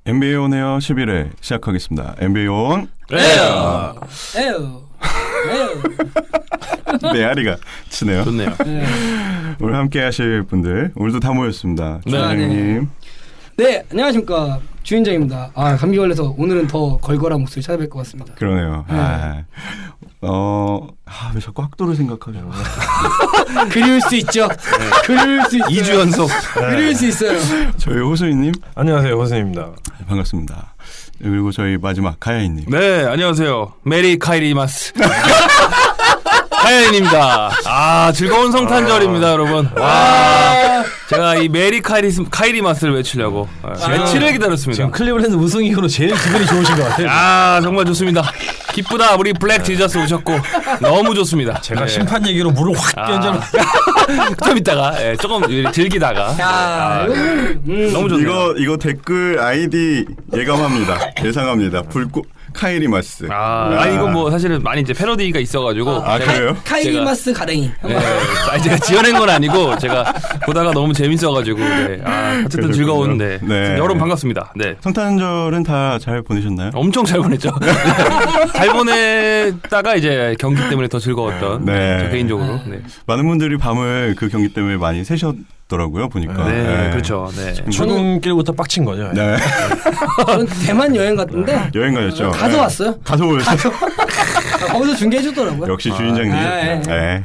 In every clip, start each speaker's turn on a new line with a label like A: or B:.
A: NBA 온 에어 11회 시작하겠습니다. NBA 온
B: 에어.
A: 메아리가 치네요.
B: 좋네요.
A: 오늘 함께 하실 분들 오늘도 다 모였습니다.
B: 네.
A: 주인장님.
C: 네, 안녕하십니까. 주인장입니다. 감기 걸려서 오늘은 더 걸걸한 목소리 찾아뵐 것 같습니다.
A: 그러네요.
C: 네.
A: 왜 자꾸 학도를 생각하죠?
C: 그리울 수 있죠. 그리울 수 있어요.
B: 2주 연속.
C: 그리울 수 있어요.
A: 저희 호수이님.
D: 안녕하세요, 호수입니다.
A: 반갑습니다. 그리고 저희 마지막 가야이님.
B: 네, 안녕하세요. 메리 카이리마스. 하야인입니다. 즐거운 성탄절입니다, 여러분. 와, 제가 이 메리 카이리마스를 외치려고 며칠을 기다렸습니다.
D: 지금 클리블랜드 우승 이후로 제일 기분이 좋으신 것 같아요.
B: 정말 좋습니다. 기쁘다. 우리 블랙 지저스 오셨고 너무 좋습니다.
D: 제가 심판 얘기로 물을 확 끼얹어.
B: 좀 있다가 조금 즐기다가 너무 좋네요.
A: 이거 댓글 아이디 예감합니다. 예상합니다. 불꽃 카이리마스.
B: 이거 뭐 사실은 많이 이제 패러디가 있어가지고.
A: 그래요?
C: 카이리마스 가랭이.
B: 제가 지어낸 건 아니고 제가 보다가 너무 재밌어가지고. 어쨌든 즐거운.
A: 네.
B: 여러분 반갑습니다. 네.
A: 성탄절은 다 잘 보내셨나요?
B: 엄청 잘 보냈죠. 잘 보냈다가 이제 경기 때문에 더 즐거웠던. 저 개인적으로. 네.
A: 많은 분들이 밤을 그 경기 때문에 많이 새셨더라고요, 보니까.
B: 네, 그렇죠. 네.
D: 출근길부터 빡친 거죠.
A: 네.
C: 저는 대만 여행 갔는데.
A: 여행 가셨죠?
C: 가서 왔어요.
A: 가서 오셨어요?
C: 거기서 중계해줬더라고요.
A: 역시 주인장님.
C: 네.
A: 네.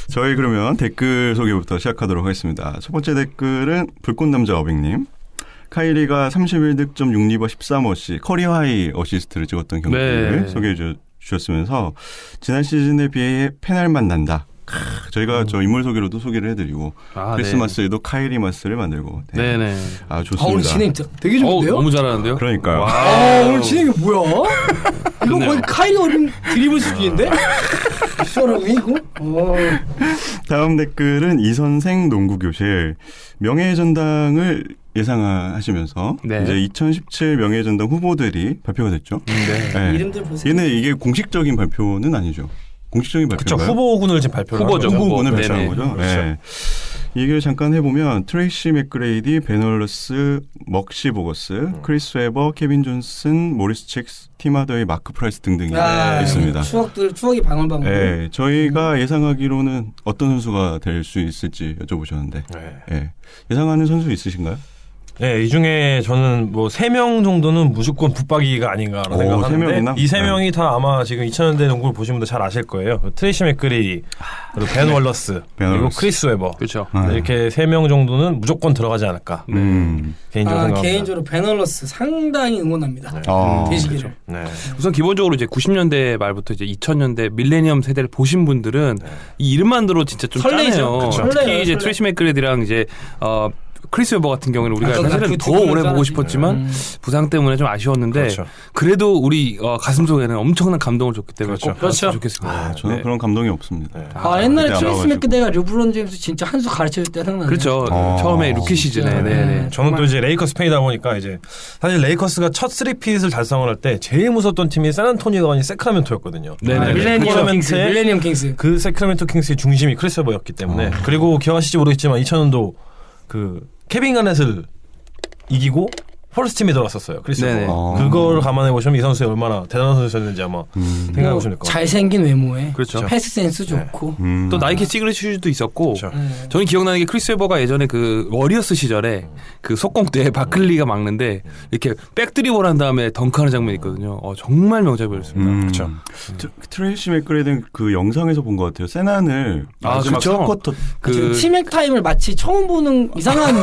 A: 저희 그러면 댓글 소개부터 시작하도록 하겠습니다. 첫 번째 댓글은 불꽃남자 어빙님. 카이리가 31득점 6리버 13어시 커리어 하이 어시스트를 찍었던 경기를 소개해 주셨으면서 지난 시즌에 비해 페널만 난다. 저희가 저 인물 소개로도 소개를 해드리고 크리스마스에도 카이리마스를 만들고.
B: 네네.
A: 좋습니다.
C: 오늘 진행 되게 좋은데요?
B: 너무 잘하는데요?
A: 그러니까요.
C: 오늘 진행이 뭐야? 이거 거의 카이리 어린 드리블 수준인데? 시원하고 이거?
A: 다음 댓글은 이선생 농구교실 명예전당을 예상하시면서 이제 2017 명예전당 후보들이 발표가 됐죠.
C: 네. 이름들 보세요.
A: 이게 공식적인 발표는 아니죠. 공식적인 발표인가요?
D: 그렇죠. 후보군을 지금 발표를
B: 후보죠.
A: 후보군을 발표한 거죠.
D: 그렇죠.
A: 네. 얘기를 잠깐 해보면 트레이시 맥그레이디, 베널러스, 먹시 보거스, 크리스 웨버, 케빈 존슨, 모리스 칙스, 팀 하더웨이, 마크 프라이스 등등이 있습니다.
C: 추억이 방울방울.
A: 네, 저희가 예상하기로는 어떤 선수가 될 수 있을지 여쭤보셨는데 예상하는 선수 있으신가요?
D: 네, 이 중에 저는 뭐 3명 정도는 무조건 붙박이가 아닌가라는 생각하는데 이 3명이 다 아마 지금 2000년대 농구를 보신 분들 잘 아실 거예요. 트레이시 맥그레이, 그리고 벤 월러스, 그리고 크리스 웨버.
B: 그렇죠.
D: 이렇게 3명 정도는 무조건 들어가지 않을까. 개인적으로 생각합니다.
C: 개인적으로 벤 월러스 상당히 응원합니다. 되시기를.
D: 네.
B: 우선 기본적으로 이제 90년대 말부터 이제 2000년대 밀레니엄 세대를 보신 분들은 이 이름만 들어 진짜 좀
C: 설레죠.
B: 짜네요. 특히 이제 트레이시 맥그레이랑 이제 크리스 웨버 같은 경우는 우리가 사실은 더 오래 보고 싶었지만 부상 때문에 좀 아쉬웠는데 그래도 우리 가슴속에는 엄청난 감동을 줬기 때문에 꼭 봤으면 좋겠습니다.
A: 저는 그런 감동이 없습니다.
C: 옛날에 트레이시 맥그레이가 르브론 제임스 진짜 한 수 가르쳐줄 때 생각나요.
B: 그렇죠. 처음에 루키 시즌에.
D: 저는 또 이제 레이커스 팬이다 보니까 이제 사실 레이커스가 첫 3핏을 달성을 할 때 제일 무섭던 팀이 샌안토니오가 아닌 세크라멘토였거든요.
C: 밀레니엄 킹스.
D: 그 세크라멘토 킹스의 중심이 크리스 웨버였기 때문에 그리고 기억하실지 모르겠지만 2000년도 그 케빈 가넷을 이기고 펄스팀에 들어갔었어요. 크리스 웨버. 그걸 감안해 보시면 이 선수가 얼마나 대단한 선수였는지 아마 생각해 보시면 될 것 같아요.
C: 잘생긴 외모에
B: 그렇죠.
C: 패스 센스 좋고
B: 또 나이키 시그니처 슈즈도 있었고 저는 기억나는 게 크리스 웨버가 예전에 그 워리어스 시절에 그 속공 때 바클리가 막는데 이렇게 백드리블 한 다음에 덩크하는 장면이 있거든요. 정말 명작이었습니다.
D: 그렇죠.
A: 트레이시 맥그레이는 그 영상에서 본 것 같아요. 세난을 마지막 4쿼터
C: 그 티맥 타임을 마치 처음 보는 이상한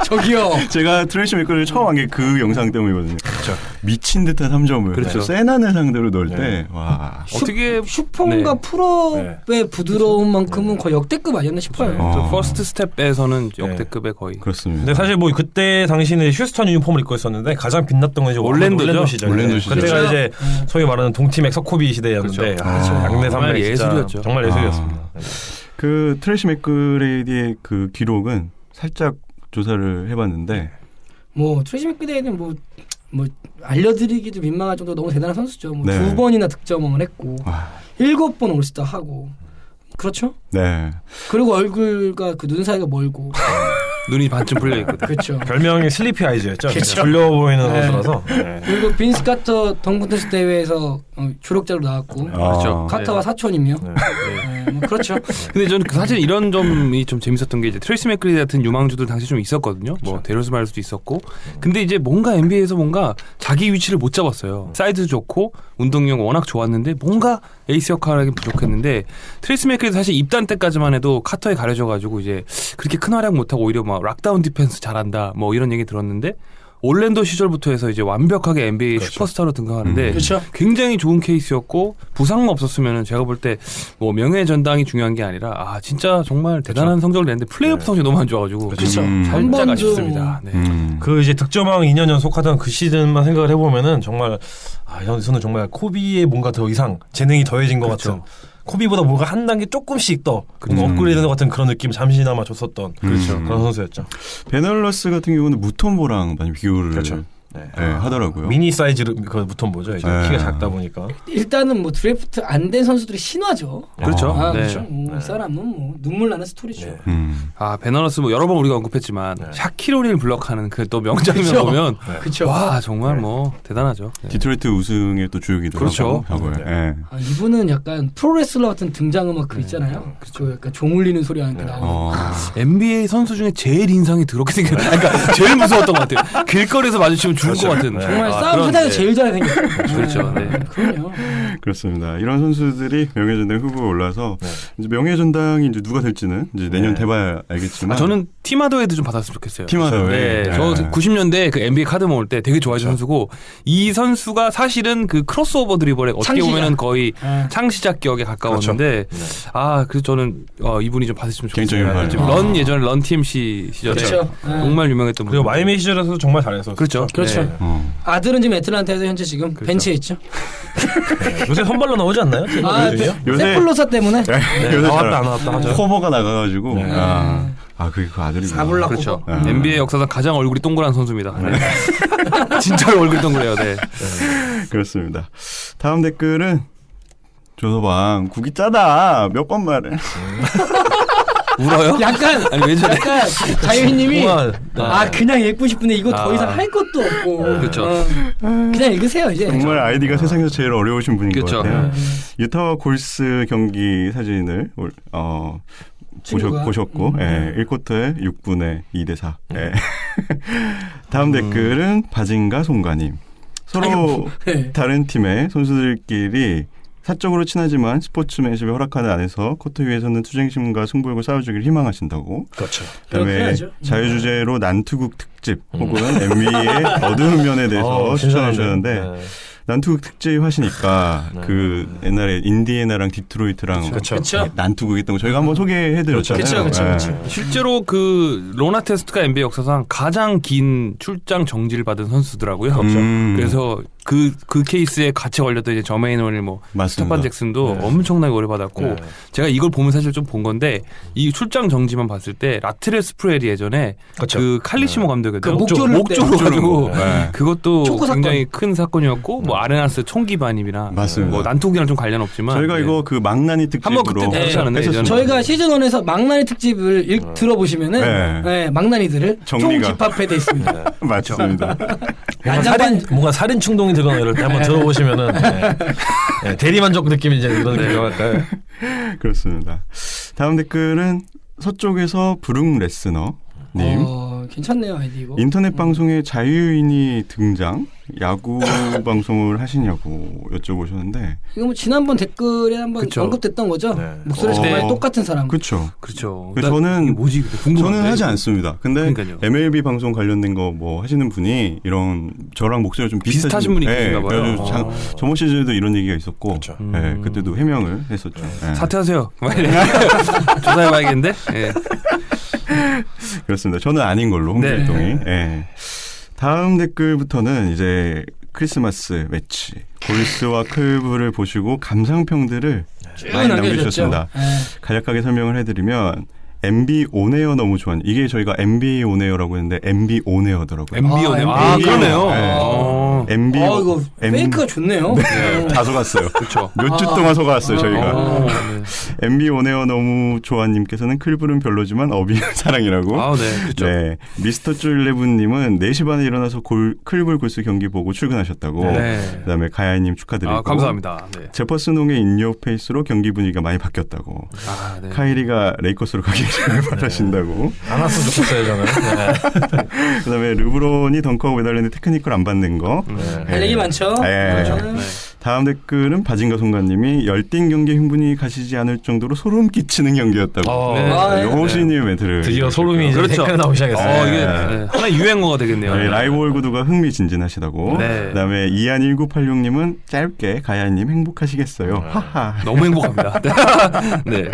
C: 저기요.
A: 제가 트레이시 맥그레이를 처음 한 게 그 영상 때문이거든요.
D: 그렇죠.
A: 미친 듯한 3점을 세난을 상대로 넣을 때 와.
B: 어떻게
C: 슈퍼과 풀업의 부드러운 만큼은 거의 역대급 아니었나 싶어요.
B: 퍼스트 스텝에서는 역대급의 거의.
A: 그렇습니다.
D: 근데 사실 뭐 그때 당시는 휴스턴 유니폼을 입고 있었는데 가장 빛났던 건 이제
B: 올랜도
D: 시절.
A: 올랜도 시절.
D: 그때가 이제 소위 말하는 동팀 엑서코비 시대였는데 양대 산맥
B: 예술이었죠.
D: 정말 예술이었습니다.
A: 그 트레이시 맥그레이디의 그 기록은 살짝 조사를 해봤는데
C: 뭐 트레이시 맥그레이는 뭐 알려드리기도 민망할 정도로 너무 대단한 선수죠. 뭐
A: 네.
C: 2번이나 득점왕을 했고
A: 아.
C: 7번 올스타 하고 그렇죠.
A: 네.
C: 그리고 얼굴과 그 눈 사이가 멀고
B: 눈이 반쯤 풀려 있거든.
C: 그렇죠.
D: 별명이 슬리피 아이즈였죠.
C: 그쵸.
D: 졸려 보이는
C: 네.
D: 선수라서. 네.
C: 그리고 빈스 카터 덩컨테스트 대회에서 조력자로 나왔고
B: 그렇죠.
C: 카터가 사촌이며
D: 네.
C: 뭐 그렇죠.
B: 근데 저는 사실 이런 점이 좀 재밌었던 게 이제 트레이시 맥그리디 같은 유망주들 당시 좀 있었거든요. 뭐 데로스 마일스도 있었고. 근데 이제 뭔가 NBA에서 뭔가 자기 위치를 못 잡았어요. 사이즈도 좋고 운동量워낙 좋았는데 뭔가 에이스 역할하기 부족했는데 트레이시 맥그리디 사실 입단 때까지만 해도 카터에 가려져가지고 이제 그렇게 큰 활약 못하고 오히려 막 락다운 디펜스 잘한다 뭐 이런 얘기 들었는데 올랜도 시절부터 해서 이제 완벽하게 NBA
D: 그렇죠.
B: 슈퍼스타로 등극하는데
C: 그렇죠.
B: 굉장히 좋은 케이스였고 부상만 없었으면 제가 볼 때 뭐 명예 전당이 중요한 게 아니라 아 진짜 정말 대단한 성적을 냈는데 플레이오프
D: 네.
B: 성적이 너무 안 좋아가지고
C: 그렇죠. 한
B: 살짝
C: 번도
B: 아쉽습니다. 네.
D: 그 이제 득점왕 2년 연속하던 그 시즌만 생각을 해보면은 정말 여기서는 정말 코비의 뭔가 더 이상 재능이 더해진 것
B: 그렇죠.
D: 같은 코비보다 뭔가 한 단계 조금씩 더
B: 그렇죠.
D: 업그레이드된 것 같은 그런 느낌 잠시나마 줬었던
A: 그렇죠.
D: 그런 선수였죠.
A: 베널러스 같은 경우는 무톰보랑 많이 비교를
D: 그렇죠. 네.
A: 하더라고요.
D: 미니 사이즈를 그 무톤보죠. 이제
A: 네.
D: 키가 작다 보니까.
C: 일단은 뭐 드래프트 안 된 선수들이 신화죠.
B: 그렇죠.
C: 아,
B: 네.
C: 그렇죠. 이 사람은 뭐 눈물 나는 스토리죠.
D: 네.
B: 아 베너러스 뭐 여러 번 우리가 언급했지만
D: 네.
B: 샤키로닐 블럭하는 그 또 명장면
C: 그렇죠.
B: 보면
C: 그렇죠.
B: 와 정말 뭐 대단하죠. 네.
A: 디트로이트 우승의 또 주역이기도
B: 그렇죠.
A: 하고 과거에.
D: 네.
A: 예.
C: 아, 이분은 약간 프로레슬러 같은 등장음악 그 있잖아요. 그 약간 종 울리는 소리가 이렇게 나오는.
B: NBA 선수 중에 제일 인상이 더럽게 생겼. 그러니까 제일 무서웠던 것 같아요. 길거리에서 마주치면 죽을 것 같은.
C: 정말
B: 아,
C: 싸움
B: 그런,
C: 하다가
B: 네.
C: 제일 잘해 생겼어요.
B: 그렇죠. 네.
C: 그럼요.
A: 그렇습니다. 이런 선수들이 명예전당 후보에 올라서 이제 명예전당이 이제 누가 될지는 이제 내년 돼봐야 알겠지만
B: 아, 저는 티마더에도 좀 받았으면 좋겠어요.
A: 티마더에.
B: 네, 저 90년대 그 NBA 카드 모을 때 되게 좋아했던 선수고 이 선수가 사실은 그 크로스오버 드리블에 어떻게
C: 창시자.
B: 보면은 거의 창시작 격에 가까웠는데 아 그래서 저는 이분이 좀 받으시면
A: 개인적인
B: 좋겠어요.
A: 바람.
B: 지금 런 예전에 런 TMC 시절에
C: 그렇죠.
B: 정말 유명했던
D: 그리고
B: 분.
D: 마이애미 시절에서도 정말 잘했었어요.
B: 그렇죠.
C: 그렇죠.
B: 네.
C: 아들은 지금 애틀란타에서 현재 지금 벤치에 있죠.
D: 요새 선발로 나오지 않나요?
C: 아,
A: 요새-
C: 세플로사 때문에
A: 요새
D: 나왔다 안 나왔다 하죠.
A: 커버가 나가가지고
D: 네.
A: 그게 그 아들이구나.
C: 사블라
B: 그렇죠.
C: 커버.
B: NBA 역사상 가장 얼굴이 동그란 선수입니다. 네. 진짜로 얼굴이 동그래요. 네.
A: 그렇습니다. 다음 댓글은 조서방 국이 짜다 몇 번 말해.
B: 울어요?
C: 약간
B: 아니 왜 저래?
C: 약간 자유희님이
D: 동안,
C: 그냥 읽고 싶은데 이거 더
B: 아.
C: 이상 할 것도 없고
B: 그렇죠.
C: 그냥 읽으세요 이제.
A: 정말 아이디가 세상에서 제일 어려우신 분인 것
B: 그렇죠.
A: 같아요. 유타와 골스 경기 사진을
C: 친구가.
A: 보셨고 1쿼터에 6분의 2대4. 다음 댓글은 바진가 송가님. 서로
C: 네.
A: 다른 팀의 선수들끼리 사적으로 친하지만 스포츠맨십에 허락하는 안에서 코트 위에서는 투쟁심과 승부욕을 쌓아주길 희망하신다고.
D: 그렇죠.
A: 그다음에
C: 그래야죠.
A: 자유주제로 난투국 특집 혹은 NBA의 어두운 면에 대해서 추천해 주셨는데 난투국 특집 하시니까 그 옛날에 인디애나랑 디트로이트랑
D: 그렇죠.
C: 그렇죠.
A: 난투국 있던 거 저희가 한번 소개해드렸잖아요.
C: 그렇죠.
B: 실제로 그 로나 테스트가 NBA 역사상 가장 긴 출장 정지를 받은 선수더라고요. 그래서 그 케이스에 같이 걸렸던 이제 저메인 오닐 뭐
A: 맞습니다.
B: 스테판 잭슨도 엄청나게 오래 받았고 제가 이걸 보면 사실 좀 본 건데 이 출장 정지만 봤을 때 라트레 스프레리 예전에
D: 그렇죠.
B: 그 칼리시모 감독이었죠.
C: 그 목조를
B: 목조로 가지고
A: 네.
B: 그것도
C: 초코 사건.
B: 굉장히 큰 사건이었고 뭐 아레나스 총기 반입이나
A: 맞습니다.
B: 뭐 난투기랑 좀 관련 없지만
A: 저희가
B: 네.
A: 이거 그 망나니
B: 한번
A: 특집으로
B: 그때 다루지 않았나요, 예전에?
C: 저희가 시즌 1에서 망나니 특집을 들어보시면은
A: 네.
C: 망나니들을 총
A: 정리가.
C: 집합해 있습니다.
A: 맞습니다.
D: 뭔가 살인 충동이 들거나 이럴 때 한번 들어보시면은 대리만족 느낌이 이제 이런 느낌이랄까요?
A: 그렇습니다. 다음 댓글은 서쪽에서 브룩 레스너 님.
C: 괜찮네요 아이디 이거.
A: 인터넷 방송에 자유인이 등장 야구 방송을 하시냐고 여쭤보셨는데
C: 이거 뭐 지난번 댓글에 한번
B: 그쵸.
C: 언급됐던 거죠. 목소리 정말 똑같은 사람.
A: 그렇죠.
B: 그렇죠.
A: 저는
B: 이게 뭐지? 궁금한데.
A: 저는 하지 않습니다. 근데
B: 그러니까요.
A: MLB 방송 관련된 거 뭐 하시는 분이 이런 저랑 목소리가 좀
B: 비슷하신 분이 계신가 봐요.
A: 그래가지고 저번 시즌에도 이런 얘기가 있었고
D: 그렇죠.
A: 그때도 해명을 했었죠. 네.
B: 사퇴하세요. 조사해봐야겠는데. 예.
A: 그렇습니다. 저는 아닌 걸로 홍길동이. 네. 다음 댓글부터는 이제 크리스마스 매치 골스와 클브를 보시고 감상평들을 많이 남겨주셨습니다. 간략하게 설명을 해드리면 MB 온에어 너무 좋아요. 이게 저희가 NBA 온에어라고 했는데 MB 온에어더라고요.
B: MBO네요.
C: MB.
B: 그러네요.
A: 네. MB
C: 이거 페이크가 좋네요.
A: 다 속았어요.
B: 그렇죠.
A: 몇 주 동안 속았어요 저희가.
B: 네.
A: MB 온에어 너무 좋아님께서는 클불은 별로지만 어빙 사랑이라고.
B: 네, 그렇죠.
A: 네, 미스터 쭈11님은 4시 반에 일어나서 클불 골스 경기 보고 출근하셨다고.
B: 네.
A: 그다음에 가야님 축하드리고.
B: 감사합니다. 네.
A: 제퍼슨홍의 인요 페이스로 경기 분위기가 많이 바뀌었다고.
B: 네.
A: 카이리가 레이커스로 가길 바라신다고.
D: 안 왔으면 좋겠어요 저는. 네.
A: 그다음에 르브론이 덩크하고 매달리는데 테크니컬 안 받는 거.
C: 할 얘기 많죠.
A: 네.
C: 그렇죠.
B: 네.
A: 다음 댓글은 바진가 송가님이 열띤 경기에 흥분이 가시지 않을 정도로 소름 끼치는 경기였다고.
B: 네.
A: 호시님의 멘트를.
D: 드디어 소름이 이제
B: 그렇죠.
D: 댓글 나오기 시작했어요.
B: 이게 하나의 유행어가 되겠네요.
A: 네, 라이브 구도가 흥미진진하시다고.
B: 네.
A: 그다음에 이한1986님은 짧게 가야님 행복하시겠어요. 하하.
B: 너무 행복합니다. 네.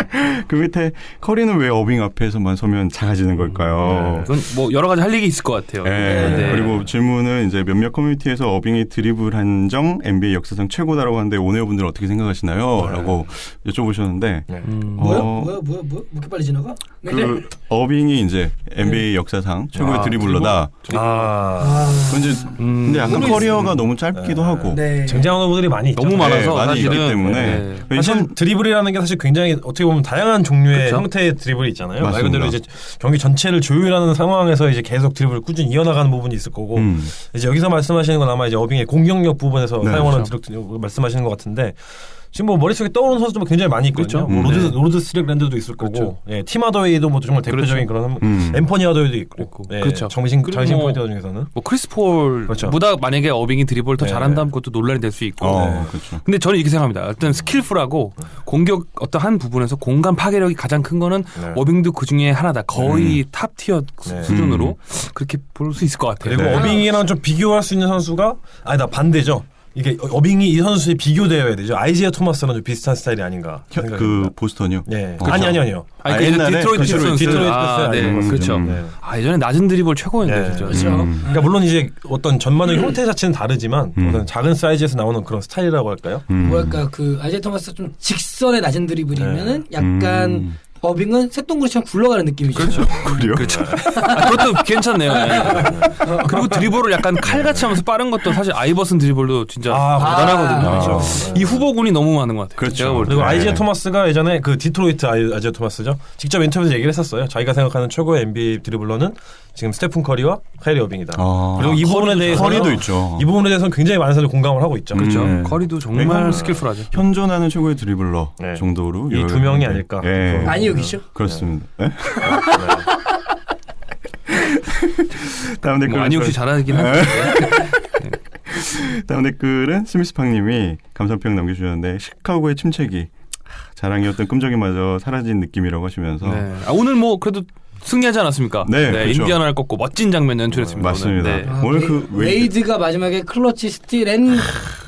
A: 그 밑에 커리는 왜 어빙 앞에서만 서면 작아지는 걸까요?
B: 그건 뭐 여러 가지 할 얘기 있을 것 같아요.
A: 네.
B: 네.
A: 그리고 질문은 이제 몇몇 커뮤니티에서 어빙이 드리블 한정 NBA 역사상 최고다라고 하는데 오네어 분들은 어떻게 생각하시나요? 라고 여쭤보셨는데
C: 뭐야? 뭐 이렇게 빨리 지나가?
A: 그 어빙이 이제 NBA 역사상 최고의 드리블러다. 근데 근데 약간 커리어가 너무 짧기도 하고
C: 네.
D: 쟁쟁한 후보들이 많이 있죠.
B: 너무 많아서
A: 많이
B: 사실은
A: 있기 때문에
D: 사실 드리블이라는 게 사실 굉장히 어떻게 보면 다양한 종류의
B: 그렇죠.
D: 형태의 드리블이 있잖아요. 말
A: 맞습니다.
D: 그대로 이제 경기 전체를 조율하는 상황에서 이제 계속 드리블을 꾸준히 이어나가는 부분이 있을 거고 이제 여기서 말씀하시는 건 아마 이제 어빙의 공격력 부분에서
A: 네,
D: 사용하는
A: 그렇죠.
D: 드리블 말씀하시는 것 같은데 지금 뭐 머릿속에 떠오르는 선수도 굉장히 많이 있거든요.
B: 그렇죠.
D: 뭐 로드 스트릭랜드도 있을 거고, 예, 팀 하더웨이도 뭐 정말 대표적인 그런 엠퍼니 하더웨이도 있고, 예,
B: 그렇죠.
D: 장신
B: 그리고
D: 포인터 중에서는
B: 뭐 크리스 폴보다 만약에 어빙이 드리블을 더 잘한다면 그것도 논란이 될 수 있고.
A: 그렇죠.
B: 근데 저는 이렇게 생각합니다. 어떤 스킬풀하고 공격 어떤 한 부분에서 공간 파괴력이 가장 큰 거는 어빙도 그 중에 하나다. 거의 탑 티어 수준으로 그렇게 볼 수 있을 것 같아요.
D: 그리고 어빙이랑 좀 비교할 수 있는 선수가 아니다 반대죠. 이게 어빙이 이 선수에 비교되어야 되죠. 아이지아 토마스랑 좀 비슷한 스타일이 아닌가.
A: 그 보스턴이요?
D: 예.
A: 그렇죠.
D: 아니요.
B: 옛날에 디트로이트
D: 디트로이트
B: 피스턴스. 네,
D: 아니고.
B: 그렇죠. 예전에 낮은 드리블 최고였는데 진짜.
C: 그렇죠.
D: 그러니까 물론 이제 어떤 전반적인 형태 자체는 다르지만 어떤 작은 사이즈에서 나오는 그런 스타일이라고 할까요?
C: 뭐랄까 그 아이제 토마스 좀 직선의 낮은 드리블이면은 약간 어빙은 새똥구리처럼 굴러가는 느낌이죠.
B: 그렇죠.
A: 그래요?
B: 그렇죠. 그것도 괜찮네요. 네. 그리고 드리블을 약간 칼같이 하면서 빠른 것도 사실 아이버슨 드리블도 진짜 대단하거든요.
D: 그렇죠.
B: 이 후보군이 너무 많은 것 같아요.
A: 그렇죠.
B: 제가 볼 때.
D: 그리고 아이지아 토마스가 예전에 그 디트로이트 아이지아 토마스죠. 직접 인터뷰에서 얘기를 했었어요. 자기가 생각하는 최고의 NBA 드리블러는 지금 스테픈 커리와 카이리 어빙이다. 그리고 이 부분에 대해서
A: 커리도 있죠.
D: 이 부분에 대해서는 굉장히 많은 사람들이 공감을 하고 있죠.
B: 그렇죠. 커리도 정말 스킬풀하죠.
A: 현존하는 최고의 드리블러
D: 네.
A: 정도로
D: 이 두 명이 아닐까.
A: 예.
C: 안희욱이죠.
A: 그렇습니다. 네? 다음 댓글
B: 안희욱 씨 잘하긴 한데.
A: 다음 댓글은 스미스팡님이 감상평 남겨주셨는데 시카고의 침체기 자랑이었던 끔적이마저 사라진 느낌이라고 하시면서
B: 네. 오늘 뭐 그래도 승리하지 않았습니까?
A: 네, 그렇죠.
B: 인디아나를 꺾고 멋진 장면 연출했습니다.
A: 맞습니다.
B: 오늘. 네.
A: 오늘 그
C: 웨이드가 마지막에 클러치 스틸앤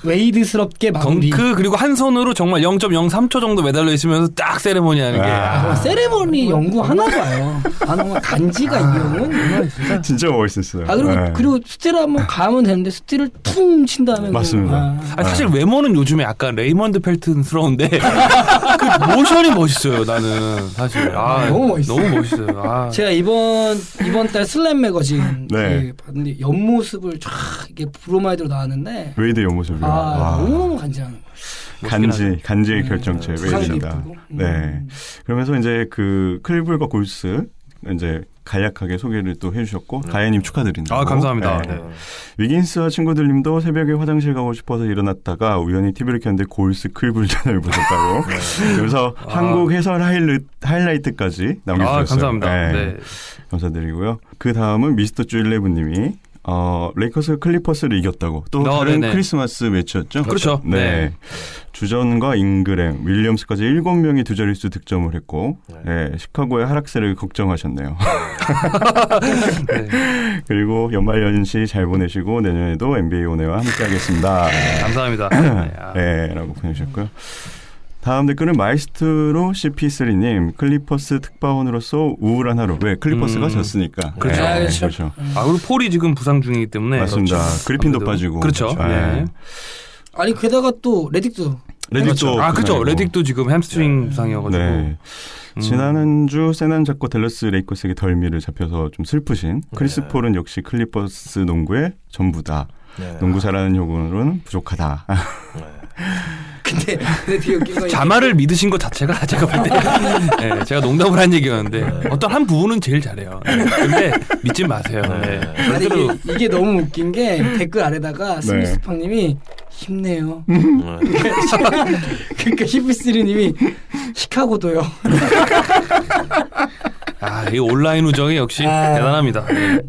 C: 웨이드스럽게 마무리.
B: 덩크 그리고 한 손으로 정말 0.03초 정도 매달려 있으면서 딱 세레모니 하는 게
C: 세레머니 연구 하나 봐요. 정말 간지가 이 형은 정말 진짜.
A: 진짜 멋있었어요.
C: 그리고 스틸 한번 가면 되는데 스틸을 퉁 친 다음에
A: 맞습니다.
B: 사실 외모는 요즘에 약간 레이먼드 펠튼스러운데 그 모션이 멋있어요. 나는 사실
C: 너무 멋있어요.
B: 너무 멋있어요.
C: 제가 이번 달 슬램 매거진
A: 네.
C: 봤는데 옆모습을 쫙 이게 브로마이드로 나왔는데
A: 웨이드 옆모습이요.
C: 너무 간지나는 거예요.
A: 간지의 결정체
C: 부상도
A: 웨이드입니다.
C: 이쁘고.
A: 네. 그러면서 이제 그 클불과 골스 이제 간략하게 소개를 또 해주셨고 가야님 축하드린다고.
B: 감사합니다.
A: 네. 위긴스와 친구들님도 새벽에 화장실 가고 싶어서 일어났다가 우연히 TV를 켰는데 골스 클불전을 보셨다고. 그래서 한국 해설 하이라이트까지 남겨주셨어요.
B: 감사합니다. 네.
A: 감사드리고요. 그 다음은 미스터 쭈11님이 레이커스 클리퍼스를 이겼다고. 또 다른
B: 네네.
A: 크리스마스 매치였죠.
B: 그렇죠.
A: 네. 주전과 잉그램, 윌리엄스까지 7명이 두 자릿수 득점을 했고 시카고의 하락세를 걱정하셨네요.
B: 네.
A: 그리고 연말연시 잘 보내시고 내년에도 NBA 온에와 함께하겠습니다.
B: 감사합니다.
A: 네, 라고 보내주셨고요. 다음 댓글은 마이스트로 CP3님 클리퍼스 특파원으로서 우울한 하루. 왜? 클리퍼스가 졌으니까.
B: 그렇죠.
A: 그렇죠.
B: 그리고 폴이 지금 부상 중이기 때문에
A: 맞습니다. 그리핀도 빠지고.
B: 그렇죠. 네.
C: 아니 게다가 또 레딕도
A: 레딕도
B: 그렇죠. 레딕도 지금 햄스트링 부상이어가지고.
A: 네. 지난 한 주 세난 잡고 댈러스 레이커스에게 덜미를 잡혀서 좀 슬프신 크리스 폴은 역시 클리퍼스 농구의 전부다. 농구 잘하는 효구로는 부족하다.
C: 근데 되게 웃긴 건
B: 자마를 믿으신 것 자체가 제가 볼 때 네, 제가 농담을 한 얘기였는데 어떤 한 부분은 제일 잘해요. 네. 근데 믿지 마세요. 네.
C: 아니, 이게 너무 웃긴 게 댓글 아래다가 스미스팡님이 힘내요. 그러니까 히프스리님이 시카고도요.
B: 이 온라인 우정이 역시 대단합니다. 네.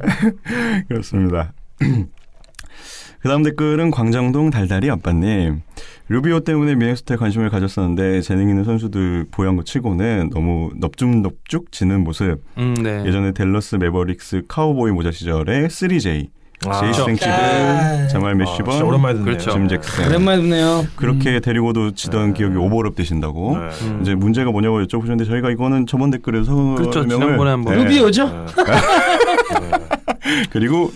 A: 그렇습니다. 그 다음 댓글은 광장동 달달이 아빠님. 루비오 때문에 미네소타에 관심을 가졌었는데 재능 있는 선수들 보유한 것 치고는 너무 넙죽넙죽 지는 모습.
B: 네.
A: 예전에 댈러스 매버릭스 카우보이 모자 시절에 3J, 제이슨 키드, 자말 메시번,
D: 오랜만에 듣네요.
B: 그렇죠.
A: 짐 잭슨.
C: 오랜만에 듣네요.
A: 그렇게 데리고도 치던 기억이 오버랩 되신다고. 이제 문제가 뭐냐고 여쭤보셨는데 저희가 이거는 저번 댓글에서
B: 그렇죠. 지난번에 한번
C: 루비오죠?
A: 그리고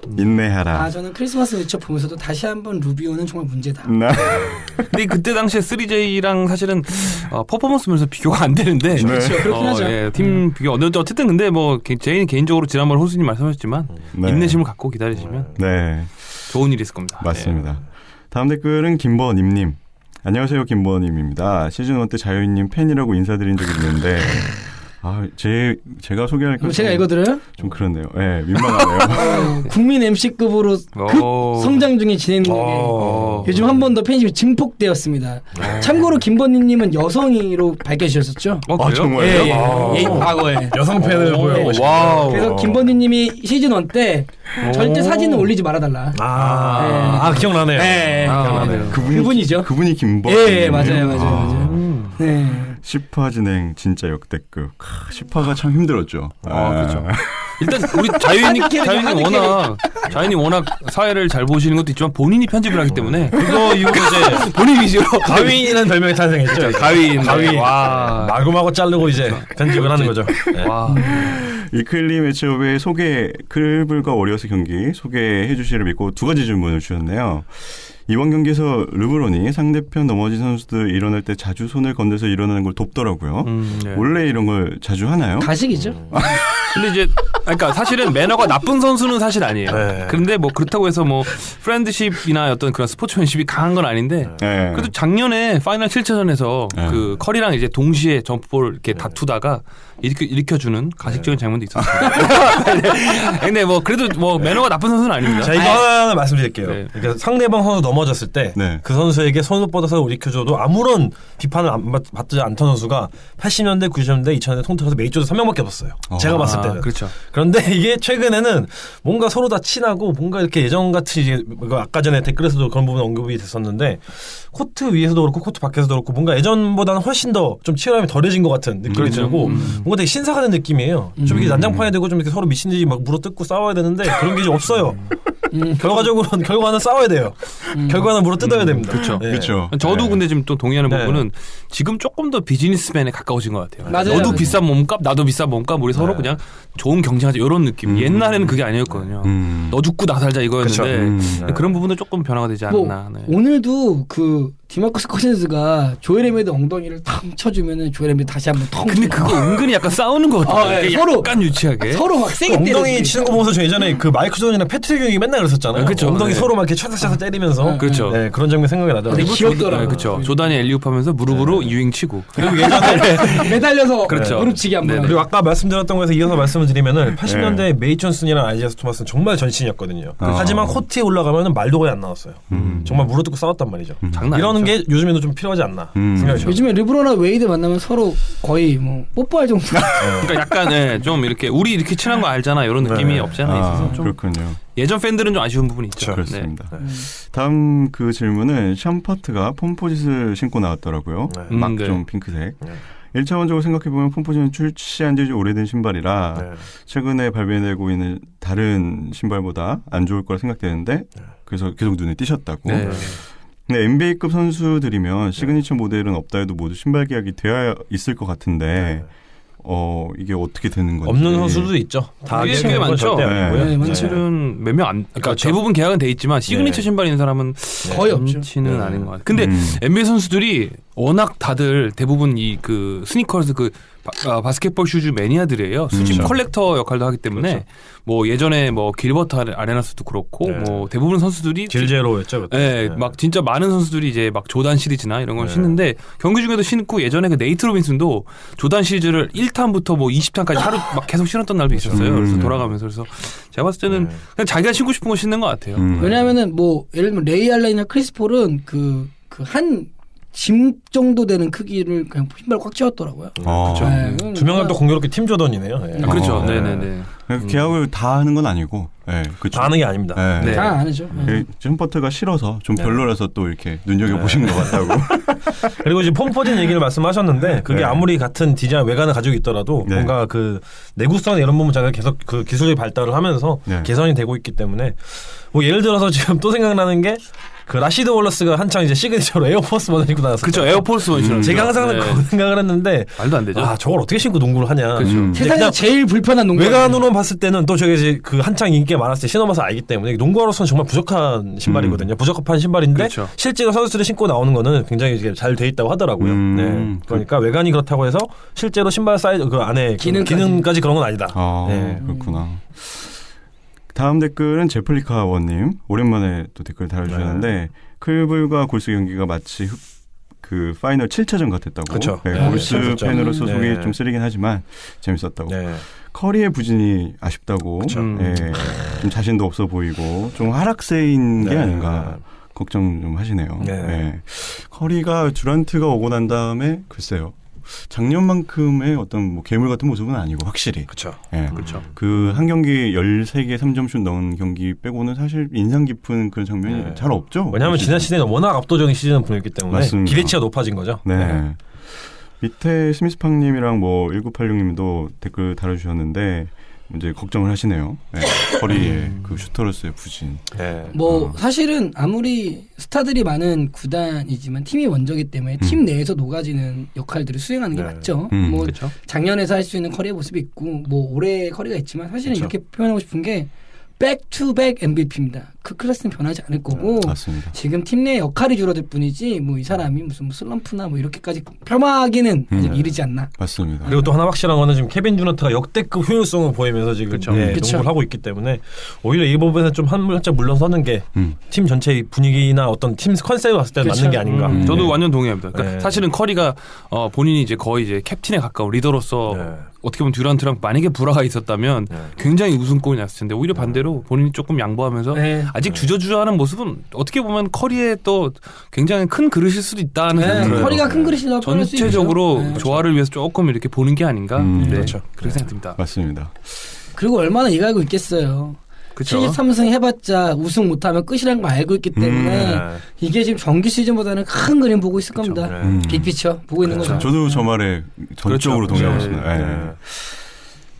A: 인내하라.
C: 저는 크리스마스 위쳐 보면서도 다시 한번 루비오는 정말 문제다.
B: 근데 그때 당시에 3J랑 사실은 퍼포먼스 면에서 비교가 안 되는데
C: 그렇죠. 그렇긴 하죠.
B: 예, 팀 비교 어쨌든 근데 뭐 개인적으로 지난번에 호수님 말씀하셨지만 인내심을 갖고 기다리시면 좋은 일이 있을 겁니다.
A: 맞습니다. 다음 댓글은 김버님님. 안녕하세요, 김버님입니다. 시즌 1 때 자유인님 팬이라고 인사드린 적이 있는데 제가 소개할 거
C: 제가 읽어드려요?
A: 좀 그렇네요. 네, 민망하네요.
C: 국민 MC급으로 성장 중에 진행되는 요즘 한 번 더 팬심이 증폭되었습니다. 참고로 김번님은 여성이로 밝혀주셨었죠?
A: 정말요?
C: 예, 과거에
D: 여성 팬을 보여보시고.
C: 그래서 김번님이 시즌 1 때 절대 사진을 올리지 말아달라.
D: 기억나네요.
B: 기억나네요.
C: 그분이죠.
A: 그분이 김번.
C: 예, 맞아요. 네.
A: 10화 진행 진짜 역대급. 10화가 참 힘들었죠.
B: 그렇죠. 일단 우리 자유인이 워낙 사회를 잘 보시는 것도 있지만 본인이 편집을 하기 때문에
D: 그거 이후로 이제
B: 본인 위주로
D: 가위인이라는 별명이 탄생했죠.
B: 가위인.
D: 와. 마구마구 자르고 이제 편집을 하는 거죠.
B: 와.
A: 위클리 매치업의 소개, 클블과 워리어스 경기 소개해 주시를 믿고 두 가지 질문을 주셨네요. 이번 경기에서 르브론이 상대편 넘어진 선수들 일어날 때 자주 손을 건네서 일어나는 걸 돕더라고요. 원래 이런 걸 자주 하나요?
C: 가식이죠.
B: 근데 이제 그러니까 사실은 매너가 나쁜 선수는 사실 아니에요. 그런데 뭐 그렇다고 해서 뭐 프렌드십이나 어떤 그런 스포츠맨십이 강한 건 아닌데 그래도 작년에 파이널 7차전에서 그 커리랑 이제 동시에 점프볼 이렇게 다투다가 일으켜주는 가식적인 장면도 있었어요. 근데 뭐 그래도 뭐 매너가 나쁜 선수는 아닙니다.
D: 자, 이거 하나 말씀드릴게요. 그러니까 상대방 선수 넘어졌을 때 그 선수에게 손을 뻗어서 일으켜줘도 아무런 비판을 받지 않던 선수가 80년대, 90년대, 2000년대 통틀어서 메이저도 3명밖에 없었어요. 제가 봤을 때는.
B: 그렇죠.
D: 그런데 이게 최근에는 뭔가 서로 다 친하고 뭔가 이렇게 예전같이 이제 아까 전에 댓글에서도 그런 부분 언급이 됐었는데 코트 위에서도 그렇고 코트 밖에서도 그렇고 뭔가 예전보다는 훨씬 더 좀 치열함이 덜해진 것 같은 느낌이 들고 뭔가 되게 신사가 된 느낌이에요. 좀 이렇게 난장판이 되고 좀 이렇게 서로 미친 듯이 막 물어뜯고 싸워야 되는데 그런 게 이제 없어요. 결과는 싸워야 돼요. 결과는 물어뜯어야 됩니다.
B: 그렇죠.
A: 네. 그렇죠.
B: 저도 근데 지금 또 동의하는 부분은 지금 조금 더 비즈니스맨에 가까워진 것 같아요.
C: 맞아요.
B: 너도 비싼 몸값, 나도 비싼 몸값, 우리 서로 그냥 좋은 경쟁하자 이런 느낌. 옛날에는 그게 아니었거든요. 너 죽고 나 살자 이거였는데 그런 부분도 조금 변화가 되지 않았나.
C: 오늘도 그 디마커스 커즌스가 조엘 에메드 엉덩이를 탁 쳐주면은 조엘 에메드 다시 한번 텅.
B: 근데 그거 은근히 약간 싸우는 것 같아요.
C: 서로
B: 약간 유치하게.
C: 서로 막 세게
D: 엉덩이 치는 거 보면서 저 예전에 그 마이클 조던이랑 패트릭 윙이 맨날 그랬었잖아요.
B: 그렇죠.
D: 엉덩이 서로 막 이렇게 차삭차삭 때리면서.
B: 그렇죠.
D: 네, 그런 장면 생각이 나더라고요.
C: 귀엽더라고요.
B: 그렇죠. 조단이 엘리웁하면서 무릎으로 유잉 치고.
D: 그리고 예전에
C: 매달려서
B: 그렇죠.
C: 무릎치기 한번.
D: 그리고 아까 말씀드렸던 거에서 이어서 말씀을 드리면은 80년대 메이 존슨이랑 아이지아 토마스는 정말 전신이었거든요. 하지만 코트에 올라가면은 말도 거의 안 나왔어요. 정말 물어뜯고 싸웠단 말이죠.
B: 장난
D: 이러는
B: 아니죠.
D: 게 요즘에도 좀 필요하지 않나 생각이 들어요.
C: 요즘에 르브론이나 웨이드 만나면 서로 거의 뭐 뽀뽀할 정도.
B: 그러니까 약간 좀 이렇게 우리 이렇게 친한 거 알잖아 이런 느낌이 없지 않아 있어서 좀
A: 그렇군요.
B: 예전 팬들은 좀 아쉬운 부분이 있죠.
A: 그렇습니다. 다음 그 질문은 샴퍼트가 폼포짓을 신고 나왔더라고요. 막 좀 핑크색. 1차원적으로 생각해보면 폼포짓은 출시한 지 오래된 신발이라 최근에 발매되고 있는 다른 신발보다 안 좋을 거라 생각되는데 그래서 계속 눈에 띄셨다고. 근데 NBA급 선수들이면 시그니처 모델은 없다 해도 모두 신발 계약이 되어 있을 것 같은데 이게 어떻게 되는 건지.
D: 없는 선수도 있죠. 다
B: 꽤 많죠.
C: 많죠.
B: 몇 명 안. 그러니까
D: 그렇죠.
B: 대부분 계약은 돼 있지만 시그니처 신발 있는 사람은
C: 거의 없죠.
B: 많지는 않은 것 같아요. 근데 NBA 선수들이 워낙 다들 대부분 이 그 스니커즈 그 바스켓볼 슈즈 매니아들이에요. 수집 컬렉터 역할도 하기 때문에 뭐 예전에 뭐 길버트 아레나스도 그렇고 뭐 대부분 선수들이
D: 질제로였죠. 그때.
B: 네, 막 진짜 많은 선수들이 이제 막 조단 시리즈나 이런 걸 신는데 경기 중에도 신고 예전에 그 네이트 로빈슨도 조단 시리즈를 1탄부터 뭐 20탄까지 하루 막 계속 신었던 날도 있었어요. 그래서 돌아가면서 그래서 제가 봤을 때는 그냥 자기가 신고 싶은 거 신는 것 같아요.
C: 왜냐하면은 뭐 예를 들면 레이 알렌이나 크리스 폴은 그 한 짐 정도 되는 크기를 그냥 신발 꽉 채웠더라고요.
D: 그렇죠.
C: 네,
D: 두 명은 또 공교롭게 팀 조던이네요. 네.
B: 그렇죠. 네네네.
A: 계약을 다 하는 건 아니고. 네, 그렇죠.
D: 다 하는 게 아닙니다.
A: 네.
C: 다 아니죠.
A: 줌버트가 싫어서 좀 별로라서 또 이렇게 눈여겨보신 것 같다고.
D: 그리고 이제 폼 퍼진 얘기를 말씀하셨는데 그게 아무리 같은 디자인 외관을 가지고 있더라도 뭔가 그 내구성 이런 부분 자체가 계속 그 기술이 발달을 하면서 개선이 되고 있기 때문에 뭐 예를 들어서 지금 또 생각나는 게 그 라시드 월러스가 한창 이제 시그니처로 에어포스 원을 입고 나왔어요.
B: 그렇죠. 에어포스 원 신었죠.
D: 제가 항상 그 생각을 했는데
B: 말도 안 되죠.
D: 아 저걸 어떻게 신고 농구를 하냐.
C: 세상에 제일 불편한 농구.
D: 외관으로 봤을 때는 또 저게 이제 그 한창 인기가 많았을 때 신어봐서 알기 때문에 농구화로서는 정말 부족한 신발이거든요. 부적합한 신발인데
B: 그렇죠.
D: 실제로 선수들이 신고 나오는 거는 굉장히 잘 돼 있다고 하더라고요. 네. 그러니까 외관이 그렇다고 해서 실제로 신발 사이즈 그 안에 기능까지 그런 건 아니다.
A: 그렇구나. 다음 댓글은 제플리카원님 오랜만에 또 댓글 달아주셨는데 클블과 골스 경기가 마치 그 파이널 7차전 같았다고.
D: 그렇죠.
A: 골스 팬으로서 속이 좀 쓰리긴 하지만 재밌었다고. 커리의 부진이 아쉽다고. 좀 자신도 없어 보이고 좀 하락세인 게 아닌가 걱정 좀 하시네요. 커리가 듀란트가 오고 난 다음에 글쎄요. 작년만큼의 어떤 뭐 괴물 같은 모습은 아니고 확실히.
D: 그렇죠.
B: 그렇죠.
A: 그 한 경기 13개 3점슛 넣은 경기 빼고는 사실 인상 깊은 그런 장면이 잘 없죠.
D: 왜냐하면 지난 시즌에 워낙 압도적인 시즌을 보냈기 때문에
A: 맞습니다.
D: 기대치가 높아진 거죠.
A: 밑에 스미스팡님이랑 뭐 1986님도 댓글 달아주셨는데 이제 걱정을 하시네요. 커리의 그 슈터로서의 부진.
C: 뭐 사실은 아무리 스타들이 많은 구단이지만 팀이 원조기 때문에 팀 내에서 녹아지는 역할들을 수행하는 게 맞죠. 뭐
B: 그렇죠.
C: 작년에서 할 수 있는 커리의 모습이 있고 뭐 올해 커리가 있지만 사실은 이렇게 표현하고 싶은 게 백투백 MVP입니다. 그 클래스는 변하지 않을 거고
A: 맞습니다.
C: 지금 팀 내 역할이 줄어들 뿐이지 뭐 이 사람이 무슨 슬럼프나 뭐 이렇게까지 폄하하기는 아직 이르지 않나.
A: 맞습니다.
D: 그리고 또 하나 확실한 거는 지금 케빈 듀란트가 역대급 효율성을 보이면서 지금 농구를 하고 있기 때문에 오히려 이 부분에서 좀 한 발짝 물러서는 게 팀 전체의 분위기나 어떤 팀 컨셉을 봤을 때 맞는 게 아닌가.
B: 저도 완전 동의합니다. 그러니까 사실은 커리가 본인이 이제 거의 이제 캡틴에 가까운 리더로서 어떻게 보면 듀란트랑 만약에 불화가 있었다면 굉장히 우승골이 났을 텐데 오히려 반대로 본인이 조금 양보하면서 아직 주저주저하는 모습은 어떻게 보면 커리의 또 굉장히 큰 그릇일 수도 있다는 생각이 들어요.
C: 커리가 큰 그릇이라고 표현할 수 있죠.
B: 전체적으로 조화를 위해서 조금 이렇게 보는 게 아닌가.
D: 그렇죠.
B: 그렇게 생각됩니다.
A: 맞습니다.
C: 그리고 얼마나 이해하고 있겠어요.
B: 그쵸.
C: 73승 해봤자 우승 못하면 끝이라는 걸 알고 있기 때문에 이게 지금 정규 시즌보다는 큰 그림 보고 있을 겁니다. 빅피처 보고 있는 거죠.
A: 저도 저 말에 전적으로 동의하고 있습니다.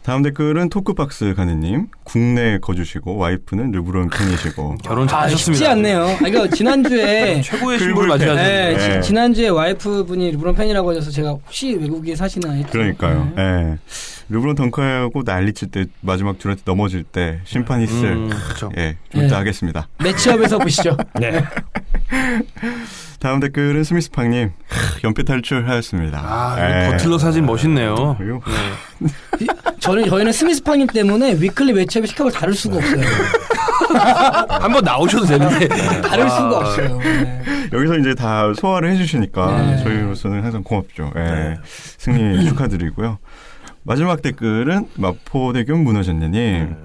A: 다음 댓글은 토크박스 가느님 국내에 거주시고 와이프는 르브론 팬이시고
B: 결혼 잘하셨습니다.
C: 쉽지 않네요. 이거 지난주에
B: 최고의 신부를 맞이하셨네요.
C: 지난주에 와이프분이 르브론 팬이라고 하셔서 제가 혹시 외국에 사시나 했죠.
A: 그러니까요. 르브론 덩크하고 난리칠 때 마지막 듀란트 넘어질 때 심판 휘슬
B: 그렇죠.
A: 좀 이따 하겠습니다.
C: 매치업에서 보시죠.
A: 다음 댓글은 스미스팡님 연패 탈출하였습니다.
B: 버틀러 사진 멋있네요.
C: 저희는 스미스팡님 때문에 위클리 매치업의 시각을 다룰 수가 없어요.
B: 한번 나오셔도 되는데
C: 다룰 수가 없어요.
A: 여기서 이제 다 소화를 해주시니까 저희로서는 항상 고맙죠. 승리 축하드리고요. 마지막 댓글은 마포대교 문어전녀님.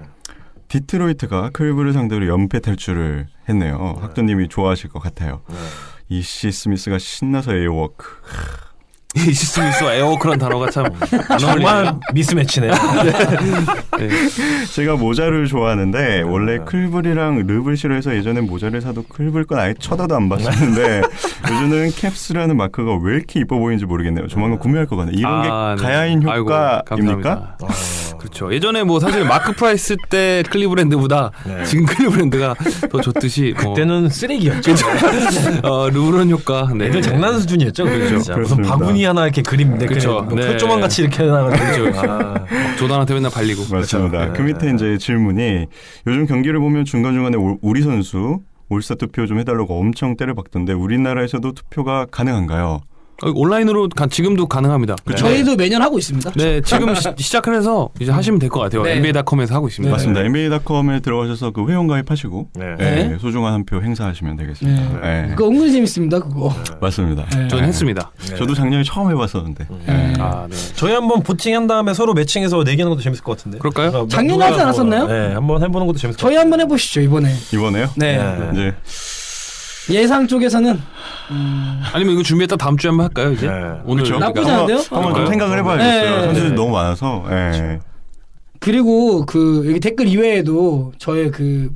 A: 디트로이트가 클브를 상대로 연패 탈출을 했네요. 학도님이 좋아하실 것 같아요. 이시 스미스가 신나서 에어워크.
B: 이시 스미스와 에어워크란 단어가 참
D: 정말 미스매치네요.
A: 제가 모자를 좋아하는데 원래 클블이랑 릅을 싫어해서 예전엔 모자를 사도 클블 건 아예 쳐다도 안 봤었는데 요즘은 캡스라는 마크가 왜 이렇게 이뻐 보이는지 모르겠네요. 조만간 구매할 것 같네요. 이런 게 가야인 효과입니까?
B: 그렇죠. 예전에 뭐 사실 마크 프라이스 때 클리브랜드보다
D: 네.
B: 지금 클리브랜드가 더 좋듯이
D: 그때는 쓰레기였죠.
B: 르브론 효과. 네.
D: 애들 장난 수준이었죠. 그렇죠. 무슨
A: 그렇습니다.
D: 바구니 하나 이렇게 그림
B: 그렇죠.
D: 뭐
B: 네.
D: 표조망 같이 이렇게 해놔가지고
B: 조단한테 맨날 발리고.
A: 맞습니다.
D: 그렇죠.
A: 그 밑에 이제 질문이 요즘 경기를 보면 중간중간에 우리 선수 올스타 투표 좀 해달라고 엄청 때려박던데 우리나라에서도 투표가 가능한가요?
B: 온라인으로 지금도 가능합니다.
C: 저희도 매년 하고 있습니다.
B: 네, 지금 시작을 해서 이제 하시면 될 것 같아요.
C: 네.
B: NBA.com에서 하고 있습니다.
A: 맞습니다. NBA.com에 들어가셔서 그 회원 가입하시고
D: 네.
A: 네, 소중한 한 표 행사하시면 되겠습니다.
C: 네.
A: 네.
C: 그거 은근히 재밌습니다. 그거.
A: 맞습니다.
C: 네.
B: 저는 했습니다.
D: 네.
A: 저도 작년에 처음 해봤었는데.
C: 네.
B: 아, 네.
D: 저희 한번 보팅한 다음에 서로 매칭해서 내기하는 것도 재밌을 것 같은데.
B: 그럴까요?
C: 작년에 하지 않았었나요?
D: 네, 한번 해보는 것도 재밌을 것
C: 저희 한번 해보시죠 이번에.
A: 이번에요?
C: 네.
D: 네.
A: 이제
C: 예상 쪽에서는
B: 아니면 이거 준비했다 다음 주에 한번 할까요? 이제
D: 네.
B: 오늘
A: 그렇죠.
C: 나쁘지
B: 우리가
C: 않은데요?
A: 한번 좀
B: 어.
A: 생각을 해봐야겠어요.
C: 네.
A: 선수들이 너무 많아서. 네.
C: 그리고 그 여기 댓글 이외에도 저의 그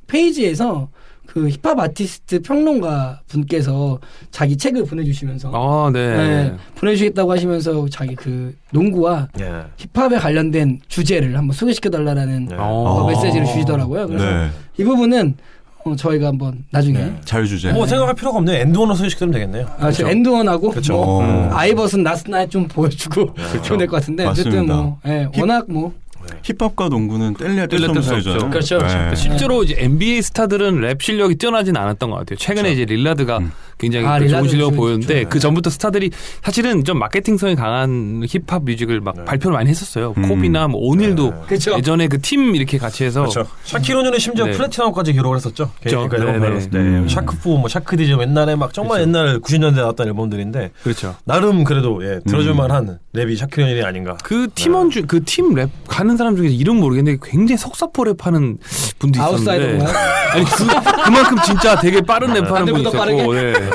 C: 페이지에서 그 힙합 아티스트 평론가 분께서 자기 책을 보내주시면서
B: 아, 네.
C: 네, 보내주시겠다고 하시면서 자기 그 농구와
D: 네.
C: 힙합에 관련된 주제를 한번 소개시켜달라는
D: 네.
C: 메시지를 주시더라고요. 그래서
A: 네.
C: 이 부분은 저희가 한번 나중에
D: 네.
A: 자유주제.
D: 뭐 생각할 필요가 없네요. 엔드원으로 소개시키면 되겠네요.
C: 저 엔드원하고
D: 그렇죠.
C: 뭐 아이버슨 라스트 나잇 좀 보여주고 그러면 될 것 같은데 어쨌든
A: 맞습니다.
C: 뭐 워낙 뭐
A: 힙합과 농구는 뗄래야 뗄 수 없는
B: 뗄 수
A: 사이죠.
B: 없죠.
C: 그렇죠.
B: 실제로 이제 NBA 스타들은 랩 실력이 뛰어나진 않았던 것 같아요. 최근에 이제 릴라드가 굉장히 그 좋은
C: 릴라드
B: 실력을
C: 좋죠.
B: 보였는데 그 전부터 스타들이 사실은 좀 마케팅성이 강한 힙합 뮤직을 막 발표를 많이 했었어요. 코비나 뭐 오닐도
C: 그렇죠.
B: 예전에 그 팀 이렇게 같이 해서
D: 그렇죠. 샤키로니는 심지어
B: 네.
D: 플래티넘까지 기록을 했었죠.
B: 그렇죠.
D: 그러니까 앨범
B: 네,
D: 발랐을 때 샤크푸, 뭐 샤크디즈 옛날에 막 정말 옛날 90년대 나왔던 앨범들인데
B: 그렇죠.
D: 나름 그래도 들어줄만한 랩이 샤키로니 아닌가.
B: 그 팀원 중 그 팀 랩 가는 사람 중에 이름 모르겠는데 굉장히 속사포 랩하는 분도 있었는데
C: 아웃사이더인가요?
B: 아니 그만큼 진짜 되게 빠른 랩하는 분이
C: 남들보다
B: 있었고
C: 빠르게?
B: 네.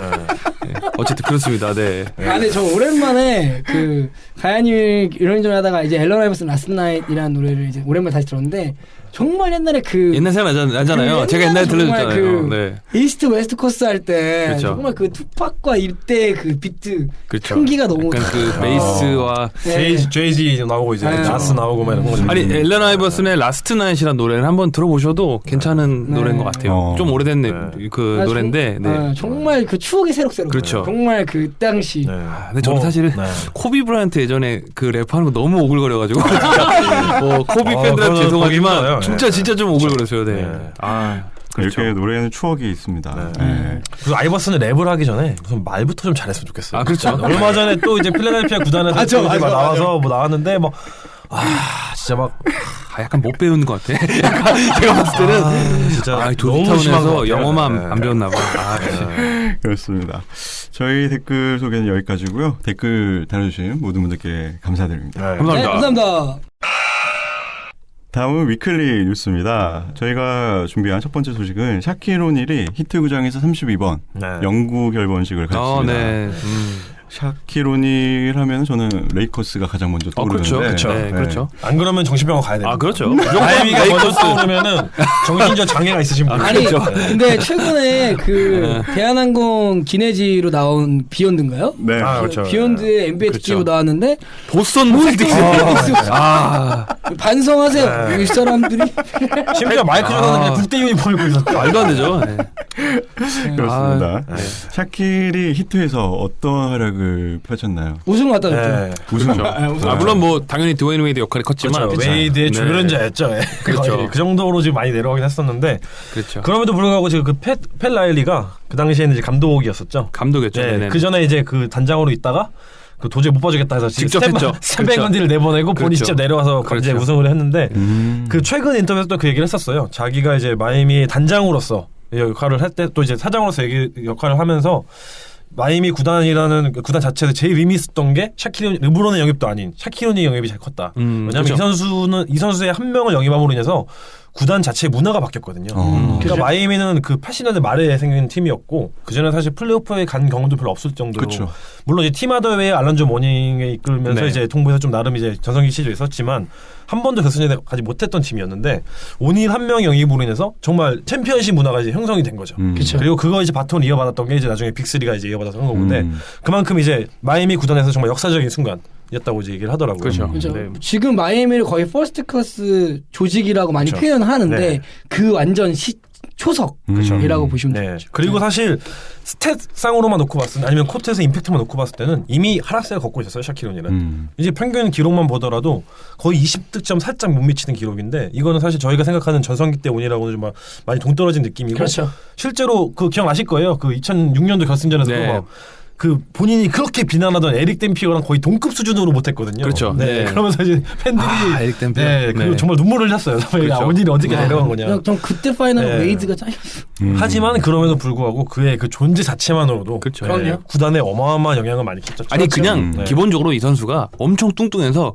B: 어쨌든 그렇습니다. 네.
C: 아니 저 오랜만에 그 가야님 이런저런 하다가 이제 앨런 아이버슨 라스트 나잇이라는 노래를 이제 오랜만에 다시 들었는데 정말 옛날에 그
B: 옛날 생각 나잖아요. 제가 옛날에
C: 정말
B: 들려줬잖아요.
C: 그
B: 네.
C: 이스트 웨스트 코스 할 때
B: 그렇죠.
C: 정말 그 투팍과 이때 그 비트
B: 그렇죠.
C: 향기가 너무
B: 약간 그 베이스와
C: 네.
D: 제이지 나오고 이제
C: 네.
D: 나스 나오고 막 이런 거.
B: 아니 앨런 아이버슨의 라스트 나잇이라는 노래를 한번 들어보셔도 괜찮은
C: 네.
B: 노래인 것 같아요. 좀 오래된 그
C: 아,
B: 노래인데. 네.
C: 정말 그 추억이 새록새록.
B: 그렇죠.
C: 정말 그 당시.
D: 네.
B: 근데 저는 사실은 코비 브라이언트 예전에 그 랩하는 거 너무 오글거려가지고 진짜 코비 팬들한테
D: 그거는
B: 죄송하지만
D: 거기 힘들어요.
B: 진짜 좀 오글거렸어요. 네.
D: 네.
B: 아 그렇죠.
A: 이렇게 노래에는 추억이 있습니다.
D: 네.
A: 네.
D: 그리고 아이버슨은 랩을 하기 전에 무슨 말부터 좀 잘했으면 좋겠어요.
B: 아, 그렇죠.
D: 얼마 전에 또 이제 필라델피아 구단에서
C: 맞아,
D: 또 이제 막
C: 맞아,
D: 나와서 뭐 나왔는데 막 진짜 막
B: 약간 못 배운 것 같아. 약간 제가 봤을 때는
D: 진짜 너무 심한 것
B: 도드타운에서
D: 같아요.
B: 영어만
D: 네.
B: 안 배웠나 봐. 아, 그치.
A: 그렇습니다. 저희 댓글 소개는 여기까지고요. 댓글 달아주신 모든 분들께 감사드립니다.
D: 네.
B: 감사합니다.
C: 네, 감사합니다.
A: 다음은 위클리 뉴스입니다. 저희가 준비한 첫 번째 소식은 샤킬 오닐이 히트 구장에서 32번
D: 네.
A: 영구 결번식을 가졌습니다.
B: 네.
A: 샤킬 오닐 하면 저는 레이커스가 가장 먼저 떠오르는데
B: 그렇죠. 네, 그렇죠.
D: 안 그러면 정신병원 가야 됩니다.
B: 아, 그렇죠.
D: 아이비가 먼저 떠오르면은 정신적 장애가 있으신 분.
C: 아니 근데 최근에 그 대한항공 기내지로 나온 비욘드인가요?
A: 네.
D: 아, 그렇죠.
C: 비욘드의 NBA 특집으로 나왔는데
B: 보스턴 셀틱스. 아,
C: 반성하세요. 이 사람들이.
D: 심지어 마이클 조던은 그냥 국대 유니폼 입고 있었죠.
B: 말도 안 되죠. 네.
A: 그렇습니다.
B: 아,
A: 샤킬이 히트에서 어떤 활약을 펼쳤나요?
C: 우승 갖다 줬죠.
D: 네.
A: 우승.
B: 물론 뭐 당연히 드웨인 웨이드 역할이 컸지만
D: 그렇죠. 웨이드의
B: 네.
D: 조련자였죠. 예.
B: 그렇죠.
D: 거의 그 정도로 지금 많이 내려가긴 했었는데
B: 그렇죠.
D: 그럼에도 불구하고 지금 그 팻 라일리가 그 당시에는 이제 감독이었었죠.
B: 감독이었죠.
D: 네.
B: 네네.
D: 그 전에 이제 그 단장으로 있다가 그 도저히 못 봐주겠다 해서
B: 직접 했죠.
D: 스탠밴건디를 내보내고 본인이
B: 그렇죠.
D: 직접 내려와서
B: 그렇죠.
D: 이제 우승을 했는데 그 최근 인터뷰에서 또 그 얘기를 했었어요. 자기가 이제 마이애미 단장으로서 역할을 할 때 또 이제 사장으로서 역할을 하면서 마이애미 구단이라는 구단 자체에서 제일 의미 있었던 게 르브론의 영입도 아닌 샤키로니 영입이 제일 컸다. 왜냐하면
B: 그렇죠.
D: 이 선수의 한 명을 영입함으로 인해서 구단 자체의 문화가 바뀌었거든요. 그러니까 마이애미는 그 80년대 말에 생긴 팀이었고 그 전에 사실 플레이오프에 간 경험도 별로 없을 정도로
A: 그렇죠.
D: 물론 이제 팀 하더웨이 알란조 모닝에 이끌면서
B: 네.
D: 이제 동부에서 좀 나름 이제 전성기 시절이 있었지만 한 번도 결승에 가지 못했던 팀이었는데 오닐 한 명 영입으로 인해서 정말 챔피언십 문화가 이제 형성이 된 거죠.
C: 그쵸.
D: 그리고 그거 이제 바톤 이어받았던 게 이제 나중에 빅3가 이제 이어받아서 한 건데 그만큼 이제 마이애미 구단에서 정말 역사적인 순간 이제 얘기를 하더라고요.
B: 그렇죠.
C: 그렇죠.
B: 네.
C: 지금 마이애미를 거의 퍼스트 클래스 조직이라고 많이
D: 그렇죠.
C: 표현하는데
D: 네.
C: 그 완전 초석이라고 보시면
D: 네.
C: 되죠.
D: 그리고 사실 스탯상으로만 놓고 봤을 때 아니면 코트에서 임팩트만 놓고 봤을 때는 이미 하락세를 걷고 있었어요. 샤키로니는. 이제 평균 기록만 보더라도 거의 20득점 살짝 못 미치는 기록인데 이거는 사실 저희가 생각하는 전성기 때 운이라고는 좀 많이 동떨어진 느낌이고
C: 그렇죠.
D: 실제로 그 기억나실 거예요. 그 2006년도 결승전에서도
B: 네.
D: 막 그 본인이 그렇게 비난하던 에릭 댐피어랑 거의 동급 수준으로 못했거든요.
B: 그렇죠.
D: 네.
B: 네.
D: 그러면서 이제 팬들이
B: 에릭 댐피어.
D: 네, 그
B: 네.
D: 정말 눈물을 흘렸어요.
B: 그렇죠.
D: 어디를 어떻게 내려간 거냐.
C: 그냥 전 그때 파이널
D: 네.
C: 웨이드가 잘렸어.
D: 하지만 그럼에도 불구하고 그의 그 존재 자체만으로도
B: 그렇죠.
D: 네,
C: 그럼요.
D: 구단에 어마어마한 영향을 많이 끼쳤죠.
B: 아니
D: 그렇죠.
B: 그냥
D: 네.
B: 기본적으로 이 선수가 엄청 뚱뚱해서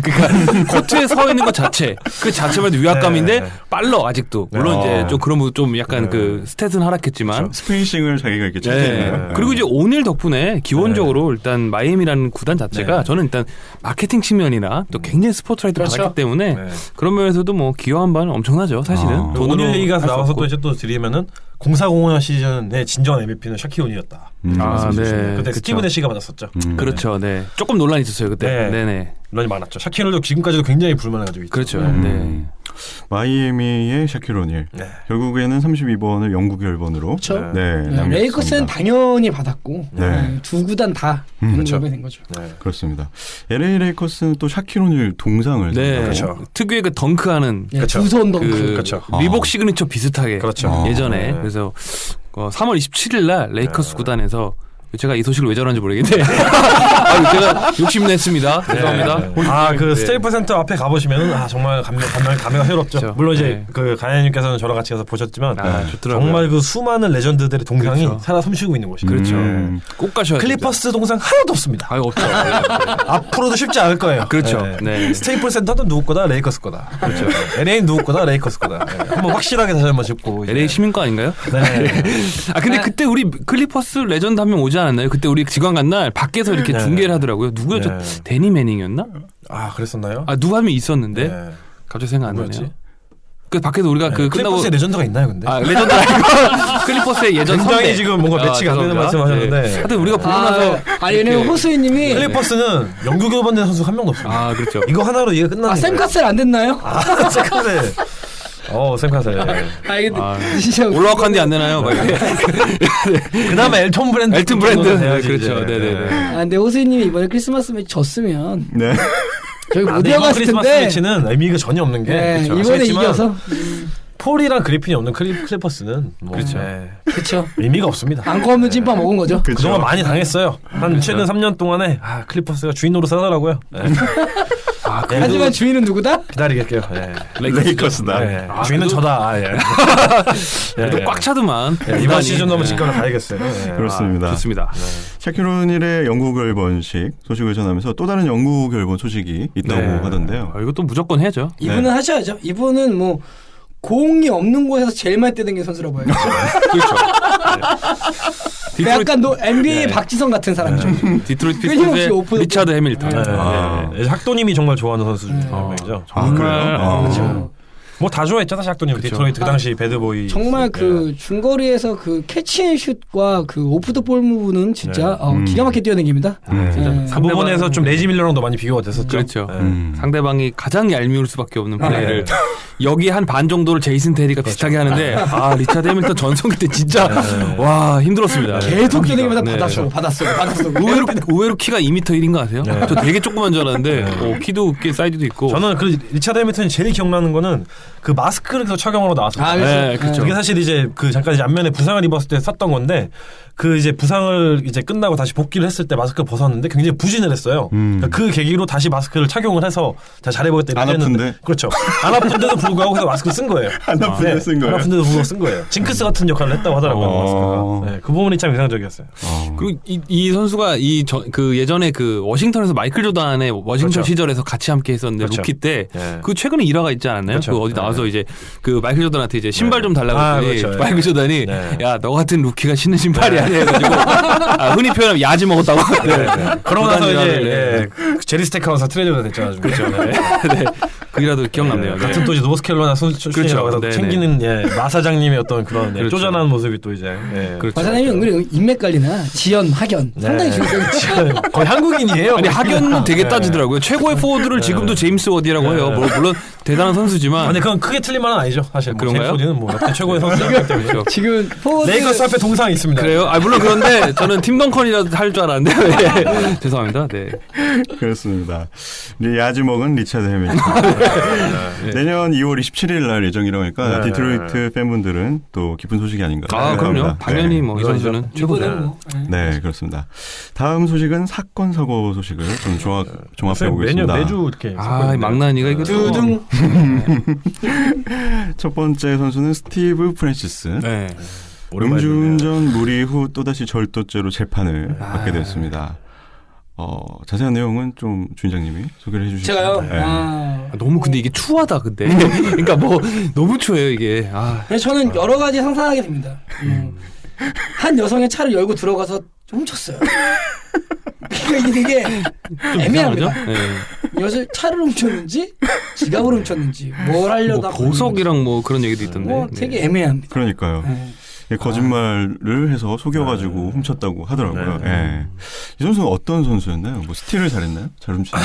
B: 그러니까 코트에 서 있는 것 자체 그 자체만 해도 위압감인데
D: 네.
B: 빨라 아직도 물론
D: 네.
B: 이제 좀 그런 좀 약간
D: 네.
B: 그 스탯은 하락했지만
A: 스페이싱을 자기가 이렇게
B: 네.
A: 찾아내요.
B: 그리고 이제 오닐 덕분에 기본적으로 일단 마이애미라는 구단 자체가
D: 네.
B: 저는 일단 마케팅 측면이나 또 굉장히 스포트라이트를
C: 그렇죠.
B: 받았기 때문에
D: 네.
B: 그런 면에서도 뭐 기여한 바는 엄청나죠 사실은.
A: 아.
B: 돈으로
D: 오닐 얘기가
B: 할수
D: 나와서
B: 없고.
D: 또 이제 또 드리면은 0405년 시즌의 진정한 MVP는 샤키온이었다.
B: 아, 네.
D: 그때
B: 그쵸.
D: 스티브 내시가 받았었죠.
B: 그렇죠. 네. 조금 논란이 있었어요 그때.
D: 네.
B: 네네.
D: 논란이 많았죠. 샤키온도 지금까지도 굉장히 불만을 가지고 있죠.
B: 그렇죠.
A: 음.
B: 네.
A: 마이애미의 샤키로닐.
D: 네.
A: 결국에는 32번을 영국 열번으로.
C: 그렇죠.
A: 네.
C: 네,
A: 남겼습니다.
C: 레이커스는 당연히 받았고
A: 네.
C: 네, 두 구단 다
A: 그렇죠.
C: 연결이 된 거죠.
D: 네.
A: 그렇습니다. LA 레이커스는 또 샤키로닐 동상을.
B: 네.
D: 그렇죠.
B: 특유의 그 덩크하는
C: 네,
D: 그렇죠.
C: 두손 덩크.
B: 그
D: 그렇죠.
B: 리복 시그니처 비슷하게
D: 그렇죠.
B: 예전에
D: 네.
B: 그래서 3월 27일 날 레이커스
D: 네.
B: 구단에서 제가 이 소식을 왜 전하는지 모르겠는데 제가 욕심냈습니다. 죄송합니다.
D: 그
B: 네.
D: 스테이플 센터 앞에 가보시면은 정말 감회가 새롭죠.
B: 그렇죠.
D: 물론 이제
B: 네.
D: 그 가야님께서는 저랑 같이 가서 보셨지만
B: 좋더라고요.
D: 정말 그 수많은 레전드들의 동상이
B: 그렇죠.
D: 살아 숨쉬고 있는 곳이죠.
B: 그렇죠.
A: 음.
B: 꼭 가셔야 돼요.
D: 클리퍼스 동상 하나도 없습니다.
B: 없죠.
D: 앞으로도 쉽지 않을 거예요.
B: 그렇죠. 네.
D: 스테이플 센터는 누구 거다? 레이커스 거다. 그렇죠. LA는 누구 거다? 레이커스 거다. 네. 한번 확실하게 다시 한번 짚고. 이제.
B: LA 시민권 아닌가요?
D: 네.
B: 근데 그때 우리 클리퍼스 레전드 한 명 오지 않았나요? 그때 우리 직관 간 날 밖에서 이렇게
D: 네.
B: 중계를 하더라고요. 누구였죠?
D: 네.
B: 데니 매닝이었나?
D: 그랬었나요?
B: 누구 한 명 있었는데
D: 네.
B: 갑자기 생각 안
D: 누구였지?
B: 나네요. 그 밖에서 우리가 그 끝나고
D: 클리퍼스에 레전드가 있나요, 근데?
B: 레전드 아니고 클리퍼스의 예전
D: 굉장히
B: 선배.
D: 지금 뭔가 매치가 안 되는
B: 죄송합니다.
D: 말씀하셨는데.
B: 네. 하여튼 우리가 보고 나서
C: 왜냐면
B: 이렇게-
C: 호수이님이
D: 클리퍼스는 영국 열번된 선수 한 명도 없습니다.
B: 그렇죠.
D: 이거 하나로 이해가 끝나는
C: 샘
D: 거예요.
C: 카셀 안 됐나요?
D: 샘 카셀. 샘 카셀.
C: 이게 진짜
B: 올라와칸디 안 되나요? 막 이렇게.
D: 그다음에 엘톤 브랜드.
B: 엘튼 브랜드.
D: 정도는 돼야지,
B: 그렇죠.
D: 이제.
B: 네네네.
C: 근데 호수이님이 이번에 크리스마스 매치 졌으면
A: 네.
C: 저희 못
D: 근데 이번
C: 이어갔을
D: 크리스마스
C: 텐데
D: 매치는 의미가 전혀 없는 게
C: 네,
D: 그렇죠.
C: 이번에
D: 아시겠지만
C: 이겨서
D: 폴이랑 그리핀이 없는 클리퍼스는 뭐,
B: 그렇죠.
C: 그렇죠.
D: 의미가 없습니다.
C: 안고 없는 찐빵 먹은 거죠.
A: 그렇죠.
D: 그동안 많이 당했어요. 한 최근 3년 동안에 클리퍼스가 주인 노릇 하더라고요. 네.
C: 하지만 주인은 누구다?
D: 기다리겠게요. 네.
A: 레이커스다.
D: 네. 주인은 저다.
B: 그래도 꽉 차더만.
D: 이번 시즌도 한번 직관을 가야겠어요. 네.
A: 그렇습니다.
B: 좋습니다.
A: 샤키로닐의 영국 열번식 소식을 전하면서 또 다른 영국 열번 소식이 있다고
B: 네.
A: 하던데요.
B: 이것도 무조건 해야죠.
C: 이분은 하셔야죠. 이분은 뭐 공이 없는 곳에서 제일 많이 뛰는 게 선수라고 봐요.
B: 그렇죠.
C: 약간 NBA 박지성 같은 사람이죠.
B: 디트로이트
C: 끊임없이
B: 피스트의
C: 오픈-
B: 리차드 해밀턴.
D: 네. 학도님이 정말 좋아하는 선수 중에 한 명이죠.
A: 그래요?
C: 그렇죠.
D: 뭐 다 좋아했죠, 사실 학도님. 디트로이트 그 당시 배드보이.
C: 정말 그 중거리에서 그 캐치앤슛과 그 오프 더 볼 무브는 진짜 기가 막히게 뛰어다닙니다. 네.
D: 그 부분에서 좀 레지 밀러랑도 많이 비교가 됐었죠.
B: 그렇죠.
D: 네.
B: 상대방이 가장 얄미울 수밖에 없는 플레이를 여기 한 반 정도를 제이슨 테리가 비슷하게 하는데 리차드 해밀턴 전성기 때 진짜 와 힘들었습니다.
C: 계속 뛰어다니면서
B: 네.
C: 받았어.
B: 의외로 키가 2m 1인 거 아세요? 저 되게 조그만 줄 알았는데 키도 꽤 사이즈도 있고.
D: 저는 그 리차드 해밀턴이 제일 기억나는 거는 그 마스크를 계속 착용하러 나왔어요.
B: 네, 그렇죠.
D: 그게 사실 이제 그 잠깐 이제 안면에 부상을 입었을 때 썼던 건데 그 이제 부상을 이제 끝나고 다시 복귀를 했을 때 마스크를 벗었는데 굉장히 부진을 했어요. 그러니까 그 계기로 다시 마스크를 착용을 해서 잘해보겠다
A: 안
D: 이랬는데
A: 아픈데?
D: 그렇죠. 안 아픈데도 불구하고 그래서 마스크를 쓴 거예요.
A: 안 아픈데 쓴 거예요?
D: 안 아픈데도 불구하고 쓴 거예요. 징크스 같은 역할을 했다고 하더라고요. 마스크가. 네, 그 부분이 참 인상적이었어요.
B: 그리고 이 선수가 그 예전에 그 워싱턴에서 마이클 조단의 워싱턴
D: 그렇죠.
B: 시절에서 같이 함께 했었는데
D: 그렇죠.
B: 루키 때
D: 네.
B: 그 최근에 일화가 있지 않았나요?
D: 그렇죠.
B: 그 어디 나와서
D: 네.
B: 이제 그 마이클 조단한테 이제 신발 좀 달라고 했더니
D: 그렇죠.
B: 마이클 조단이
D: 네.
B: 야 너 같은 루키가 신는 신발이 아니야 해가지고 흔히 표현하면 야지 먹었다고.
D: 그러고 나서
B: 조단
D: 이제
B: 일화를,
D: 제리 스테이크하우스 트레이드가 됐잖아요. 그렇죠.
B: 네. 그이라도 기억납네요. 네.
D: 같은 또 이제 노스캐롤라이나 선수 출신이라고 해서
B: 그렇죠.
D: 챙기는 마사장님의 어떤 그런
B: 그렇죠.
D: 쪼잔한 모습이 또 이제
B: 그렇죠.
C: 마사장님이 은근히 인맥 관리나 지연, 학연 상당히 중요해요.
D: 거의 한국인이에요.
B: 아니 학연은 되게 따지더라고요. 최고의 포워드를 지금도 제임스 워디라고 해요. 물론 대단한 선수지만.
D: 근데 그건 크게 틀린 말은 아니죠. 사실
B: 그런가요?
D: 제임스 워디는 뭐 역대 최고의 선수이기 때문에.
B: 그렇죠.
C: 지금 포워드
D: 레이커스 앞에 동상이 있습니다.
B: 그래요? 아 물론 그런데 저는 팀 덩컨이라도 할 줄 알았는데 네. 죄송합니다. 네.
A: 그렇습니다. 이제 야지먹은 리차드 해밀턴. 내년 2월 27일 날 예정이라고 하니까 디트로이트 팬분들은 또 기쁜 소식이 아닌가.
B: 아 그럼요.
A: 생각합니다.
B: 당연히 뭐 이 선수는 최고죠.
C: 이번엔 뭐.
A: 네, 그렇습니다. 다음 소식은 사건 사고 소식을 좀 종합해 보겠습니다.
D: 매주 이렇게.
B: 아 망나니가 이거
C: 두둥.
A: 첫 번째 선수는 스티브 프랜시스.
B: 네.
A: 음주운전 무리 후 또다시 절도죄로 재판을 받게 됐습니다. 자세한 내용은 좀 주인장님이 소개를 해주시죠.
C: 제가요.
A: 네.
B: 너무 근데 이게 추하다 근데. 그러니까 뭐 너무 추해요 이게. 아.
C: 그래서 저는 여러 가지 상상하게 됩니다. 한 여성의 차를 열고 들어가서 훔쳤어요. 그러니까 이게 되게
B: 좀
C: 애매합니다.
B: 이상하죠? 네.
C: 여성 차를 훔쳤는지 지갑을 훔쳤는지 뭘 하려다
B: 뭐 보석이랑 뭐 그런 얘기도 있던데.
C: 뭐 되게 애매합니다.
A: 그러니까요.
C: 네.
A: 거짓말을 해서 속여가지고 훔쳤다고 하더라고요. 예. 이 선수는 어떤 선수였나요? 뭐 스틸을 잘했나요? 잘 훔치나요?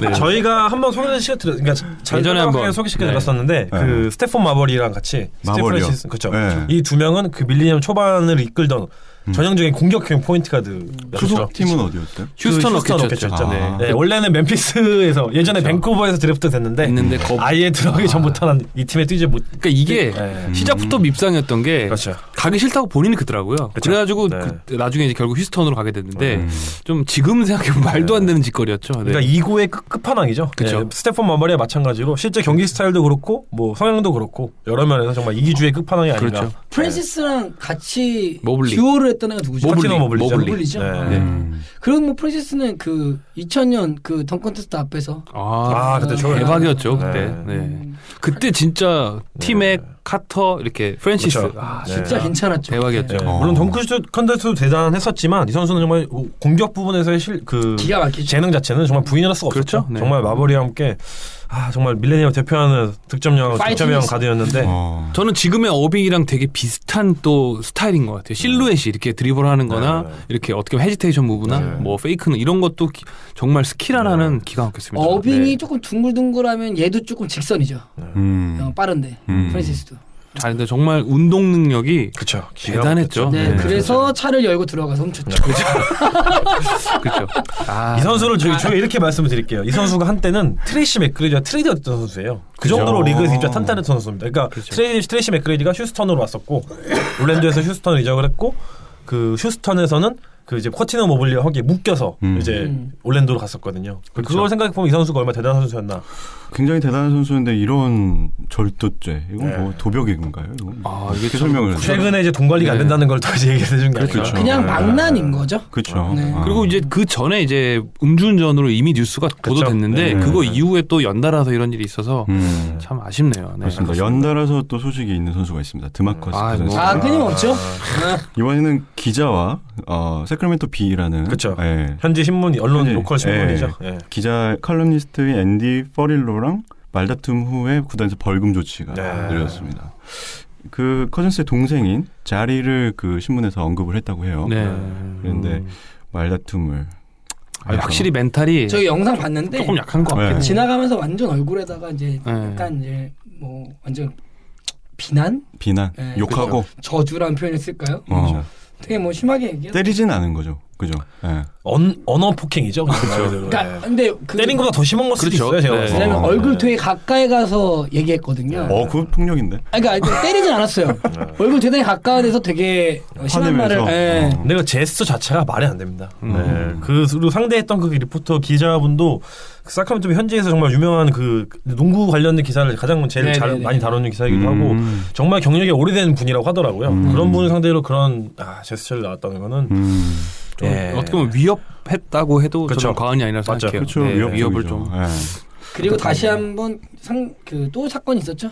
B: 네.
D: 저희가 한번 소개시켜드렸, 그러니까
B: 예전에 한번
D: 소개시켜드렸었는데 그 스테폰 마버리랑 같이
A: 마버리요?
D: 스티브 프랜시스 그렇죠.
A: 네.
D: 이 두 명은 그 밀리니엄 초반을 이끌던 전형적인 공격형 포인트 가드.
A: 소속팀은 어디였어요?
B: 휴스턴
D: 로켓츠였죠.
B: 로켓츠였죠.
A: 아.
D: 네, 원래는 멤피스에서 예전에 밴쿠버에서 드래프트 됐는데
B: 있는데
D: 아예 들어가기 전부터는 이 팀에 뛰지 못.
B: 그러니까 이게 시작부터 밉상이었던 게
D: 그렇죠.
B: 가기 싫다고 본인이 그러더라고요. 그래가지고 나중에 이제 결국 휴스턴으로 가게 됐는데 좀 지금 생각해보면 말도 안 되는 짓거리였죠. 네.
D: 그러니까 이고의 끝판왕이죠.
B: 그쵸.
D: 네, 스테폰 마버리와 마찬가지로 실제 경기 스타일도 그렇고 뭐 성향도 그렇고 여러 면에서 정말 이기주의 끝판왕이 아닌가.
B: 그렇죠.
C: 프랜시스랑 같이
B: 모블리.
C: 듀오를 했던 애가 누구죠?
D: 파티노 모블리죠.
C: 모블리죠.
D: 네.
C: 그리고 뭐 프랜시스는 그 2000년 그 덩컨테스트 앞에서
D: 그때 좋아요.
B: 대박이었죠
D: 네.
B: 그때. 네. 그때 진짜 팀의 카터 이렇게 프랜시스
D: 그렇죠.
C: 진짜 괜찮았죠.
B: 대박이었죠.
D: 네. 물론 덩크 컨테스트도 대단했었지만 이 선수는 정말 공격 부분에서의
C: 기가 막히죠.
D: 재능 자체는 정말 부인할 수가 없었죠.
B: 그렇죠. 네.
D: 정말 마버리와 함께 정말 밀레니엄 대표하는 득점왕
C: 파이팅했어.
D: 가드였는데
B: 저는 지금의 어빙이랑 되게 비슷한 또 스타일인 것 같아요. 실루엣이 이렇게 드리블하는 거나 이렇게 어떻게 보면 헤지테이션 무브나 뭐 페이크는 이런 것도 정말 스킬 하나는 기가 막혔습니다.
C: 어빙이
B: 네.
C: 조금 둥글둥글하면 얘도 조금 직선이죠. 빠른데 프랜시스도.
B: 근데 정말 운동 능력이
D: 그쵸.
B: 대단했죠.
C: 네, 그래서 차를 열고 들어가서 훔쳤죠.
B: 그렇죠.
D: 이 선수를 저희가 이렇게 말씀을 드릴게요. 이 선수가 한때는 트레이시 맥그레디와 트레이드였던 선수예요. 그 정도로 리그에서 진짜 탄탄했던 선수입니다. 그러니까 트레이시 맥그레디가 휴스턴으로 왔었고 올랜도에서 휴스턴을 이적을 했고 그 휴스턴에서는 그 이제 쿼티너 모블리와 거기에 묶여서 이제 올랜도로 갔었거든요. 그걸 생각해 보면 이 선수가 얼마나 대단한 선수였나.
A: 굉장히 대단한 선수인데 이런 절도죄 이건 뭐 도벽인가요? 이건
B: 이게
A: 설명을
D: 최근에 이제 돈 관리가 안 된다는 걸 또 이제 얘기해 준 게 아니라.
C: 그냥 망난인 거죠.
A: 그렇죠.
C: 네.
B: 그리고 이제 그 전에 이제 음주운전으로 이미 뉴스가 보도됐는데 그거 이후에 또 연달아서 이런 일이 있어서 참 아쉽네요. 네.
A: 그렇습니다. 연달아서 또 소식이 있는 선수가 있습니다. 드마커스 커즌스.
C: 끊임없죠.
A: 이번에는 기자와 세크라멘토 B라는
D: 그렇죠.
A: 예.
D: 현지 신문 언론 로컬 신문이죠.
A: 예. 기자 칼럼니스트인 앤디 퍼릴로랑 말다툼 후에 구단에서 벌금 조치가 내려졌습니다. 그 커즌스의 동생인 자리를 그 신문에서 언급을 했다고 해요.
B: 네.
A: 그런데 말다툼을
B: 확실히 멘탈이
C: 저희 영상 봤는데
B: 조금 약한 것 같긴 해요.
C: 지나가면서 완전 얼굴에다가 이제 약간 이제 뭐 완전 비난,
A: 비난, 욕하고
C: 저주라는 표현을 쓸까요? 되게 뭐 심하게 얘기해요.
A: 때리진 않은 거죠. 그죠? 예.
D: 언어 폭행이죠.
C: 그러니까 근데
D: 때린 것보다 더 심한 걸 수도 있어요. 제가 봤을 때.
C: 왜냐면 얼굴 되게 가까이 가서 얘기했거든요.
A: 그거 폭력인데?
C: 그러니까 때리진 않았어요. 얼굴 되게 가까운 데서 되게 심한 말을.
D: 근데 그 제스처 자체가 말이 안 됩니다. 그리고 상대했던 그 리포터 기자분도 사크라멘토 현지에서 정말 유명한 그 농구 관련된 기사를 가장 제일 많이 다루는 기사이기도 하고 정말 경력이 오래된 분이라고 하더라고요. 그런 분을 상대로 그런 제스처를 나왔다는 거는
B: 어떻게 보면 위협했다고 해도
D: 그쵸.
B: 저는 과언이 아니라 생각해요.
A: 그렇죠.
B: 위협을 좀.
C: 그리고 다시 한번 또 사건이 있었죠.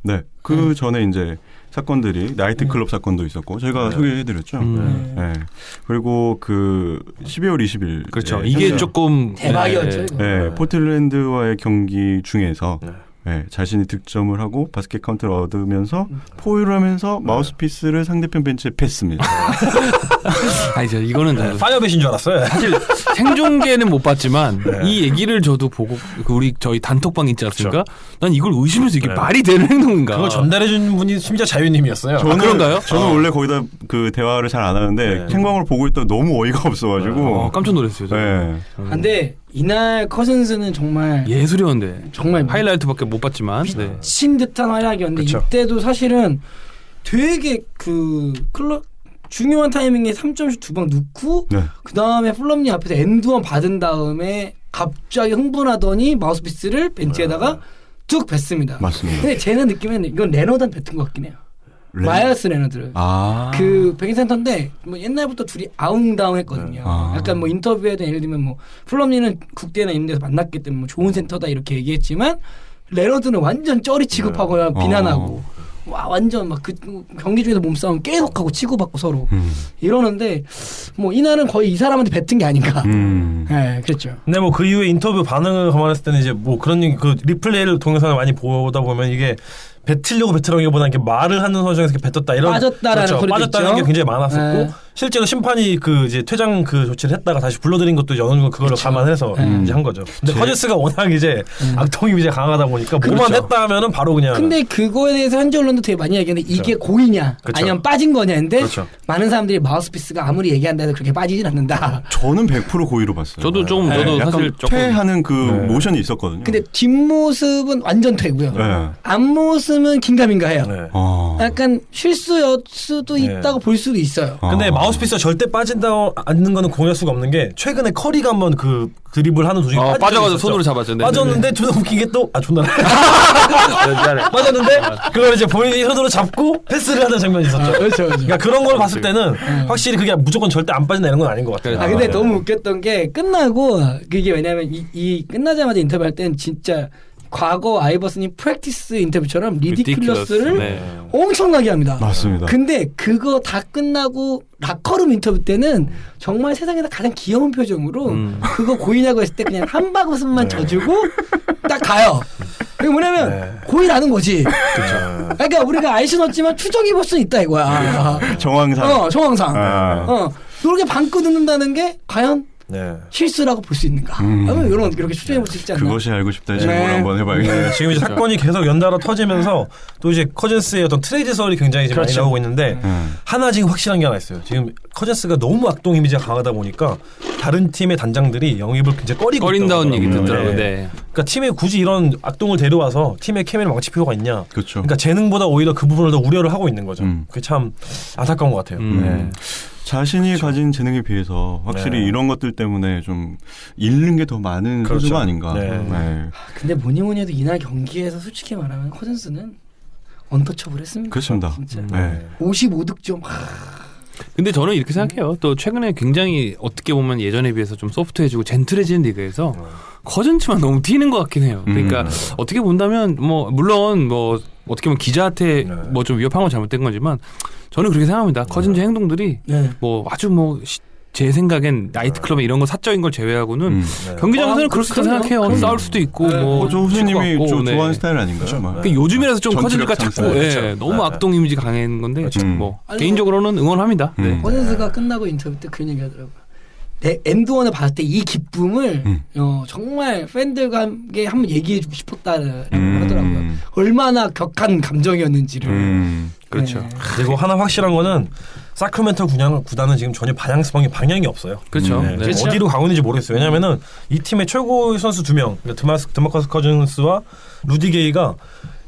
A: 네. 그 전에 이제 사건들이 나이트클럽 사건도 있었고 저희가 소개해드렸죠. 네. 그리고 그 12월 20일
B: 그렇죠. 이게 조금
C: 대박이었죠.
A: 포틀랜드와의 경기 중에서 자신이 득점을 하고 바스켓 카운트를 얻으면서 포유를 하면서 마우스피스를 상대편 벤치에 뺐습니다.
B: 아니죠. 이거는
D: 파이어벳인 줄 알았어요.
B: 사실 생중계는 못 봤지만 이 얘기를 저도 보고 저희 단톡방 있지 않습니까?
D: 그렇죠.
B: 난 이걸 의심해서 이게 말이 되는 행동인가?
D: 그걸 전달해준 분이 심지어 자유님이었어요.
B: 그런가요?
A: 저는 원래 거기다 그 대화를 잘 안 하는데 캥방을 보고 있다 너무 어이가 없어가지고
B: 깜짝 놀랐어요.
C: 근데 이날 커즌스는 정말
B: 예술이었는데
C: 정말
B: 하이라이트밖에 못 봤지만
C: 미친 듯한 활약이었는데 이때도 사실은 되게 그 중요한 타이밍에 3점슛 2방 넣고 그 다음에 플럼리 앞에서 엔드원 받은 다음에 갑자기 흥분하더니 마우스피스를 벤치에다가 쭉 뱉습니다.
A: 맞습니다.
C: 근데 쟤는 느낌에는 이건 레너드한테 뱉은 것 같긴 해요. 마이어스 레너드. 그 백인센터인데 뭐 옛날부터 둘이 아웅다웅 했거든요. 약간 뭐 인터뷰에도 예를 들면 뭐 플럼리는 국대나 이런 데서 만났기 때문에 뭐 좋은 센터다 이렇게 얘기했지만 레너드는 완전 쩌리 취급하고 비난하고 와 완전 막 그 경기 중에서 몸싸움 계속하고 치고받고 서로 이러는데 뭐 이날은 거의 이 사람한테 뱉은 게 아닌가. 네, 그랬죠.
D: 근데 뭐 그 이후에 인터뷰 반응을 감안했을 때는 이제 뭐 그런 그 리플레이를 동영상을 많이 보다 보면 이게 뱉으려고 뱉으라기보다는 이렇게 말을 하는 과정에서 이렇게 뱉었다 이런
C: 빠졌다라는
D: 그렇죠. 빠졌다는
C: 있죠.
D: 게 굉장히 많았었고 실제로 심판이 그 이제 퇴장 그 조치를 했다가 다시 불러들인 것도 어느 정도 그걸 감안해서 이제 한 거죠. 근데 커즌스가 워낙 이제 악동 이미지가 강하다 보니까 뭐만 했다 하면은 바로 그냥.
C: 근데 그거에 대해서 현지 언론도 되게 많이 얘기하는데 이게 고의냐 아니면 빠진 거냐 근데 많은 사람들이 마우스피스가 아무리 얘기한다 해도 그렇게 빠지진 않는다.
A: 저는 100% 고의로 봤어요.
B: 저도 저도 사실 조금
A: 퇴하는 그 모션이 있었거든요.
C: 근데 뒷모습은 완전 퇴고요. 앞모습은 긴가민가해요. 약간 실수였을 수도 있다고 볼 수도 있어요.
D: 근데 마우스피스가 절대 빠진다 않는 거는 공유할 수가 없는 게 최근에 커리가 한번 그 드리블 하는 도중에
B: 빠져가지고 손으로 잡았죠.
D: 빠졌는데 존나 웃긴 게 또 존나 빠졌는데 그걸 이제 본인이 손으로 잡고 패스를 하는 장면이 있었죠.
C: 그렇죠.
D: 그러니까 그런 걸 봤을 때는 확실히 그게 무조건 절대 안 빠진다 이런 건 아닌 것 같아요.
C: 근데 너무 웃겼던 게 끝나고 그게 왜냐면 이 끝나자마자 인터뷰할 때는 진짜 과거 아이버슨이 프랙티스 인터뷰처럼 리디큘러스를 엄청나게 합니다.
A: 맞습니다.
C: 근데 그거 다 끝나고 라커룸 인터뷰 때는 정말 세상에서 가장 귀여운 표정으로 그거 고의냐고 했을 때 그냥 한 바구음만 져주고 딱 가요. 이게 뭐냐면 고의라는 거지. 그러니까 우리가 알 수는 없지만 추정해볼 수는 있다 이거야.
A: 정황상.
C: 정황상. 이렇게 방긋 듣는다는 게 과연 실수라고 볼 수 있는가? 이렇게 추정해볼 수 있지 않나?
A: 그것이 알고 싶다 질문을 한번 해봐야겠네요.
D: 지금 이제 사건이 계속 연달아 터지면서 또 이제 커즌스의 어떤 트레이드설이 굉장히 지금 많이 나오고 있는데 하나 지금 확실한 게 하나 있어요. 지금 커즌스가 너무 악동 이미지가 강하다 보니까 다른 팀의 단장들이 영입을 굉장히
B: 꺼린다는 얘기 듣더라고요.
D: 그러니까 팀에 굳이 이런 악동을 데려와서 팀의 케미를 망칠 필요가 있냐?
A: 그렇죠.
D: 그러니까 재능보다 오히려 그 부분을 더 우려를 하고 있는 거죠. 그게 참 안타까운 것 같아요.
A: 자신이 가진 재능에 비해서 확실히 이런 것들 때문에 좀 잃는 게 더 많은 선수가 아닌가.
C: 근데 뭐니 해도 이날 경기에서 솔직히 말하면 커즌스는 언터처블했습니다.
A: 그렇습니다.
C: 진짜. 55득점.
B: 근데 저는 이렇게 생각해요. 또 최근에 굉장히 어떻게 보면 예전에 비해서 좀 소프트해지고 젠틀해진 리그에서 커즌스만 너무 튀는 것 같긴 해요. 그러니까 어떻게 본다면 뭐 물론 뭐 어떻게 보면 기자한테 뭐 좀 위협한 건 잘못된 거지만 저는 그렇게 생각합니다. 커즌스 행동들이 뭐 아주 뭐 제 생각엔 나이트클럽에 이런 거 사적인 걸 제외하고는 경기장에서는 그럴 수도 생각해요. 싸울 수도 있고 뭐
A: 조 후수님이 좋아하는 스타일 아닌가요?
B: 그러니까 요즘이라서 좀 커즈니까 자꾸 너무 악동 이미지 강한 건데 뭐 개인적으로는 응원합니다.
C: 커즌스가 끝나고 인터뷰 때 그런 얘기하더라고요. 엔드원을 봤을 때 이 기쁨을 정말 팬들과 함께 한번 얘기해주고 싶었다라고 하더라고요. 얼마나 격한 감정이었는지를.
B: 그렇죠.
D: 그리고 하나 확실한 거는 사크라멘토 구단은 지금 전혀 방향이 없어요.
B: 그렇죠.
C: 그렇죠.
D: 어디로 가고 있는지 모르겠어요. 왜냐하면은 이 팀의 최고 선수 2명, 그러니까 드마커스 커즌스와 루디 게이가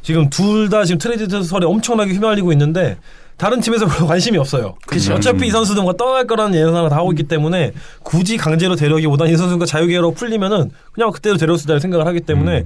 D: 지금 둘 다 지금 트레이드설에 엄청나게 휘말리고 있는데 다른 팀에서 별로 관심이 없어요. 그치. 어차피 이 선수들 뭔가 떠날 거라는 예상을 다 하고 있기 때문에 굳이 강제로 데려오기보다는 이 선수가 자유계로 풀리면은 그냥 그때로 데려올 수 있다는 생각을 하기 때문에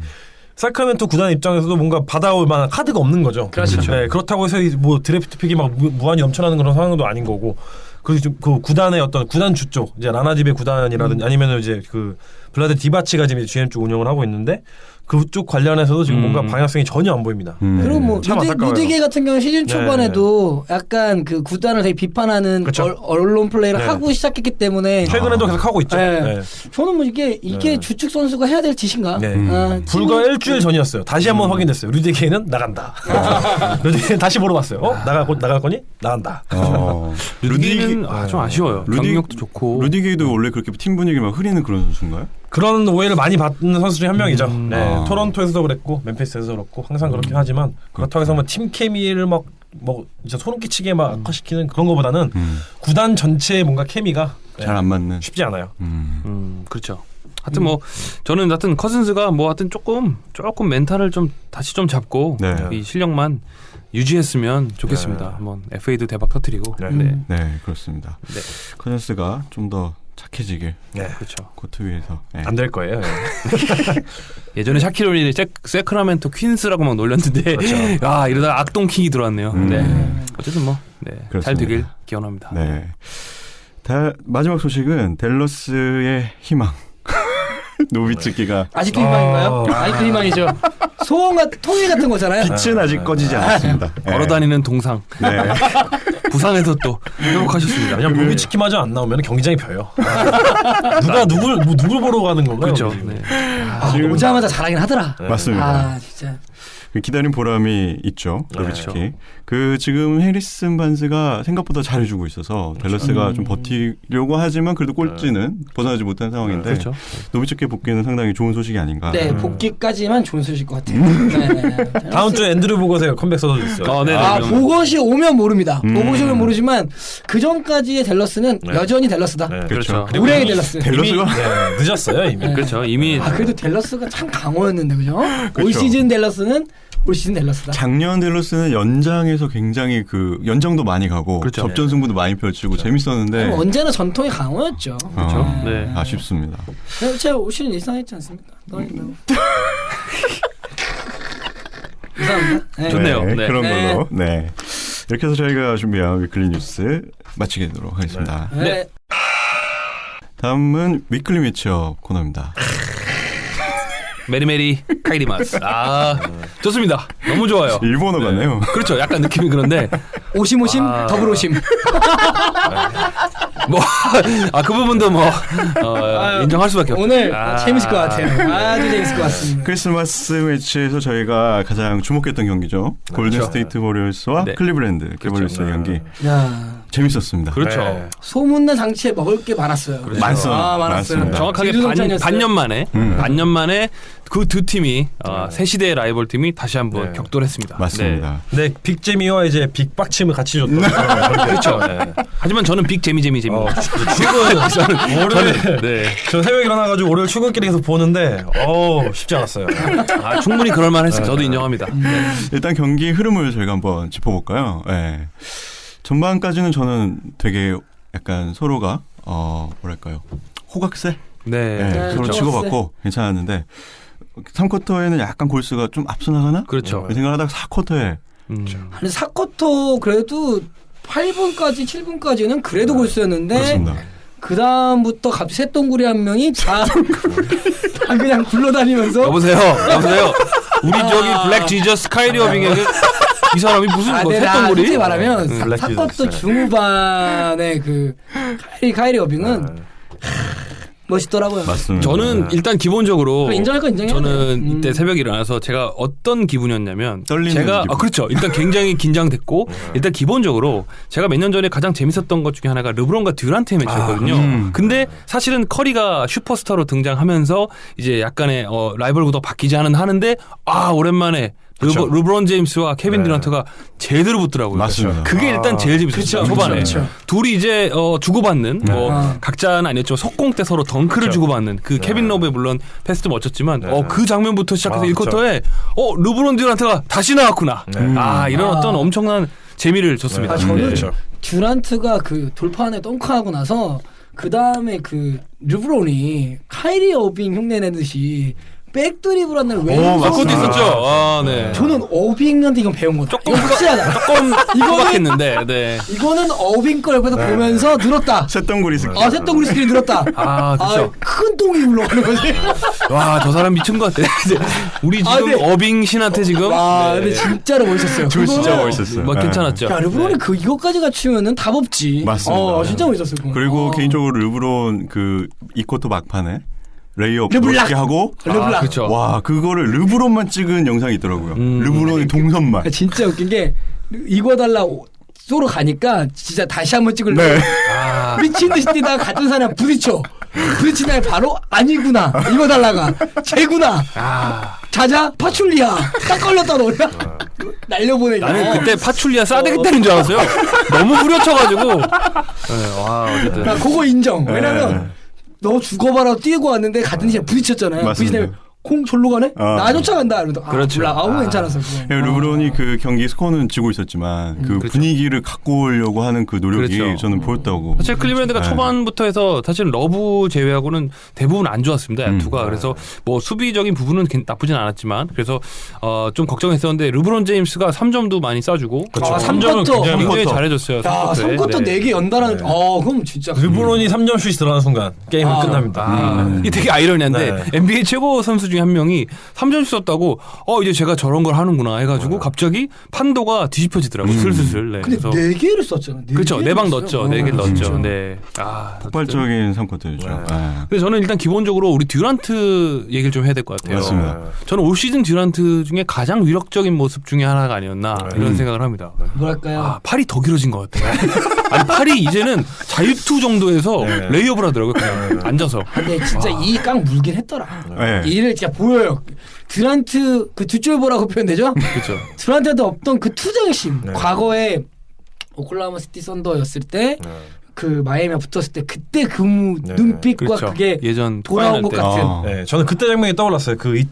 D: 사크라멘토 구단 입장에서도 뭔가 받아올 만한 카드가 없는 거죠.
B: 그렇죠.
D: 네, 그렇다고 해서 뭐 드래프트 픽이 막 무한히 넘쳐나는 그런 상황도 아닌 거고. 그리고 그 구단의 어떤 구단 주쪽, 이제 라나집의 구단이라든지 아니면 이제 그 블라드 디바치가 지금 GM 쪽 운영을 하고 있는데 그쪽 관련해서도 지금 뭔가 방향성이 전혀 안 보입니다.
C: 그리고 뭐
D: 참 안타까워요.
C: 루디게 같은 경우는 시즌 초반에도 약간 그 구단을 되게 비판하는
D: 그쵸.
C: 언론 플레이를 하고 시작했기 때문에
D: 최근에도 계속 하고 있죠.
C: 네. 저는 뭐 이게 주축 선수가 해야 될 짓인가?
D: 불과 일주일 전이었어요. 다시 한번 확인됐어요. 루디게는 나간다. 루디게 다시 물어봤어요. 나갈 거니? 나간다.
B: 루디게는 좀 아쉬워요. 경력도 좋고.
A: 루디게도 원래 그렇게 팀 분위기 막 흐리는 그런 선수인가요?
D: 그런 오해를 많이 받는 선수 중에 한 명이죠. 네, 토론토에서도 그랬고 멤피스에서도 그렇고 항상 그렇긴 하지만 그렇다고 해서 뭐 팀 케미를 뭐 진짜 소름 끼치게 막 악화시키는 그런 거보다는 구단 전체의 뭔가 케미가
A: 잘 안 맞는
D: 쉽지 않아요.
B: 그렇죠. 하여튼 뭐 저는 하여튼 커즌스가 뭐 하여튼 조금 멘탈을 좀 다시 좀 잡고 이 실력만 유지했으면 좋겠습니다. 한번 FA도 대박 터뜨리고.
A: 네, 그렇습니다. 커즌스가 좀 더 착해지길.
B: 그렇죠.
A: 코트 위에서
D: 안 될 거예요.
B: 예전에 샤키로니 세크라멘토 퀸스라고 막 놀렸는데 아 이러다가 악동킹이 들어왔네요. 어쨌든 뭐 잘 되길 기원합니다.
A: 네. 마지막 소식은 댈러스의 희망. 노비츠키가
C: 아직도 희망인가요? 아직도 희망이죠. 통일 같은 거잖아요.
A: 빛은 아직 꺼지지 않았습니다.
B: 걸어다니는 동상. 부상에서 또 회복하셨습니다.
D: 왜냐면 노비츠키마저 안 나오면 경기장이 벼요. 누가 누굴 보러 가는 건가요?
B: 그렇죠.
C: 오자마자 잘하긴 하더라.
A: 맞습니다.
C: 진짜.
A: 기다린 보람이 있죠. 노비츠키. 지금 해리슨 반스가 생각보다 잘해주고 있어서 댈러스가 좀 버티려고 하지만 그래도 꼴찌는 벗어나지 못한 상황인데 노비츠키 복귀는 상당히 좋은 소식이 아닌가.
C: 네, 복귀까지만 좋은 소식일 것 같아요.
D: 다음 주에 앤드류 보것에 컴백 써도 있어요.
C: 보것이 오면 모릅니다. 보것이 오면 모르지만 그 전까지의 댈러스는 여전히 댈러스다.
B: 그렇죠.
C: 우리의 댈러스.
A: 댈러스가
D: 늦었어요 이미.
B: 그렇죠. 이미.
C: 그래도 댈러스가 참 강호였는데 그죠? 올 시즌 댈러스는 올 시즌 댈러스다.
A: 작년 댈러스는 연장에서 굉장히 연장도 많이 가고 접전 승부도 많이 펼치고 재밌었는데
C: 언제나 전통의 강호였죠.
B: 그렇죠.
A: 아쉽습니다.
C: 제가 올 시즌 이상했지 않습니까? 이상합니다.
B: 좋네요.
A: 그런 걸로. 이렇게 해서 저희가 준비한 위클리 뉴스 마치도록 하겠습니다. 다음은 위클리 매치업 코너입니다.
B: 메리메리 카이리마스. 좋습니다. 너무 좋아요.
A: 일본어 같네요.
B: 그렇죠. 약간 느낌이 그런데
C: 오심오심 더블 오심.
B: 그 부분도 인정할 수밖에 없죠.
C: 오늘 재밌을 것 같아요. 아주 재밌을 것 같습니다.
A: 크리스마스 매치에서 저희가 가장 주목했던 경기죠. 골든 스테이트 워리어스와 클리블랜드 캐벌리스의 경기. 재밌었습니다.
B: 그렇죠.
C: 소문난 장치에 먹을 게 많았어요.
A: 많았어요.
B: 정확하게 반년 만에 그 두 팀이 새 시대의 라이벌 팀이 다시 한번 격돌했습니다.
A: 맞습니다.
D: 빅재미와 이제 빅빡침을 같이 줬던
B: 그렇죠. 하지만 저는 빅재미.
D: 저 새벽에 일어나가지고 월요일 출근길에 계속 보는데 쉽지 않았어요.
B: 충분히 그럴만했어요. 저도 인정합니다.
A: 일단 경기 흐름을 저희가 한번 짚어볼까요? 전반까지는 저는 되게 약간 서로가 뭐랄까요, 호각세? 서로
B: 그렇죠.
A: 치고받고 괜찮았는데 3쿼터에는 약간 골스가 좀 앞서 나가나?
B: 그렇죠.
A: 생각하다가 4쿼터에
C: 아니 4쿼터 그래도 8분까지 7분까지는 그래도 골스였는데
A: 그렇습니다.
C: 그 다음부터 갑자기 새똥구리 한 명이 다 그냥 굴러다니면서
B: 여보세요. 우리 저기 블랙 지저스 카이리 어빙에게 이 사람이 무슨 새똥구리?
C: 솔직히 말하면 4쿼터 중후반에 그 카이리 어빙은 멋있더라고요.
A: 맞습니다.
B: 저는 일단 기본적으로
C: 인정할 건 인정해야
B: 저는 이때 새벽에 일어나서 제가 어떤 기분이었냐면
A: 떨리는
B: 제가
A: 기분.
B: 그렇죠. 일단 굉장히 긴장됐고 일단 기본적으로 제가 몇 년 전에 가장 재밌었던 것 중에 하나가 르브론과 듀란트의 매치였거든요. 근데 사실은 커리가 슈퍼스타로 등장하면서 이제 약간의 라이벌 구도가 바뀌지 하는데 오랜만에 르브론 제임스와 케빈 듀란트가 제대로 붙더라고요.
A: 맞습니다.
B: 그게 일단 제일 재밌었어요. 초반에.
C: 그렇죠.
B: 둘이 이제 주고받는 각자는 아니었지만 속공 때 서로 덩크를 주고받는 그 케빈 러브의 물론 패스도 멋졌지만 그 장면부터 시작해서 1쿼터에 르브론 듀란트가 다시 나왔구나. 이런 어떤 엄청난 재미를 줬습니다.
C: 저는 듀란트가 그 돌파안에 덩크하고 나서 그 다음에 그 르브론이 카이리 어빙 흉내내듯이 백드립을 한날
B: 아,
C: 왼손.
B: 그것도 있었죠. 아, 네.
C: 저는 어빙한테 이건 배운 거다.
B: 조금
C: 이거 확실하다.
B: 조금 후박했는데, 네.
C: 이거는 어빙 걸 옆에서 보면서 늘었다.
A: 쇳덩구리 스킬.
C: 쇳덩구리 스킬이 늘었다.
B: 아, 그렇죠.
C: 큰 똥이 올라오는 거지.
B: 와, 저 사람 미친 것 같아. 우리 지금
C: 네.
B: 어빙 신한테 지금.
C: 와,
B: 네.
C: 근데 진짜로 멋있었어요.
A: 저 진짜
C: 그거는
A: 멋있었어요.
B: 뭐 괜찮았죠.
C: 야, 르브론이 그 이것까지 갖추면은 답 없지.
A: 맞습니다.
C: 진짜 멋있었어요. 그거.
A: 그리고 개인적으로 르브론 그 이쿼터 막판에 레이업
C: 르블랑.
A: 멋있게 하고
C: 르블랑.
B: 그렇죠.
A: 와 그거를 르브론만 찍은 영상이 있더라고요. 르브론이 동선만.
C: 진짜 웃긴 게 이거 달라 쏘러 가니까 진짜 다시 한번 찍으려고
A: 네.
C: 미친 듯이 뛰다가 같은 사람 부딪히다가 바로 아니구나 이거 달라가 쟤구나 자자 파출리야 딱 걸렸다 너야 날려보내냐.
B: 나는 그때 파출리아 싸대기 때린 줄 알았어요. 너무 후려쳐가지고. 네, 와, 어쨌든.
C: 나 그거 인정. 왜냐면 너 죽어봐라 뛰고 왔는데 같은 시간에 부딪혔잖아요.
A: 맞습니다.
C: 부딪히면 콩 절로 가네? 나 쫓아간다. 이러면서
B: 그렇죠.
C: 괜찮았어. 그거.
A: 르브론이 그 경기 스코어는 지고 있었지만 그
B: 그렇죠.
A: 분위기를 갖고 오려고 하는 그 노력이
B: 그렇죠.
A: 저는 보였다고.
B: 사실 클리브랜드가
A: 네.
B: 초반부터 해서 사실 러브 제외하고는 대부분 안 좋았습니다. 야투가. 그래서 뭐 수비적인 부분은 나쁘진 않았지만 그래서 좀 걱정했었는데 르브론 제임스가 3점도 많이 쏴주고
C: 그렇죠.
B: 3점은 굉장히
A: 3쿼터.
B: 잘해줬어요.
C: 야, 3쿼터 4개 연달아. 그럼 진짜.
D: 르브론이 3점 슛이 들어가는 순간 게임은 끝납니다.
B: 이게 되게 아이러니한데
D: 네.
B: NBA 최고 선수 중에 한 명이 3점 쐈다고 이제 제가 저런 걸 하는구나 해가지고 갑자기 판도가 뒤집혀지더라고 슬슬슬. 네.
C: 근데
B: 그래서
C: 4개를 썼잖아.
B: 그렇죠. 4방 넣었죠. 4개를 넣었죠.
C: 진짜.
B: 네.
A: 폭발적인 3쿼터였죠.
B: 근데 저는 일단 기본적으로 우리 듀란트 얘기를 좀 해야 될 것 같아요.
A: 맞습니다.
B: 저는 올 시즌 듀란트 중에 가장 위력적인 모습 중에 하나가 아니었나 이런 생각을 합니다.
C: 뭐랄까요.
B: 팔이 더 길어진 것 같아요. 아니 팔이 이제는 자유투 정도에서 레이업을 하더라고요. 그냥 앉아서.
C: 근데 진짜 이 깡 물긴 했더라.
A: 네.
C: 이를 진짜 보여요. 듀란트 그 뒷줄보라고 표현되죠?
B: 그렇죠.
C: 듀란트한테 없던 그 투정심. 과거에 오클라호마 시티 썬더였을 때 그 마이애미가 붙었을 때 그때 그 눈빛과
B: 그렇죠.
C: 그게
B: 예전
C: 돌아온 것
B: 때.
C: 같은.
D: 네, 저는 그때 장면이 떠올랐어요. 그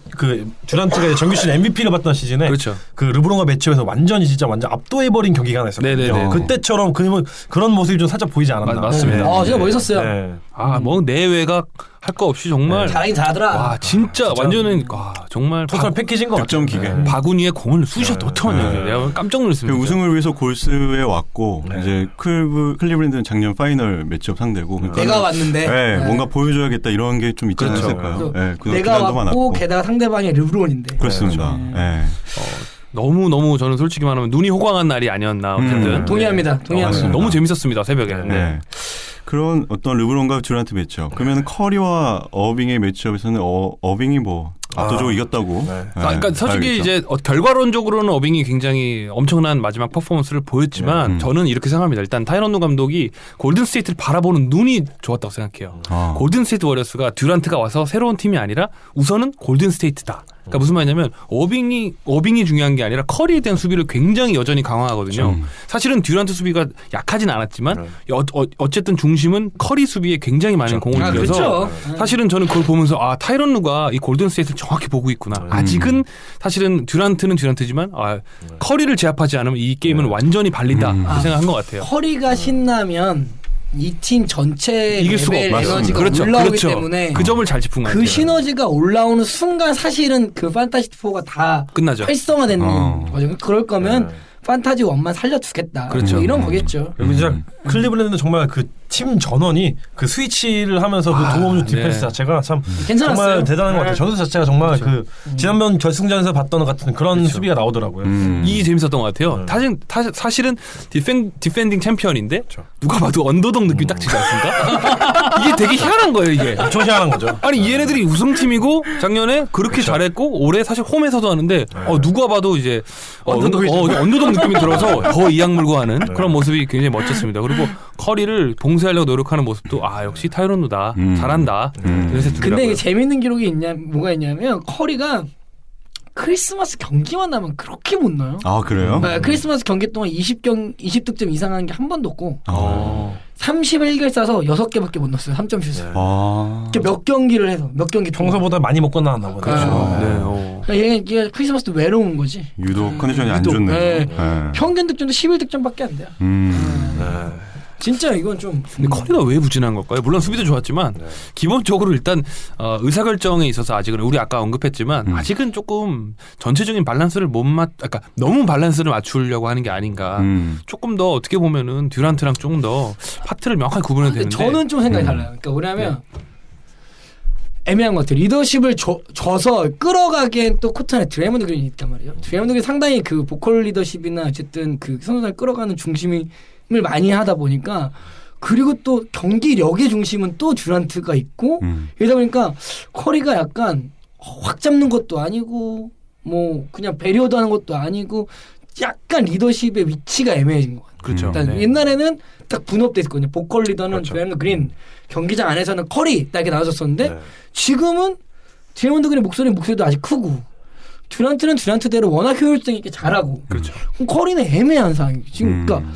D: 듀란트가 정규 시즌 MVP를 받던 시즌에
B: 그렇죠.
D: 그 르브론과 매치업에서 완전 압도해버린 경기가 하나 있었거든요.
B: 네네네.
D: 그때처럼 그런 모습이 좀 살짝 보이지 않았나.
B: 맞습니다.
C: 진짜 멋있었어요.
D: 네.
B: 뭐 내외가 할 거 없이 정말
C: 잘하긴 잘하더라.
B: 와 진짜 완전은 정말
D: 토탈 패키지인 것
A: 득점
D: 같아요.
A: 기계.
B: 바구니에 공을 쑤셔 넣더만요. 내가 깜짝
A: 그
B: 놀랐습니다.
A: 우승을 위해서 골스에 왔고 이제 클리브랜드는 작년 파이널 매치업 상대고 그러니까
C: 내가 왔는데
A: 네, 뭔가 보여줘야겠다 이런 게 좀 있지
B: 그렇죠.
A: 않았을까요? 네,
C: 내가 왔고 게다가 상대방이 르브론인데.
A: 그렇습니다. 네.
B: 너무 저는 솔직히 말하면 눈이 호강한 날이 아니었나 어쨌든
C: 동의합니다. 동의합니다.
B: 너무 재밌었습니다 새벽에.
A: 네. 그런 어떤 르브론과 듀란트 매치업. 그러면 커리와 어빙의 매치업에서는 어빙이 뭐 압도적으로 이겼다고.
B: 네, 그러니까 솔직히 이제 결과론적으로는 어빙이 굉장히 엄청난 마지막 퍼포먼스를 보였지만 저는 이렇게 생각합니다. 일단 타이런 루 감독이 골든 스테이트를 바라보는 눈이 좋았다고 생각해요. 골든 스테이트 워리어스가 듀란트가 와서 새로운 팀이 아니라 우선은 골든 스테이트다. 그러니까 무슨 말이냐면 어빙이 중요한 게 아니라 커리에 대한 수비를 굉장히 여전히 강화하거든요. 사실은 듀란트 수비가 약하진 않았지만 어쨌든 중심은 커리 수비에 굉장히 많은 공을 들여서 사실은 저는 그걸 보면서 타이런 루가 이 골든 스테이트를 정확히 보고 있구나. 아직은 사실은 듀란트는 듀란트지만 커리를 제압하지 않으면 이 게임은 완전히 발린다. 그 생각한 것 같아요.
C: 커리가 신나면 이 팀 전체
B: 이길 수가
C: 레벨
B: 없어요.
C: 에너지가
B: 그렇죠.
C: 올라오기
B: 그렇죠.
C: 때문에
B: 그 점을 잘 짚은 것 같아요.
C: 그 시너지가 올라오는 순간 사실은 그 판타지 4가 다
B: 끝나죠.
C: 활성화되는 거죠. 그럴 거면 판타지 1만 살려두겠다.
B: 그렇죠.
C: 뭐 이런 거겠죠.
D: 그리고 진짜 클리블랜드는 정말 그 팀 전원이 그 스위치를 하면서 그 도움주 디펜스 자체가 참
C: 괜찮았어요.
D: 정말 대단한 것 같아요. 전투 자체가 정말 그 지난번 결승전에서 봤던 것 같은 그런 수비가 나오더라고요.
B: 이게 재밌었던 것 같아요. 사실은 디펜딩 챔피언인데 누가 봐도 언더독 느낌이 딱 지지 않습니까? 이게 되게 희한한 거예요, 이게.
D: 엄청 희한한 거죠.
B: 아니 얘네들이 우승팀이고 작년에 그렇게 잘했고 올해 사실 홈에서도 하는데 누가 봐도 이제 언더독 느낌이 들어서 더 이악 물고 하는 그런 모습이 굉장히 멋졌습니다. 그리고 커리를 봉쇄하려고 노력하는 모습도 역시 타이런 루다 잘한다. 그래서
C: 근데 이게 재밌는 기록이 뭐가 있냐면 커리가 크리스마스 경기만 나면 그렇게 못 넣어요.
A: 아 그래요?
C: 네, 크리스마스 경기 동안 20득점 이상한 게 한 번도 없고 31개를 쏴서 6개밖에 못 넣었어요. 3점 슛을. 몇 경기를 해서 몇 경기
D: 평소보다 많이 먹고 나왔나 보네요.
C: 얘 크리스마스도 외로운 거지.
A: 유독 컨디션이 안 좋네.
C: 평균 득점도 11득점밖에 안 돼요. 진짜 이건 좀.
B: 근데 커리가 왜 부진한 걸까요? 물론 수비도 좋았지만 기본적으로 일단 의사결정에 있어서 아직은 우리 아까 언급했지만 아직은 조금 전체적인 밸런스를 그러니까 너무 밸런스를 맞추려고 하는 게 아닌가. 조금 더 어떻게 보면은 듀란트랑 조금 더 파트를 명확하게 구분해야 되는데.
C: 저는 좀 생각이 달라요. 그러니까 뭐냐면 애매한 것 같아요. 리더십을 줘서 끌어가기엔 또 코트 안에 드레이먼드 그린이 있단 말이에요. 드레이먼드 그린 상당히 그 보컬 리더십이나 어쨌든 그 선수를 끌어가는 중심을 많이 하다 보니까 그리고 또 경기력의 중심은 또 듀란트가 있고 이러다 보니까 커리가 약간 확 잡는 것도 아니고 뭐 그냥 배려도 하는 것도 아니고 약간 리더십의 위치가 애매해진 것 같아요.
B: 그렇죠.
C: 일단 옛날에는 딱 분업돼 있었거든요. 보컬 리더는 드레이먼드 그린, 경기장 안에서는 커리 딱 이렇게 나눠졌었는데 지금은 드레이먼드 그린 목소리도 아직 크고 듀란트는 듀란트대로 워낙 효율성 있게 잘하고
B: 그렇죠.
C: 그럼 커리는 애매한 상황이에요. 지금 그러니까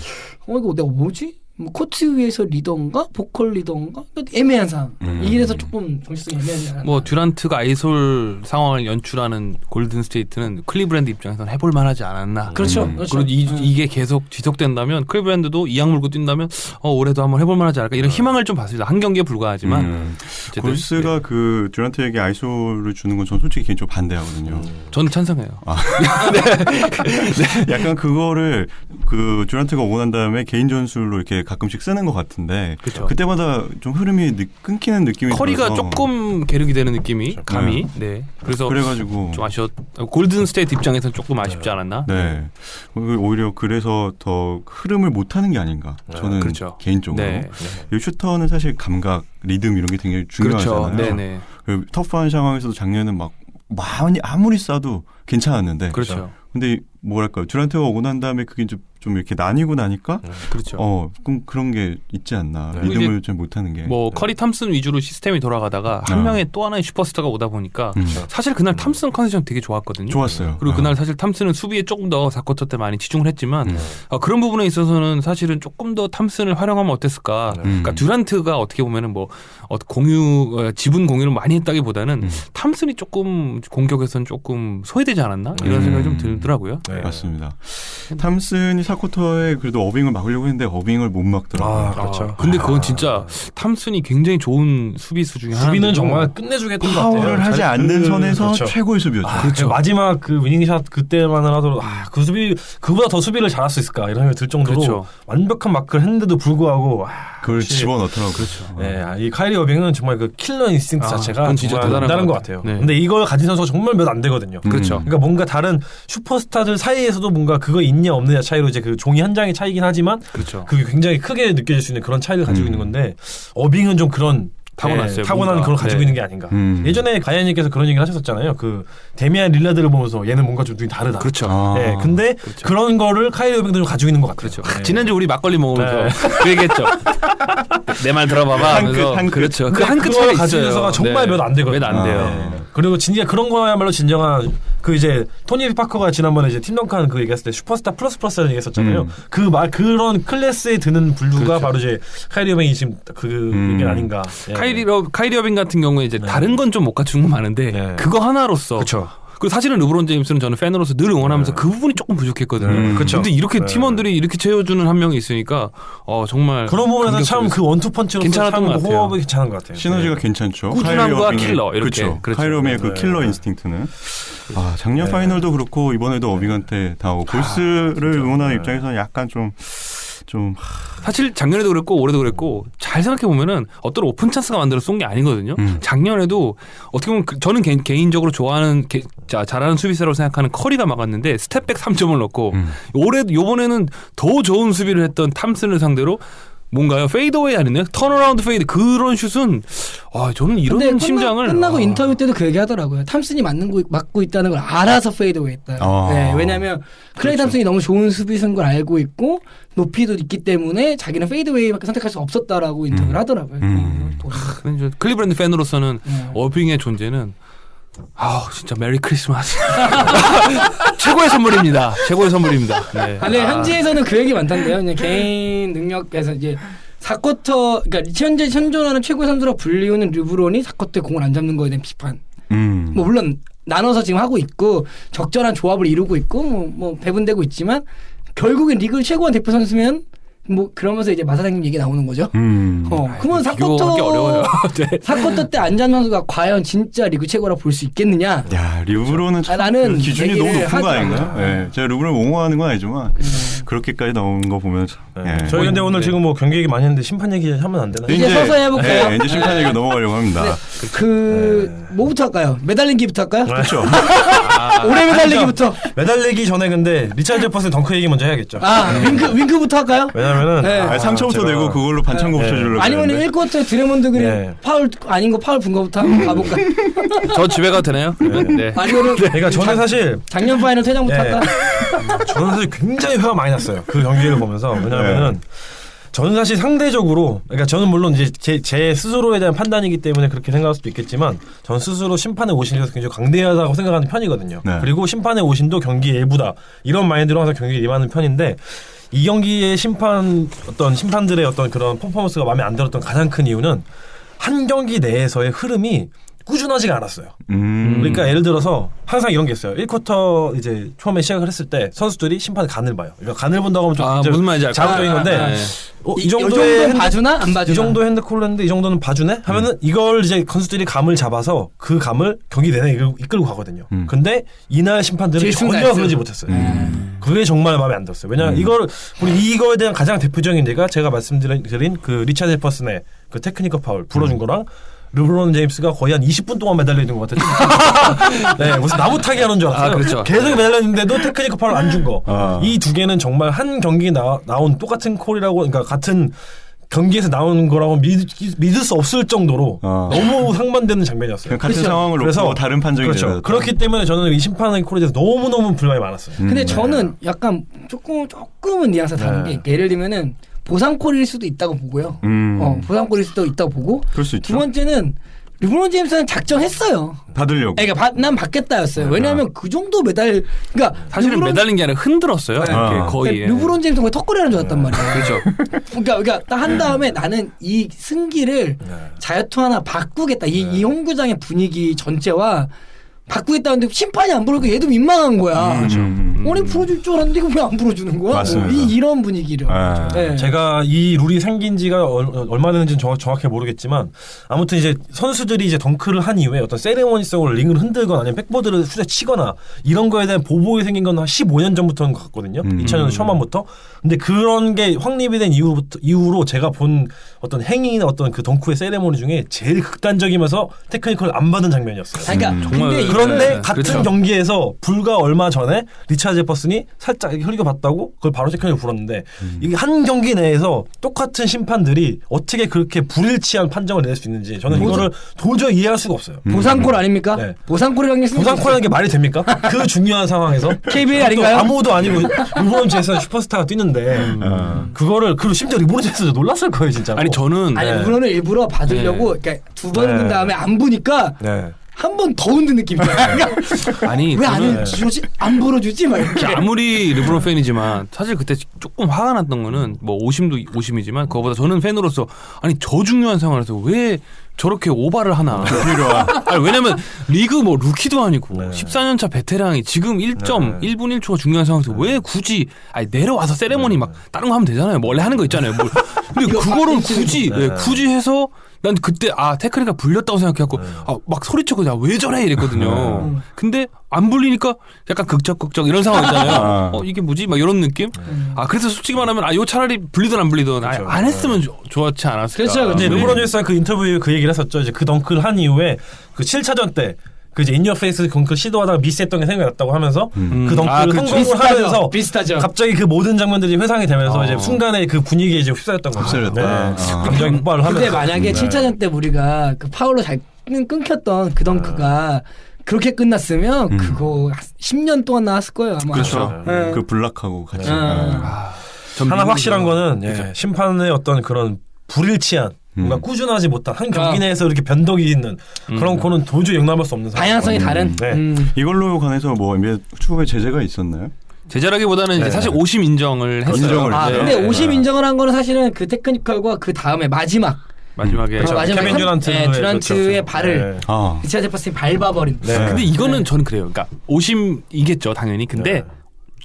C: 이거 내가 뭐지? 뭐 코트 위에서 리더인가 보컬 리더인가 애매한 상황. 이래서 조금 정신성이 애매하지 않았나.
B: 뭐 듀란트가 아이솔 상황을 연출하는 골든 스테이트는 클리브랜드 입장에서는 해볼 만하지 않았나.
C: 그렇죠.
B: 그리고 이게 계속 지속된다면 클리브랜드도 이악 물고 뛴다면 올해도 한번 해볼 만하지 않을까 이런 희망을 좀 봤습니다. 한 경기에 불과하지만
A: 골스가 그 듀란트에게 아이솔을 주는 건 전 솔직히 개인적으로 반대하거든요.
B: 저는 찬성해요.
A: 약간 그거를 그 듀란트가 오고 난 다음에 개인 전술로 이렇게 가끔씩 쓰는 것 같은데
B: 그쵸.
A: 그때마다 좀 흐름이 끊기는 느낌이
B: 커리가
A: 들어서.
B: 조금 계륵이 되는 느낌이 감이 그래서
A: 그래가지고
B: 좀 골든 스테이트 입장에서는 조금 아쉽지 않았나?
A: 네. 오히려 그래서 더 흐름을 못하는 게 아닌가 저는
B: 그렇죠.
A: 개인적으로
B: 네.
A: 이 슈터는 사실 감각 리듬 이런 게 굉장히 중요하잖아요.
B: 그렇죠. 네네.
A: 그 터프한 상황에서도 작년에는 막 아무리 쏴도 괜찮았는데
B: 그렇죠.
A: 근데 뭐랄까요 듀란트가 오고 난 다음에 그게 좀 이렇게 나뉘고 나니까
B: 그렇죠.
A: 그런 게 있지 않나.
B: 네.
A: 리듬을 좀 못하는 게.
B: 뭐 커리 탐슨 위주로 시스템이 돌아가다가 한 명의 또 하나의 슈퍼스타가 오다 보니까 사실 그날 탐슨 컨디션 되게 좋았거든요.
A: 좋았어요.
B: 그리고 그날 사실 탐슨은 수비에 조금 더 4쿼터 때 많이 치중을 했지만 그런 부분에 있어서는 사실은 조금 더 탐슨을 활용하면 어땠을까. 그러니까 듀란트가 어떻게 보면은 뭐 지분 공유를 많이 했다기보다는 탐슨이 조금 공격에서는 조금 소외되지 않았나 이런 생각이 좀 들더라고요.
A: 네. 맞습니다. 탐슨이 4쿼터에 그래도 어빙을 막으려고 했는데 어빙을 못 막더라고요.
D: 그렇죠.
B: 근데 그건 진짜 탐슨이 굉장히 좋은 수비수 중에 하나인데
D: 수비는 정말 끝내주겠던 것 같아요.
A: 파울을 하지 않는 선에서
D: 그렇죠.
A: 최고의 수비였죠.
D: 그렇죠. 마지막 그 위닝샷 그때만을 하더라도 그 수비 그보다 더 수비를 잘할 수 있을까 이런 생각이 들 정도로
B: 그렇죠.
D: 완벽한 마크를 했는데도 불구하고
A: 그걸 집어넣더라고요.
B: 그렇죠.
D: 네, 이 카이리 어빙은 정말 그 킬러 인스팅트 자체가
B: 그건 진짜
D: 정말 대단한 것 같아요.
B: 네.
D: 근데 이걸 가진 선수가 정말 몇 안 되거든요.
B: 그렇죠.
D: 그러니까 뭔가 다른 슈퍼스타들 사이에서도 뭔가 그거 있냐 없느냐 차이로 이제 그 종이 한 장의 차이긴 하지만
B: 그렇죠.
D: 그게 굉장히 크게 느껴질 수 있는 그런 차이를 가지고 있는 건데 어빙은 좀 그런
B: 타고났어요.
D: 타고난
B: 뭔가.
D: 그걸 가지고 있는 게 아닌가. 예전에 가야님께서 그런 얘기를 하셨었잖아요. 그 데미안 릴라드를 보면서 얘는 뭔가 좀 눈이 다르다.
B: 그렇죠.
D: 네, 근데
B: 그렇죠.
D: 그런 거를 카이리 어빙도 좀 가지고 있는 것 같아요.
B: 그렇죠.
D: 네.
B: 지난주 우리 막걸리 먹으면서 그 얘기했죠. 내 말 들어봐봐.
A: 한 끗.
B: 그렇죠.
D: 그 한 끗 차이 가지고 있는 선수가 정말
B: 네.
D: 몇 안 되거든요.
B: 몇 안 돼요.
D: 네. 그리고 진짜 그런 거야말로 진정한 그 이제 토니 파커가 지난번에 이제 팀 덩컨 그 얘기했을 때 슈퍼스타 플러스라는 얘기했었잖아요. 그런 클래스에 드는 분류가
B: 그렇죠.
D: 바로 이제 카이리 어빙이 지금 그 얘기는 아닌가. 예.
B: 카이리 어빙 같은 경우에 이제 다른 건 좀 못 갖춘 건 많은데
D: 네.
B: 그거 하나로서
D: 그렇죠.
B: 그리고 사실은 르브론 제임스는 저는 팬으로서 늘 응원하면서 그 부분이 조금 부족했거든요.
D: 그쵸.
B: 근데 이렇게 팀원들이 이렇게 채워주는 한 명이 있으니까 정말
D: 그런 부분에서 참 그 원투 펀치로서
B: 괜찮았던
D: 참
B: 것 같아요.
D: 호흡이 괜찮은 것 같아요.
A: 시너지가 괜찮죠.
B: 꾸준함과
A: 카이리 어빙의-
B: 킬러 이렇게.
A: 그렇죠. 카이리 어빙의 그 킬러 인스팅트는 작년 파이널도 그렇고 이번에도 어빙한테 당하고 골스를 응원하는 입장에서는 약간 좀
B: 사실 작년에도 그랬고 올해도 그랬고 잘 생각해 보면은 어떤 오픈 찬스가 만들어 쏜 게 아니거든요. 작년에도 어떻게 보면 저는 개인적으로 좋아하는 잘하는 수비수라고 생각하는 커리가 막았는데 스텝백 3점을 넣고 요번에는 더 좋은 수비를 했던 탐슨을 상대로 뭔가요? 페이드웨이 아니네요? 턴어라운드 페이드 그런 슛은 저는 이런 심장을
C: 끝나고 인터뷰 때도 그 얘기 하더라고요. 탐슨이 맞고 있다는 걸 알아서 페이드웨이 했다. 네, 왜냐하면 클레이 탐슨이 너무 좋은 수비수인 걸 알고 있고 높이도 있기 때문에 자기는 페이드웨이밖에 선택할 수 없었다라고 인터뷰를 하더라고요.
B: 클리브랜드 팬으로서는 어빙의 존재는 진짜 메리 크리스마스 최고의 선물입니다. 최고의 선물입니다. 네.
C: 아니 현지에서는 그 얘기 많던데요. 그냥 개인 능력에서 이제 4쿼터 그러니까 현재 현존하는 최고의 선수로 불리우는 르브론이 4쿼터에 공을 안 잡는 거에 대한 비판. 뭐 물론 나눠서 지금 하고 있고 적절한 조합을 이루고 있고 뭐 배분되고 있지만 결국엔 리그 최고한 대표 선수면 뭐 그러면서 이제 마사장님 얘기 나오는 거죠. 그러면
B: 비교하기 어려워요. 네.
C: 사쿼터 때 안잔 선수가 과연 진짜 리그 최고라 볼 수 있겠느냐?
A: 야, 르브론은
C: 나는
A: 기준이 너무 높은 거 아닌가요? 네. 제가 르브론 옹호하는 건 아니지만 그렇게까지 나오는 거 보면 참.
D: 네. 저희 근데 오늘 지금 뭐 경기 얘기 많이 했는데 심판 얘기 하면 안 되나요?
C: 이제 서서 해볼까요?
A: 네, 이제 심판 얘기로 넘어가려고 합니다.
C: 뭐부터 할까요? 매달리기부터 할까요?
A: 그렇죠.
C: 오래 매달리기부터.
D: 매달리기 전에 근데 리차드 제퍼슨 덩크 얘기 먼저 해야겠죠.
C: 윙크부터 할까요?
D: 왜냐면은
C: 네.
A: 상처부터 내고 그걸로 반창고 붙여주려고.
C: 아니면 1쿼터에 드래몬드 그린 파울 아닌 거 파울 분 거부터 한번 가볼까?
B: 저 집에 가도 되나요? 네.
C: 아니면은
D: 그러니까 저는 사실
C: 작년 파이널 퇴장부터 할까?
D: 저는 사실 굉장히 화가 많이 났어요. 그 경기를 보면서. 왜냐면은 저는 사실 상대적으로, 그러니까 저는 물론 이제 제 스스로에 대한 판단이기 때문에 그렇게 생각할 수도 있겠지만, 전 스스로 심판의 오신에 대해서 굉장히 강대하다고 생각하는 편이거든요. 네. 그리고 심판의 오신도 경기의 일부다. 이런 마인드로 항상 경기에 임하는 편인데, 이 경기의 심판들의 어떤 그런 퍼포먼스가 마음에 안 들었던 가장 큰 이유는 한 경기 내에서의 흐름이 꾸준하지가 않았어요. 그러니까 예를 들어서 항상 이런 게 있어요. 1쿼터 이제 처음에 시작을 했을 때 선수들이 심판의 간을 봐요. 그러니까 간을 본다고 하면 좀
B: 무슨 말인지
D: 자극적인 건데
C: 이 정도는 봐주나 안 봐주나?
D: 이 정도 핸드콜을 했는데 이 정도는 봐주네? 하면은 이걸 이제 선수들이 감을 잡아서 그 감을 경기 내내 이끌고 가거든요. 근데 이날 심판들은 전혀 그러지 못했어요. 그게 정말 마음에 안 들었어요. 왜냐하면 이거에 대한 가장 대표적인 예가 제가 말씀드린 그 리차드 제퍼슨의 그 테크니컬 파울 불어준 거랑 르브론 제임스가 거의 한 20분 동안 매달려 있는 것 같아요. 네, 무슨 나무 타기 하는 줄 알았어요.
B: 그렇죠.
D: 계속 매달려 있는데도 테크니컬 파울 안 준 거. 이 두 개는 정말 한 경기에 나온 똑같은 콜이라고, 그러니까 같은 경기에서 나오는 거라고 믿을 수 없을 정도로 너무 상반되는 장면이었어요.
A: 같은 그렇죠. 상황을 놓고 다른 판정이
D: 그렇죠.
A: 내려졌다.
D: 그렇기 때문에 저는 이 심판의 콜에 대해서 너무너무 불만이 많았어요.
C: 근데 저는 약간 조금은 뉘앙스가 다른 게 예를 들면은 보상콜일 수도 있다고 보고요. 보상콜일 수도 있다고 보고.
A: 그럴 수 있죠.
C: 두 번째는 르브론 제임스는 작정했어요.
A: 받으려고.
C: 그러니까 난 받겠다였어요. 왜냐하면 그 정도 그러니까
B: 사실은 매달린 게 아니라 흔들었어요. 거의.
C: 르브론 제임스가 거의 턱걸이라는 줄 알았단 말이에요.
B: 그렇죠.
C: 그러니까 딱 한 다음에 나는 이 승기를 자유투 하나 바꾸겠다. 이 홈구장의 분위기 전체와 바꾸겠다는데 심판이 안 부르니까 얘도 민망한 거야. 아니 풀어줄 줄 알았는데 이거 왜 안 풀어주는 거야?
A: 맞습니다.
C: 이런 분위기를.
D: 네. 제가 이 룰이 생긴 지가 얼마 됐는지는 정확히 모르겠지만 아무튼 이제 선수들이 이제 덩크를 한 이후에 어떤 세레모니성으로 링을 흔들거나 아니면 백보드를 후려 치거나 이런 거에 대한 보복이 생긴 건 한 15년 전부터인 것 같거든요. 2000년 초반부터. 근데 그런 게 확립이 된 이후로 제가 본 어떤 행위나 어떤 그 덩크의 세레모니 중에 제일 극단적이면서 테크니컬을 안 받은 장면이었어요.
C: 그러니까
B: 정말
D: 그런데 같은
B: 그렇죠.
D: 경기에서 불과 얼마 전에 리차드 제퍼슨이 살짝 흘겨봤다고 그걸 바로 테크닉을 불었는데 이게 한 경기 내에서 똑같은 심판들이 어떻게 그렇게 불일치한 판정을 낼 수 있는지 저는 이거를 도저히 이해할 수가 없어요.
C: 보상콜 아닙니까?
D: 네.
C: 보상콜이라는 게
D: 보상콜이라는 게 말이 됩니까? 그 중요한 상황에서
C: KBL 아닌가요?
D: 아무도 아니고 르브론 제임스 슈퍼스타가 뛰는데 그거를 그리고 심지어 르브론 제임스도 놀랐을 거예요 진짜.
B: 아니 저는
C: 르브론을 일부러 받으려고 그러니까 두 번 흔든 다음에 안 부니까 한 번 더 흔든 느낌이야.
B: 아니
C: 왜 안 주지? 안 불어주지? 막 이렇게.
B: 아무리 르브론 팬이지만 사실 그때 조금 화가 났던 거는 뭐 오심이지만 그거보다 저는 팬으로서 아니 저 중요한 상황에서 왜 저렇게 오바를 하나? 아니, 왜냐면 리그 뭐 루키도 아니고 14년차 베테랑이 지금 1분 1초가 중요한 상황에서 왜 굳이 내려와서 세레모니 막 다른 거 하면 되잖아요. 뭐 원래 하는 거 있잖아요. 근데 그거를 굳이 해서 난 그때 테크니까 불렸다고 생각해갖고 막 소리쳤고 왜 저래 이랬거든요. 근데 안 불리니까 약간 극적 이런 상황 있잖아요. 이게 뭐지? 막 이런 느낌? 그래서 솔직히 말하면 요 차라리 불리든 안 불리든
D: 그렇죠.
B: 안 했으면 좋았지 않았을까.
C: 그렇죠.
D: 근데 르브론 제임스가 그 인터뷰에 그 얘기를 했었죠. 이제 그 덩크를 한 이후에 그 7차전 때 그 이제 인어페이스 덩크 시도하다가 미스했던 게 생각이 났다고 하면서 그 덩크를 성공을 하면서
C: 비슷하죠.
D: 갑자기 그 모든 장면들이 회상이 되면서 이제 순간에 그 분위기에 이제 휩싸였던 거죠. 감정이 폭발을 하면서.
C: 근데 만약에 7차전 때 우리가 그 파울로 잘 끊겼던 그 덩크가 그렇게 끝났으면 그거 10년 동안 나왔을 거예요 아마.
A: 그렇죠. 그 블락하고 같이.
D: 하나 확실한 거는 심판의 어떤 그런 불일치한 뭔가 꾸준하지 못한 한 경기 내에서 이렇게 변덕이 있는 그런 거는 도저히 용납할 수 없는 상황.
C: 방향성이 다른.
A: 이걸로 관해서 뭐 NBA 추후에 제재가 있었나요?
B: 제재라기보다는 이제 사실 오심 인정을 했어요.
C: 근데 오심 인정을 한 거는 사실은 그 테크니컬과 그 다음에 마지막에
D: 케빈
C: 듀란트의 발을 리차드 제퍼슨이 밟아버린.
B: 근데 이거는 저는 그래요. 그러니까 오심이겠죠 당연히. 근데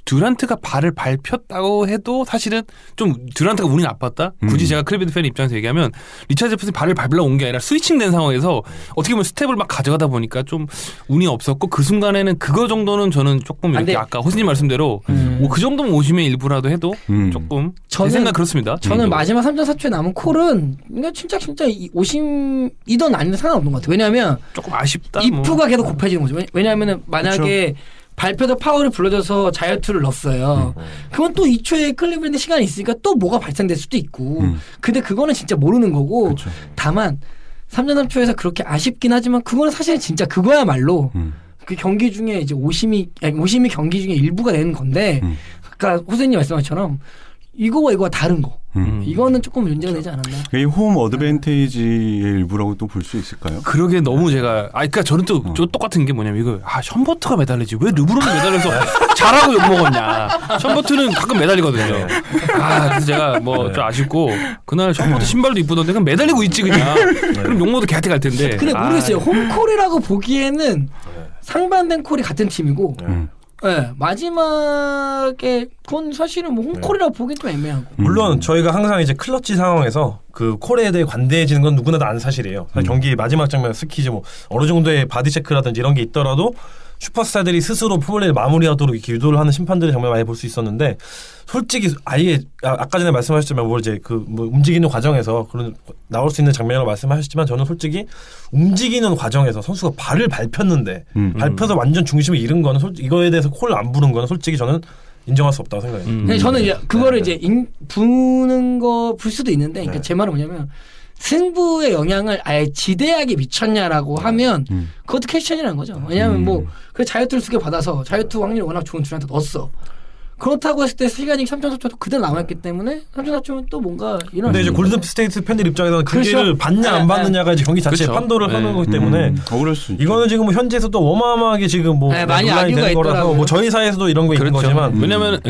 B: 듀란트가 발을 밟혔다고 해도 사실은 좀 듀란트가 운이 나빴다. 굳이 제가 클리브랜드 팬 입장에서 얘기하면 리차드 제퍼슨이 발을 밟으려 온 게 아니라 스위칭된 상황에서 어떻게 보면 스텝을 막 가져가다 보니까 좀 운이 없었고 그 순간에는 그거 정도는 저는 조금 이렇게 아까 호수님 말씀대로 그 정도면 오심의 일부라도 해도 조금 제 생각 그렇습니다.
C: 저는 마지막 3전 4초에 남은 콜은 그러니까 진짜 오심이든 아니든 상관없는 것 같아요. 왜냐하면
B: 조금 아쉽다.
C: 이프가 계속 곱해지는 거죠. 왜냐하면 만약에 발표도 파울이 불러져서 자유투를 넣었어요. 그건 또 2초에 클리브랜드 시간이 있으니까 또 뭐가 발생될 수도 있고. 근데 그거는 진짜 모르는 거고. 그쵸. 다만 3전 3초에서 그렇게 아쉽긴 하지만 그거는 사실 진짜 그거야말로 그 경기 중에 이제 오심이 경기 중에 일부가 되는 건데 아까 호세님 말씀하신 것처럼 이거와 이거와 다른 거. 이거는 조금 문제가 되지 않았나.
A: 이 홈 어드밴테이지의 일부라고 또 볼 수 있을까요?
B: 그러게 너무 제가 그러니까 저는 또 똑같은 게 뭐냐면 이거 션버트가 매달리지 왜 르브론이 매달려서 잘하고 욕먹었냐. 션버트는 가끔 매달리거든요. 그래서 제가 뭐 좀 아쉽고 그날 션버트 신발도 이쁘던데 그냥 매달리고 있지 그냥. 그럼 욕먹어도 걔한테 갈 텐데.
C: 근데 모르겠어요. 홈콜이라고 보기에는 상반된 콜이 같은 팀이고 네, 마지막에 그건 사실은 뭐 홈콜이라고 보기엔 좀 애매하고.
D: 물론 저희가 항상 이제 클러치 상황에서 그 콜에 대해 관대해지는 건 누구나 다 아는 사실이에요. 경기 마지막 장면 특히 뭐 어느 정도의 바디 체크라든지 이런 게 있더라도 슈퍼스타들이 스스로 플레이를 마무리하도록 이렇게 유도를 하는 심판들을 정말 많이 볼 수 있었는데 솔직히 아예 아까 전에 말씀하셨지만 뭐 이제 그 뭐 움직이는 과정에서 그런 나올 수 있는 장면이라고 말씀하셨지만 저는 솔직히 움직이는 과정에서 선수가 발을 밟혔는데 밟혀서 완전 중심을 잃은 거는 이거에 대해서 콜을 안 부른 거는 솔직히 저는 인정할 수 없다고 생각해요.
C: 근데 저는 이제 그거를 이제 부는 거 불 수도 있는데 그러니까 제 말은 뭐냐면 승부의 영향을 아예 지대하게 미쳤냐라고 하면 그것도 퀘스천이라는 거죠. 왜냐하면 뭐 그 자유투를 2개 받아서 자유투 확률이 워낙 좋은 듀란트 넣었어. 그렇다고 했을 때 시간이 3점 4초도 그대로 남았기 때문에 3점 4초면 또 뭔가 이런.
D: 근데 이제 골든 스테이트 팬들 입장에서는 그게를
C: 그렇죠.
D: 받냐 안 받느냐가 이제 경기 자체의 판도를 하는 거기 때문에
A: 억울할 수 있죠.
D: 이거는 지금 뭐 현지에서 또 어마어마하게 지금 뭐
C: 많이
D: 논란이 되는 거라서 뭐 저희 사이에서도 이런 거 있는 거지만
B: 왜냐면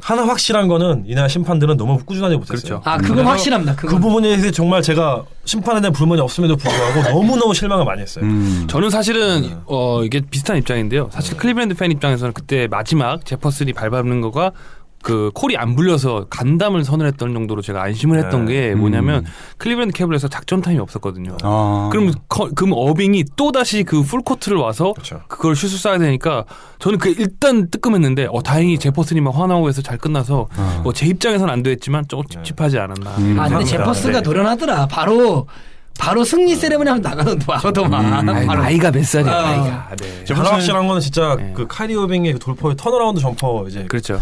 D: 하나 확실한 거는 이날 심판들은 너무 꾸준하게 못했어요.
C: 그건 확실합니다.
D: 그 부분에 대해서 정말 제가 심판에 대한 불만이 없음에도 불구하고 너무너무 실망을 많이 했어요.
B: 저는 사실은 이게 비슷한 입장인데요. 사실 클리브랜드 팬 입장에서는 그때 마지막 제퍼슨이 밟는 거가 그 콜이 안 불려서 간담을 선언했던 정도로 제가 안심을 했던 게 뭐냐면 클리브랜드 캐블에서 작전 타임이 없었거든요. 그럼 어빙이 또 다시 그 풀코트를 와서 그걸 슛을 쏴야 되니까 저는 그 일단 뜨끔했는데 다행히 제퍼슨이만 화나고 해서 잘 끝나서 제 입장에서는 안 됐지만 조금 찝찝하지 않았나.
C: 근데 제퍼스가 노련하더라. 바로 승리 세레머니 하면 나가더만.
B: 나이가 몇 살이야, 나이가.
D: 하나 확실한 거는 진짜 그 카이리 어빙의 그 돌파의 턴어라운드 점퍼 이제.
B: 그렇죠.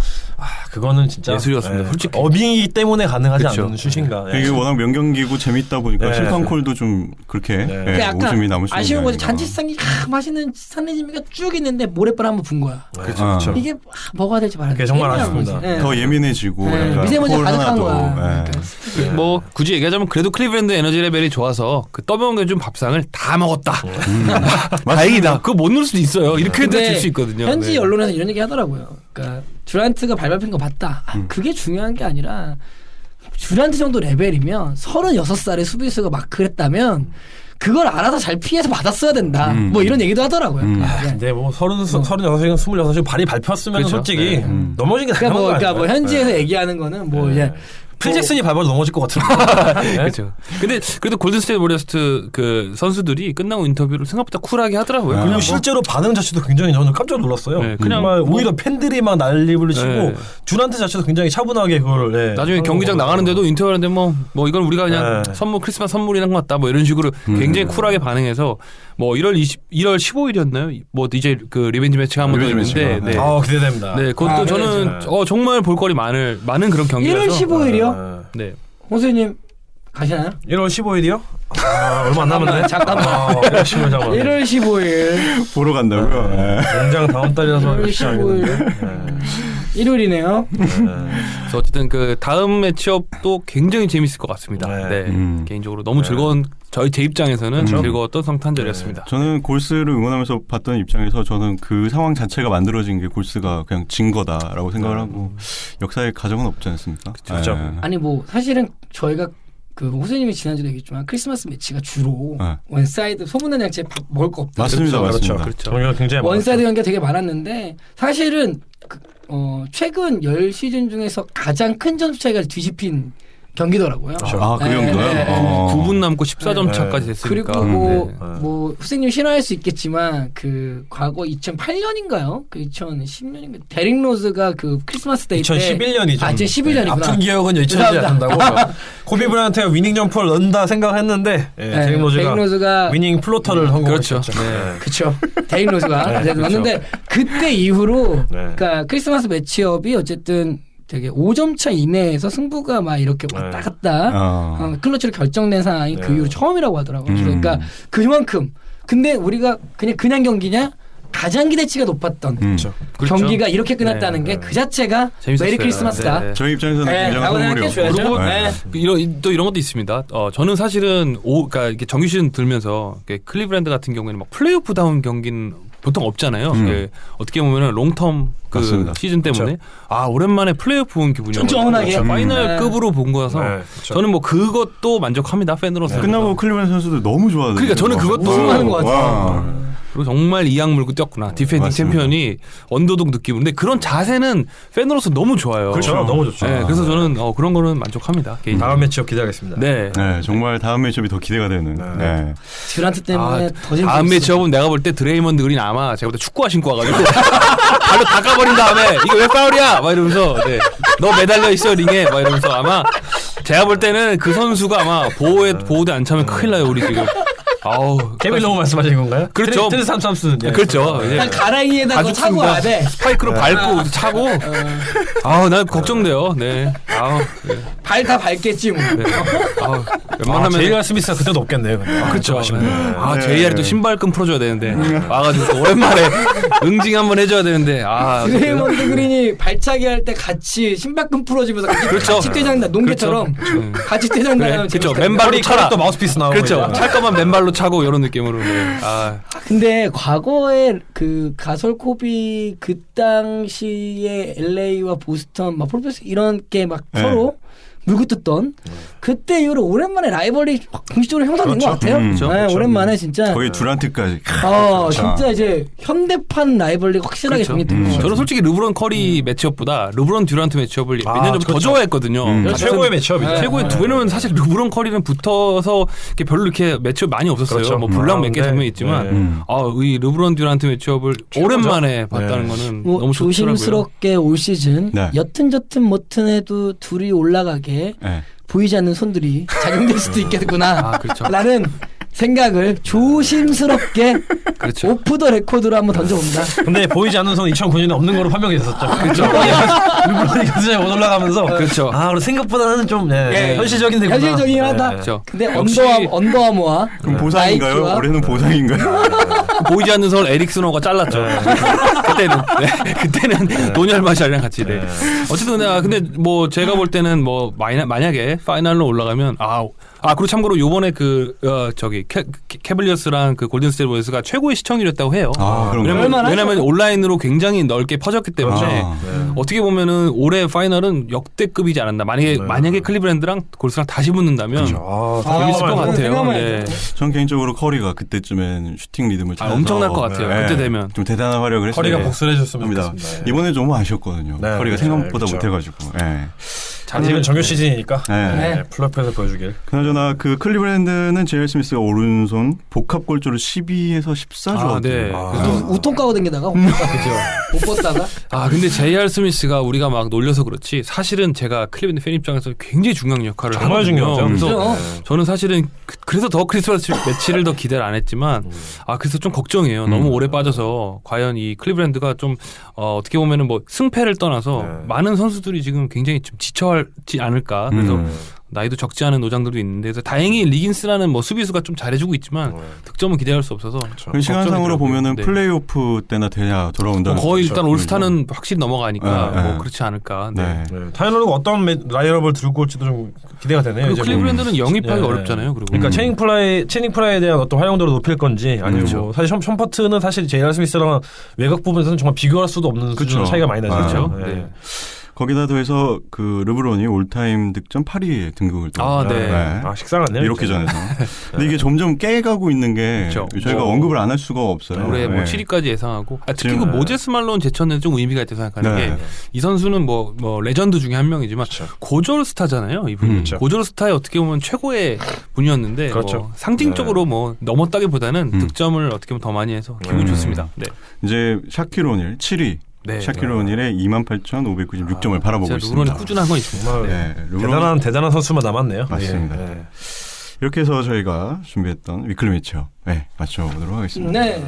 D: 그거는 진짜
B: 예술이었습니다. 솔직히.
D: 어빙이기 때문에 가능하지 않는 슛인가.
A: 이게 워낙 명경기고 재밌다 보니까 심판콜도 좀 그렇게 웃음이 남을 수 있는.
C: 아쉬운 거지. 잔치상이 맛있는 산리지미가 쭉 있는데 모래바람 한번 분 거야.
D: 그렇죠.
C: 이게 뭐가 될지 말아야 돼.
D: 정말 아쉽습니다.
A: 더 예민해지고
C: 미세먼지 가득한 거야.
B: 뭐 굳이 얘기하자면 그래도 클리브랜드 에너지 레벨이 좋아서 그 떠먹여준 밥상을 다 먹었다. 다행이다. 그거 못 넣을 수도 있어요. 이렇게 될 수 있거든요.
C: 현지 언론에서 이런 얘기 하더라고요. 그러니까 듀란트가 밟힌 거 봤다. 그게 중요한 게 아니라 듀란트 정도 레벨이면 36살의 수비수가 마크를 했다면 그걸 알아서 잘 피해서 받았어야 된다. 뭐 이런 얘기도 하더라고요.
D: 근데 뭐 36이건 26이 발이 밟혔으면
B: 그렇죠.
D: 솔직히 넘어진 게 당연한 거
C: 그러니까 뭐 현지에서 얘기하는 거는 뭐 이제
D: 필 잭슨이 밟아도 넘어질 것 같은데.
B: 그렇죠. 근데 그래도 골든 스테이트 워리어스 그 선수들이 끝나고 인터뷰를 생각보다 쿨하게 하더라고요.
D: 그리고 실제로 반응 자체도 굉장히 저는 깜짝 놀랐어요.
B: 그냥
D: 정말 오히려 팬들이 막 난리를 치고 듀란트 자체도 굉장히 차분하게 그걸.
B: 나중에 경기장 나가는데도 인터뷰하는데 뭐 이건 우리가 그냥 선물 크리스마스 선물이란 것 같다. 뭐 이런 식으로 굉장히 쿨하게 반응해서 뭐 1월 15일이었나요? 뭐 이제 그 리벤지 매치가 한 번 더 있는데.
D: 기대됩니다.
B: 네, 그것도 저는 정말 볼거리 많은 그런 경기라서.
C: 1월 15일이요?
B: 네.
C: 홍수님 가시나요?
D: 1월 15일이요? 얼마 안 남았네.
C: 잠깐만. 1월 15일
A: 보러 간다고요?
D: 당장 다음 달이라서
C: 1월 15일 일요일이네요.
B: 그래서 어쨌든 그 다음 매치업도 굉장히 재밌을 것 같습니다. 개인적으로 너무 즐거운 제 입장에서는 즐거웠던 성탄절이었습니다.
A: 저는 골스를 응원하면서 봤던 입장에서 저는 그 상황 자체가 만들어진 게 골스가 그냥 진 거다라고 생각을 하고 역사의 가정은 없지 않습니까?
D: 그렇죠.
C: 아니 뭐 사실은 저희가 그 호수님이 지난주에 얘기했지만 크리스마스 매치가 주로 원사이드 소문난 양채 먹을 거 없다.
A: 맞습니다.
D: 그렇죠.
B: 그렇죠.
D: 굉장히
C: 원사이드 경기가 되게 많았는데 사실은 최근 10시즌 중에서 가장 큰 점수 차이가 뒤집힌 경기더라고요.
A: 그 정도요?
B: 9분 남고 14점 차까지 됐으니까.
C: 그리고 뭐 후생님 싫어할 수 있겠지만 그 과거 2008년인가요? 그 2010년인가? 데릭 로즈가 그 크리스마스 데이 때
D: 2011년이죠.
C: 2011년이구나.
D: 아픈 기억은 2011년이 안 난다고. 코비 브라이언트가 위닝 점퍼를 넣는다 생각했는데 데릭 로즈가 위닝 플로터를 성공했죠.
C: 그렇죠. 데릭 로즈가 넣었는데 그때 이후로 그러니까 크리스마스 매치업이 어쨌든 되게 5점 차 이내에서 승부가 막 이렇게 왔다 갔다 클러치로 결정된 상황이 그 이후로 처음이라고 하더라고요. 그러니까 그만큼 근데 우리가 그냥 경기냐 가장 기대치가 높았던 경기가 이렇게 끝났다는 게 그 자체가
B: 재밌었어요.
C: 메리 크리스마스다.
A: 저희 입장에서는 굉장한 선물이었고
B: 또 이런 것도 있습니다. 저는 사실은 그러니까 이렇게 정규 시즌 들면서 클리브랜드 같은 경우에는 막 플레이오프다운 경기는 보통 없잖아요. 어떻게 보면은 롱텀 그
A: 맞습니다.
B: 시즌 때문에 오랜만에 플레이오프 온 기분이었어요.
C: 쫀쫀하게
B: 파이널급으로 본 거라서 저는 뭐 그것도 만족합니다. 팬으로서.
A: 끝나고 클리브랜드 선수들 너무 좋아하더라고요.
B: 그러니까 저는 그것도
C: 우승하는 것 같아요.
B: 그리고 정말 이악 물고 뛰었구나. 디펜딩
A: 맞습니다.
B: 챔피언이 언더독 느낌. 근데 그런 자세는 팬으로서 너무 좋아요.
D: 그렇죠. 너무 좋죠.
B: 네, 그래서 저는 그런 거는 만족합니다. 개인적으로.
D: 다음 매치업 기대하겠습니다.
B: 네.
A: 정말 다음 매치업이 더 기대가 되는.
C: 듀란트 때문에 더 재밌었어요.
B: 다음 매치업은 내가 볼 때 드레이먼드 그린 아마 제가 볼 때 축구화 신고 와가지고 발로 닦아버린 다음에 이거 왜 파울이야? 막 이러면서 너 매달려 있어 링에 막 이러면서 아마 제가 볼 때는 그 선수가 아마 보호대 안 차면 큰일 나요 우리 지금.
D: 케빈 로우 말씀하시는 건가요?
B: 그렇죠.
D: 트레스 삼삼스.
B: 그렇죠.
C: 일단 가랑이에다가 차고 와야 돼.
B: 스파이크로 밟고 차고. 난 걱정돼요. 네.
C: 발 다 밟겠지 뭐.
B: 네. 웬만하면
D: 제이알 스미스가 그때도 없겠네요.
B: 그렇죠. JR이 또 신발끈 풀어줘야 되는데 와가지고 또 오랜만에 응징 한번 해줘야 되는데
C: 드레이먼드 그린이 발차기 할 때 같이 신발끈 풀어주면서 같이 퇴장다 농구처럼 같이 퇴장당하면
B: 그렇죠. 맨발로 차라.
D: 또 마우스피스 나오고.
B: 그렇죠. 찰 거만 맨발로 차고 이런 느낌으로.
C: 근데 과거에 그 가솔 코비 그 당시에 LA와 보스턴 막 폴페스 이런 게 막 서로 물고 뜯던 그때 이후로 오랜만에 라이벌이 공식적으로 형성된 것 같아요. 오랜만에 진짜
A: 거의 듀란트까지.
C: 진짜 이제 현대판 라이벌리가 확실하게 정립된 것 같아요.
B: 저는 솔직히 르브론 커리 매치업보다 르브론 듀란트 매치업을 몇 년 전부터 더 좋아했거든요.
D: 최고의 매치업이죠.
B: 최고의 두 배는 사실 르브론 커리는 붙어서 이렇게 별로 이렇게 매치업 많이 없었어요. 뭐 블랑 몇 개 장면 있지만 이 르브론 듀란트 매치업을 오랜만에 봤다는 거는 너무 좋더라고요.
C: 조심스럽게 올 시즌 여튼 머튼해도 둘이 올라가게 보이지 않는 손들이 작용될 수도 있겠구나. 라는 생각을 조심스럽게 오프 더 레코드로 한번 던져봅니다.
D: 근데 보이지 않는 손 2009년에 없는 거로 판명이 됐었죠. 그렇죠. 르브론이 연습장에 못 올라가면서
B: 그렇죠.
D: 그리고 생각보다는 좀 현실적인
C: 현실적인 하다.
B: 근데
C: 언더아머와
A: 그럼 보상인가요? 올해는 보상인가요?
B: 보이지 않는 손 에릭스노가 잘랐죠. 그때는 노니알 마샬이랑 같이. 어쨌든 근데 뭐 제가 볼 때는 뭐 만약에 파이널로 올라가면 그리고 참고로 요번에 캐블리어스랑 그 골든스테이트 워리어스가 최고의 시청률이었다고 해요. 왜냐면 온라인으로 굉장히 넓게 퍼졌기 때문에 어떻게 보면은 올해 파이널은 역대급이지 않았나. 만약에 클리브랜드랑 골스랑 다시 붙는다면 재밌을 것 같아요.
A: 전 개인적으로 커리가 그때쯤엔 슈팅 리듬을 찾아서
B: 엄청날 것 같아요. 그때 되면
A: 좀 대단한 활약을 했어요.
D: 커리가 복수를 해줬으면 좋겠습니다.
A: 이번에 좀 아쉬웠거든요. 커리가 생각보다 못해가지고.
D: 아직은 정규 시즌이니까 플레이오프에서 보여주길.
A: 그나저나 그 클리브랜드는 제일 스미스가 오른손 복합 골조를 12에서 14주.
C: 우통 까고 댕기다가 못 뻗다가.
B: 근데 JR 스미스가 우리가 막 놀려서 그렇지 사실은 제가 클리브랜드 팬 입장에서 굉장히 중요한 역할을
D: 정말 중요하죠.
B: 그래서 저는 사실은 그래서 더 크리스마스 매치를 더 기대를 안 했지만 그래서 좀 걱정이에요. 너무 오래 빠져서 과연 이 클리브랜드가 좀 어떻게 보면은 뭐 승패를 떠나서 많은 선수들이 지금 굉장히 좀 지쳐하지 않을까. 그래서 나이도 적지 않은 노장들도 있는데 그래서 다행히 리긴스라는 뭐 수비수가 좀 잘해주고 있지만 득점은 기대할 수 없어서
A: 시간상으로 보면은 플레이오프 때나 돼야 돌아온다는
B: 거의 일단 올스타는 확실히 넘어가니까 뭐 그렇지 않을까.
D: 타이너가 어떤 라인업을 들고 올지도 좀 기대가 되네요.
B: 그리고 클리브랜드는 영입하기 어렵잖아요. 그리고
D: 그러니까 체닝 프라이에 대한 어떤 활용도를 높일 건지 아니면 뭐 사실 션퍼트는 사실 제이알 스미스랑 외곽 부분에서는 정말 비교할 수도 없는 수준 차이가 많이 나죠.
A: 거기다 더해서 그 르브론이 올타임 득점 8위에 등극을 또
D: 식상하네요.
A: 이렇게 전에서. 근데 이게 점점 깨가고 있는 게 저희가 언급을 안 할 수가 없어요.
B: 올해 뭐 7위까지 예상하고 특히 그 모제스 말론 제쳐는 좀 의미가 있다고 생각하는 게 이 선수는 뭐 레전드 중에 한 명이지만 고졸 스타잖아요. 이분이 고졸 스타의 어떻게 보면 최고의 분이었는데 뭐 상징적으로 뭐 넘었다기보다는 득점을 어떻게 보면 더 많이 해서 기분이 좋습니다. 네.
A: 이제 샤킬 오닐 7위. 샤킬 오닐의 28,596점을 바라보고 있습니다.
B: 르브론이 꾸준한 건 있습니다.
D: 대단한 선수만 남았네요.
A: 맞습니다. 이렇게 해서 저희가 준비했던 위클리 매치업 맞춰보도록 하겠습니다.
C: 네.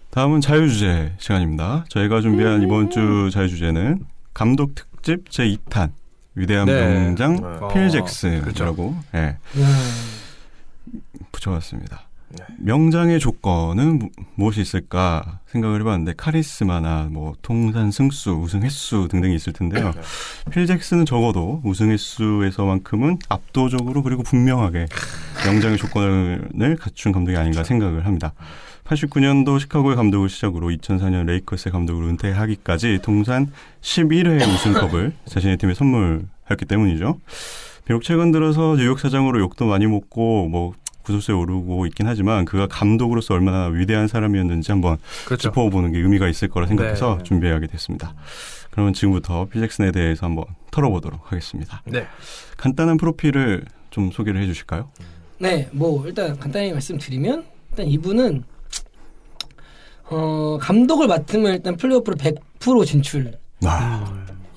A: 다음은 자유주제 시간입니다. 저희가 준비한 이번 주 자유주제는 감독 특집 제2탄 위대한 명장 필 잭슨이라고 붙여봤습니다. 명장의 조건은 무엇이 있을까 생각을 해봤는데 카리스마나 뭐 통산 승수, 우승 횟수 등등이 있을 텐데요. 필 잭슨은 적어도 우승 횟수에서만큼은 압도적으로 그리고 분명하게 명장의 조건을 갖춘 감독이 아닌가 생각을 합니다. 89년도 시카고의 감독을 시작으로 2004년 레이커스의 감독으로 은퇴하기까지 통산 11회의 우승컵을 자신의 팀에 선물했기 때문이죠. 비록 최근 들어서 뉴욕 사장으로 욕도 많이 먹고 뭐 구설수에 오르고 있긴 하지만 그가 감독으로서 얼마나 위대한 사람이었는지 한번 짚어보는 게 의미가 있을 거라 생각해서 준비하게 됐습니다. 그러면 지금부터 필 잭슨에 대해서 한번 털어보도록 하겠습니다. 간단한 프로필을 좀 소개를 해주실까요?
C: 네, 뭐 일단 간단히 말씀드리면 일단 이분은 감독을 맡으면 일단 플레이오프로 100% 진출.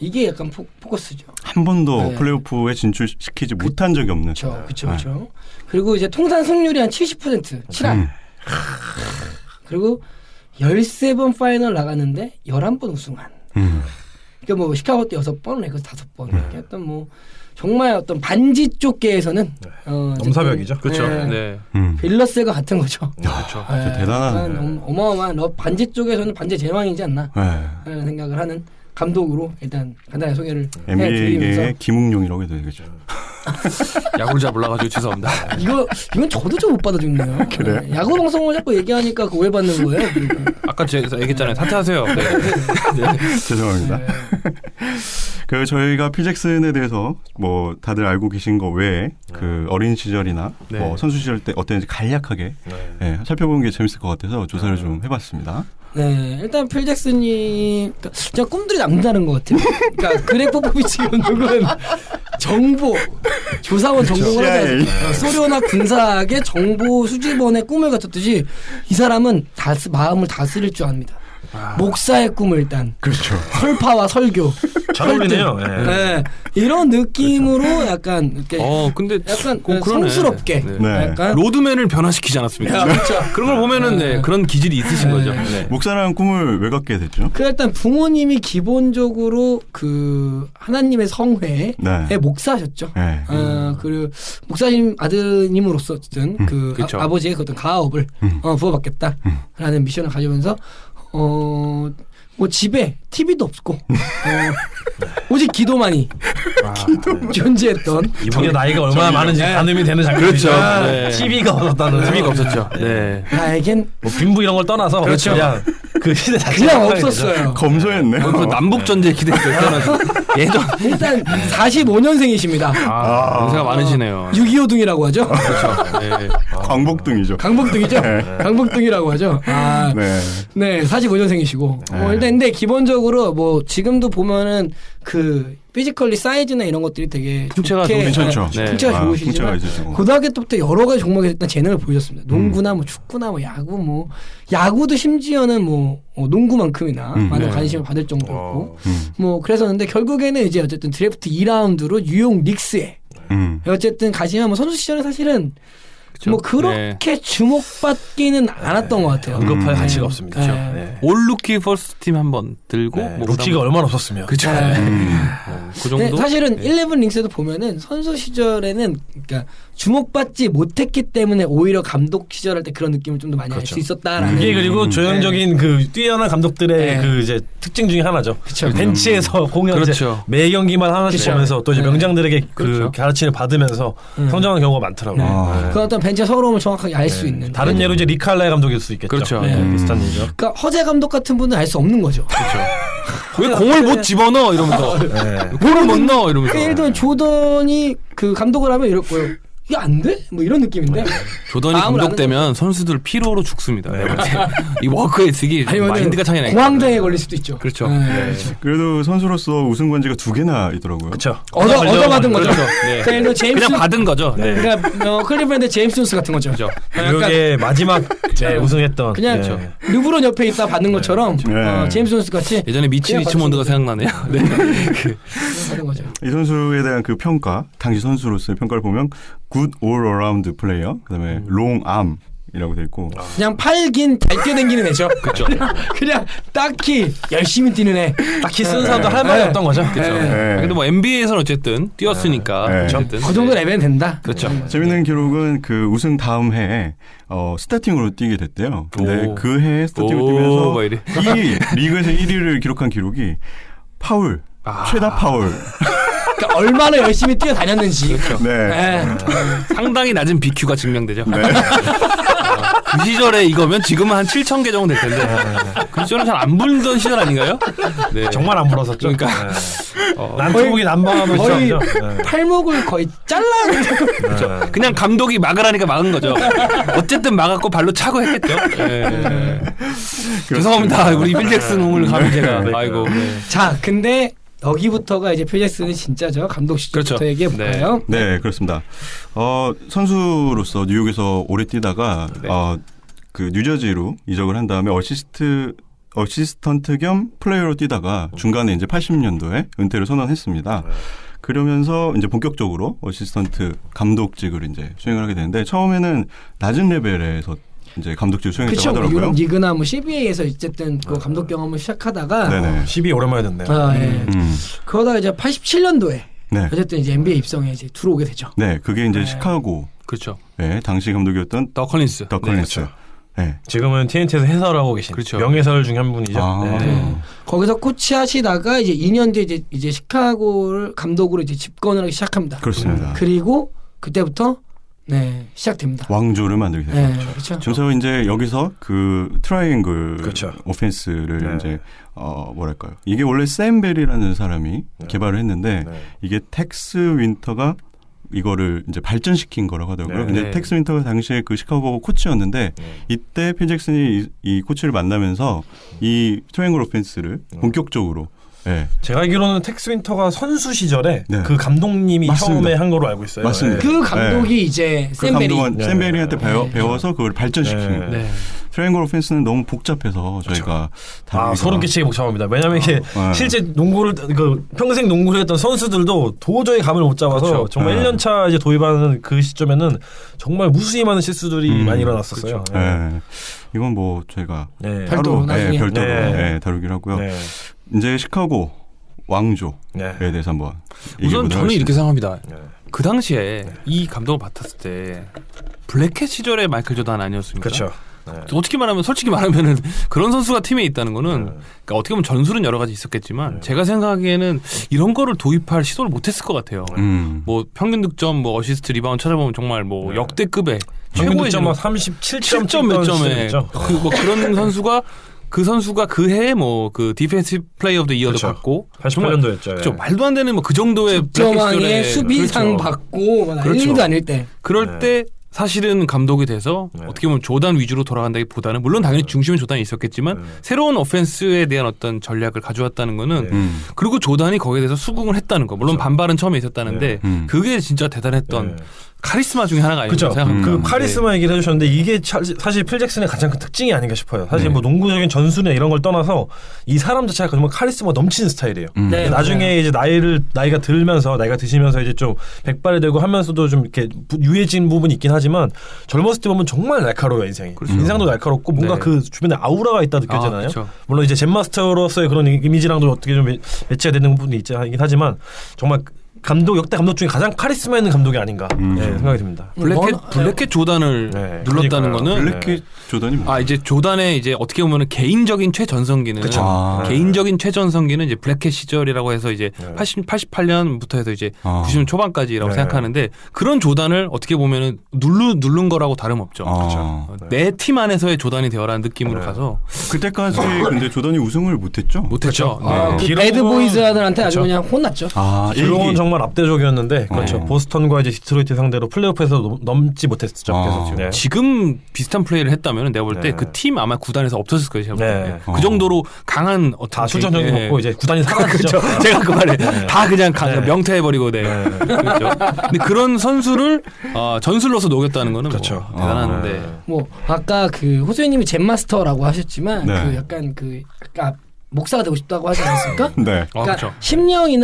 C: 이게 약간 포커스죠.
A: 한 번도 플레이오프에 진출시키지 못한 적이 없는.
C: 그렇죠. 그리고 이제 통산 승률이 한 70%, 7할. 그리고 13번 파이널 나갔는데 11번 우승한. 그러니까 뭐 시카고 때 6번, 레이커스 5번. 이렇게 했던 뭐 정말 어떤 반지 쪽계에서는
D: 넘사벽이죠.
B: 그렇죠.
C: 빌러스가 같은 거죠.
A: 그렇죠. 대단한
C: 어마어마한 반지 쪽에서는 반지 제왕이지 않나 라는 생각을 하는 감독으로 일단 간단히 소개를 해드리면서
A: NBA의 김웅룡이라고 해도 되겠죠.
B: 야구를 잘 몰라가지고 죄송합니다.
C: 이건 저도 좀 못 받아주네요.
A: 그래?
C: 야구 방송을 자꾸 얘기하니까 그 오해받는 거예요.
B: 아까 제가 얘기했잖아요. 사퇴하세요.
A: 죄송합니다. 그 저희가 필 잭슨에 대해서 뭐 다들 알고 계신 거 외에 그 어린 시절이나 뭐 선수 시절 때 어땠는지 간략하게 살펴보는 게 재밌을 것 같아서 조사를 좀 해봤습니다.
C: 네, 일단 필 잭슨이 진짜 꿈들이 남다른 것 같아요. 그러니까 그렉 포포비치 감독은 정보 조사원 전공을 하지 않습니까? 소련학 군사학의 정보 수집원의 꿈을 갖췄듯이 이 사람은 마음을 다스릴 줄 압니다. 목사의 꿈을 일단 설파와 설교
D: 잘 어울리네요.
C: 이런 느낌으로 약간 이렇게
B: 근데
C: 약간 성스럽게
B: 약간 로드맨을 변화시키지 않았습니까? 그렇죠. 그런 걸 보면은 그런 기질이 있으신 거죠.
A: 목사라는 꿈을 왜 갖게 됐죠?
C: 그 일단 부모님이 기본적으로 그 하나님의 성회의 목사셨죠. 그리고 목사님 아드님으로서 어쨌든 그 아버지의 그 어떤 가업을 부어받겠다라는 미션을 가지면서 뭐 집에 TV도 없고 오직 기도만이 존재했던
D: 이분의 나이가 얼마나 많은지 가늠이 되는 장면이죠.
B: 그렇죠.
D: TV가 없었다는.
B: TV가 없었죠.
C: 나에겐
D: 뭐 빈부 이런 걸 떠나서 그냥 그 시대
C: 그냥 없었어요.
B: 검소했네. 남북 전쟁 기대했어요. 예전
C: 일단 45년생이십니다.
B: 연세가 많으시네요.
C: 6.25 등이라고 하죠.
B: 그렇죠.
A: 광복등이죠.
C: 강북등이죠. 강북등이라고 하죠. 45년생이시고 일단 근데 기본적으로 뭐 지금도 보면은 그 피지컬리 사이즈나 이런 것들이 되게
B: 풍채가
A: 괜찮죠.
C: 풍채가 좋으시지만 고등학교 때부터 여러 가지 종목에 일단 재능을 보여줬습니다. 농구나 뭐 축구나 뭐 야구도 심지어는 뭐 농구만큼이나 많은 관심을 받을 정도였고 뭐 그래서는데 결국에는 이제 어쨌든 드래프트 2라운드로 뉴욕 닉스에 어쨌든 가지만 뭐 선수 시절에 사실은 뭐 그렇게 주목받기는 않았던 것 같아요.
D: 언급할 가치가 없습니다.
B: 올 루키 퍼스트 팀 한번 들고 뭐
D: 루키가 얼마나 없었으면.
B: 그렇죠. 그 정도.
C: 사실은 11 링스에도 보면은 선수 시절에는 그러니까 주목받지 못했기 때문에 오히려 감독 시절할 때 그런 느낌을 좀 더 많이 알 수 있었다라는.
D: 이게 그리고 조형적인 그 뛰어난 감독들의 그 이제 특징 중에 하나죠.
C: 그쵸.
D: 벤치에서 공연 매 경기만 하나씩 보면서 또 이제 명장들에게 그 가르침을 받으면서 성장하는 경우가 많더라고요.
C: 그 어떤 벤치의 서러움을 정확하게 알 수 있는.
D: 다른 예로 이제 리칼라의 감독일 수 있겠죠.
B: 그렇죠.
D: 비슷한 일이죠.
C: 그러니까 허재 감독 같은 분은 알 수 없는 거죠.
B: 그렇죠. 왜 공을 못 집어넣어 이러면서 공을 못 넣어 이러면서.
C: 그러니까 예를 들면 조던이 그 감독을 하면 이럴 거예요. 이게 안 돼? 뭐 이런 느낌인데.
B: 조던이 감독되면 선수들 피로로 죽습니다. 이 워크 에틱이 마인드가 차이 나니까.
C: 공황장애 걸릴 수도 있죠.
B: 그렇죠.
C: 그렇죠.
A: 그래도 선수로서 우승 관제가 2개나 있더라고요.
D: 그렇죠.
C: 얻어받은 거죠.
B: 그렇죠.
C: 제임스,
B: 그냥 받은 거죠.
C: 그러니까 클리브랜드 제임스 존스 같은 거죠.
B: 그렇죠.
D: 그게 마지막 우승했던.
C: 그냥 르브론 옆에 있다 받는 것처럼 제임스 존스 같이
B: 예전에 미치 리치몬드가 생각나네요.
C: 받은 거죠.
A: 이 선수에 대한 그 평가, 당시 선수로서의 평가를 보면 good all around player, 그다음에 long arm이라고 돼 있고
C: 그냥 팔긴 잘 뛰어댕기는 애죠.
B: 그렇죠.
C: 그냥 딱히 열심히 뛰는 애.
D: 딱히 쓰는 사람도 할 말이 없던 거죠.
B: 그렇죠. 근데 뭐 NBA에서는 어쨌든 뛰었으니까 어쨌든
C: 그 정도 레벨은 된다.
B: 그렇죠.
A: 재밌는 기록은 그 우승 다음 해에 스타팅으로 뛰게 됐대요. 근데 그 해에 스타팅으로 뛰면서 이 리그에서 1위를 기록한 기록이 파울, 최다 파울.
C: 그러니까 얼마나 열심히 뛰어다녔는지.
B: 그렇죠.
A: 네.
B: 상당히 낮은 BQ가 증명되죠. 그 시절에 이거면 지금은 한 7,000개 정도 될 텐데 그 시절은 잘 안 불던 시절 아닌가요? 네.
D: 정말 안 불었었죠.
B: 그러니까
D: 난투복이 난방하면
C: 거의 팔목을 거의 잘라야
B: 그렇죠. 그냥 감독이 막으라니까 막은 거죠. 어쨌든 막았고 발로 차고 했겠죠. 네. 죄송합니다. 우리 필 잭슨 홈을 가면 제가 아이고.
C: 자, 근데 여기부터가 이제 필 잭슨이 진짜죠. 감독 시절부터
B: 그렇죠.
C: 얘기해 볼까요?
A: 네, 그렇습니다. 선수로서 뉴욕에서 오래 뛰다가 그 뉴저지로 이적을 한 다음에 어시스턴트 겸 플레이어로 뛰다가 중간에 이제 80년도에 은퇴를 선언했습니다. 그러면서 이제 본격적으로 어시스턴트 감독직을 이제 수행을 하게 되는데 처음에는 낮은 레벨에서 이제 감독직을 수행했다고 하더라고요.
C: 유럽 리그나 뭐 CBA에서 어쨌든 그 감독 경험을 시작하다가
A: 네네.
D: 12 오랜만에 듣네요.
C: 그러다가 이제 87년도에
A: 네.
C: 어쨌든 이제 NBA 입성에 이제 들어오게 되죠.
A: 네, 그게 이제 시카고.
B: 그렇죠.
A: 네, 당시 감독이었던
B: 더 컬린스.
A: 그렇죠. 네.
D: 지금은 TNT에서 해설하고 계신
B: 그렇죠.
D: 명예설 중에 한 분이죠.
C: 거기서 코치하시다가 이제 2년 뒤에 이제 시카고를 감독으로 이제 집권을 하기 시작합니다.
A: 그렇습니다.
C: 그리고 그때부터 시작됩니다.
A: 왕조를 만들게 되죠.
C: 네, 그렇죠.
A: 그래서 이제 여기서 그 트라이앵글
D: 그렇죠.
A: 오펜스를 이제 뭐랄까요? 이게 원래 샘 벨이라는 사람이 개발을 했는데 이게 텍스 윈터가 이거를 이제 발전시킨 거라고 하더라고요. 근데 텍스 윈터가 당시에 그 시카고 코치였는데 이때 필 잭슨이 이 코치를 만나면서 이 트라이앵글 오펜스를 본격적으로
D: 제가 알기로는 텍스 윈터가 선수 시절에 그 감독님이
A: 맞습니다.
D: 처음에 한 거로 알고 있어요.
A: 맞습니다.
C: 그 감독이 이제 샘 벨이
A: 샘 벨이한테 배워서 그걸 발전시킨 거예요. 트라이앵글 오펜스는 너무 복잡해서 저희가
D: 소름 끼치게 복잡합니다. 왜냐하면 이게 실제 농구를 평생 농구를 했던 선수들도 도저히 감을 못 잡아서 정말 1년 차 이제 도입하는 그 시점에는 정말 무수히 많은 실수들이 많이 일어났었어요.
A: 이건 뭐 저희가
C: 별도로
A: 다루기로 하고요. 이제 시카고 왕조에 대해서 한번
B: 우선 저는 이렇게 생각합니다. 그 당시에 이 감독을 맡았을 때 블랙캣 시절의 마이클 조던 아니었습니까?
D: 그렇죠.
B: 어떻게 말하면 솔직히 말하면은 그런 선수가 팀에 있다는 거는 그러니까 어떻게 보면 전술은 여러 가지 있었겠지만 제가 생각하기에는 이런 거를 도입할 시도를 못했을 것 같아요. 뭐 평균 득점, 뭐 어시스트, 리바운드 찾아보면 정말 뭐 역대급의 최고의
D: 득점 37점
B: 7점 몇 점에 뭐 그런 선수가 그 해에 뭐 그 디펜시브 플레이 오브 더 이어도 받고
D: 88년도였죠.
B: 그렇죠. 말도 안 되는 뭐 그 정도의
C: 득점왕에 수비상 받고 난리도 아닐 때
B: 그럴 때 사실은 감독이 돼서 어떻게 보면 조단 위주로 돌아간다기보다는 물론 당연히 중심은 조단이 있었겠지만 새로운 오펜스에 대한 어떤 전략을 가져왔다는 거는 그리고 조단이 거기에 대해서 수긍을 했다는 거 물론 반발은 처음에 있었다는데 그게 진짜 대단했던 카리스마 중에 하나가 아닌가 생각합니다.
D: 그 카리스마 얘기를 해주셨는데 이게 사실 필 잭슨의 가장 큰 특징이 아닌가 싶어요. 사실 뭐 농구적인 전술이나 이런 걸 떠나서 이 사람 자체가 정말 카리스마 넘치는 스타일이에요. 나중에 이제 나이가 드시면서 이제 좀 백발이 되고 하면서도 좀 이렇게 유해진 부분이 있긴 하지만 젊었을 때 보면 정말 날카로워요 인생이. 그렇죠. 인상도 날카롭고 뭔가 그 주변에 아우라가 있다 느껴지잖아요.
B: 그렇죠.
D: 물론 이제 젠 마스터로서의 그런 이미지랑도 어떻게 좀 매치가 되는 부분이 있긴 하지만 정말 감독 역대 감독 중에 가장 카리스마 있는 감독이 아닌가 생각이 듭니다.
B: 블랙캣 조단을 눌렀다는 거는
A: 블랙캣 조단이 뭐야?
B: 이제 조단의 이제 어떻게 보면 개인적인 최전성기는 개인적인 최전성기는 이제 블랙캣 시절이라고 해서 이제 88년부터 해서 이제 90년 초반까지라고 생각하는데 그런 조단을 어떻게 보면은 누른 거라고 다름없죠. 내 팀 안에서의 조단이 되어라는 느낌으로 가서
A: 그때까지 근데 조단이 우승을 못했죠?
B: 못했죠.
C: 그 배드보이즈들한테 아주 그냥 혼났죠.
D: 기록은 정말 압도적이었는데 그렇죠. 보스턴과 이제 디트로이트 상대로 플레이오프에서 넘지 못했었죠. 그래서
B: 지금 비슷한 플레이를 했다면 내가 볼 때 그 팀 아마 구단에서 없었을 거예요. 제가 볼 때. 그 정도로 강한
D: 다 출전 전기 먹고 이제 구단이 사라지죠.
B: 제가 그 말에 다 그냥 명퇴해버리고 그렇죠. 근데 그런 선수를 전술로서 녹였다는 거는
D: 그렇죠.
B: 뭐 대단한데.
C: 뭐 아까 그 호수연님이 젠마스터라고 하셨지만
A: 네.
C: 그 약간 그 아까 목사가 되고 싶다고 하지 않았습니까?
A: 네.
C: 그러니까
B: 그렇죠.
C: 심령이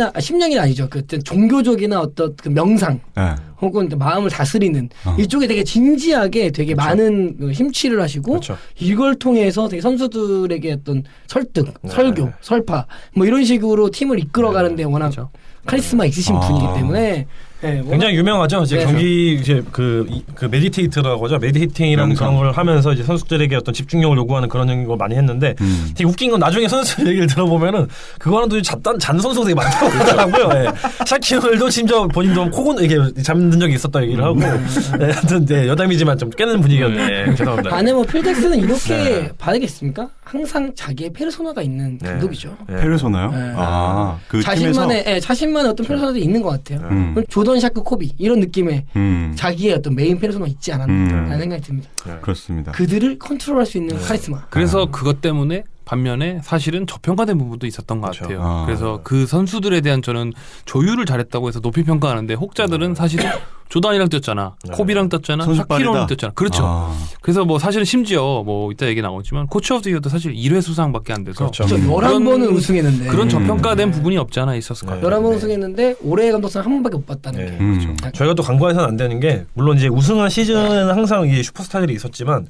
C: 아니죠. 그때 종교적이나 어떤 그 명상
A: 네.
C: 혹은 마음을 다스리는 이쪽에 되게 진지하게 되게 많은 힘취를 하시고
D: 그렇죠.
C: 이걸 통해서 되게 선수들에게 어떤 설득, 설교, 설파 뭐 이런 식으로 팀을 이끌어가는데 워낙
B: 그렇죠.
C: 카리스마 있으신 분이기 때문에
D: 굉장히 유명하죠. 이제 경기 이제 그 메디테이트라고 하죠. 메디테이팅이라는 그런 걸 하면서 이제 선수들에게 어떤 집중력을 요구하는 그런 걸 많이 했는데 되게 웃긴 건 나중에 선수들 얘기를 들어보면은 그거는 또 잔 선수가 되게 많다고 하더라고요. 샤키울도 심지어 본인도 코곤 이게 잠든 적이 있었다 얘기를 하고 하여튼 여담이지만 좀 깨는 분위기였네. 죄송합니다.
C: 안에 뭐 필덱스는 이렇게 봐야겠습니까? 항상 자기의 페르소나가 있는 감독이죠.
A: 페르소나요? 그
C: 자신만의 어떤 페르소나도 있는 것 같아요. 조던, 샤크, 코비 이런 느낌의 자기의 어떤 메인 페르소나 있지 않았나라는 생각이 듭니다.
A: 그렇습니다.
C: 그들을 컨트롤할 수 있는 카리스마.
B: 그래서 그것 때문에 반면에 사실은 저평가된 부분도 있었던 것 같아요. 그래서 그 선수들에 대한 저는 조율을 잘했다고 해서 높이 평가하는데 혹자들은 사실은 조단이랑 뛰었잖아. 코비랑 뛰었잖아. 샤키랑 뛰었잖아. 그렇죠. 그래서 뭐 사실은 심지어 뭐 이따 얘기 나오지만 코치 오브 더 이어도 사실 1회 수상밖에 안 돼서
C: 11번은 우승했는데
B: 그런 저평가된 부분이 없지 않아 있었을 것 같아요.
C: 11번 우승했는데 올해의 감독상 한 번밖에 못 봤다는 게
B: 그렇죠.
D: 저희가 또 간과해서는 안 되는 게 물론 이제 우승한 시즌에는 항상 이게 슈퍼스타들이 있었지만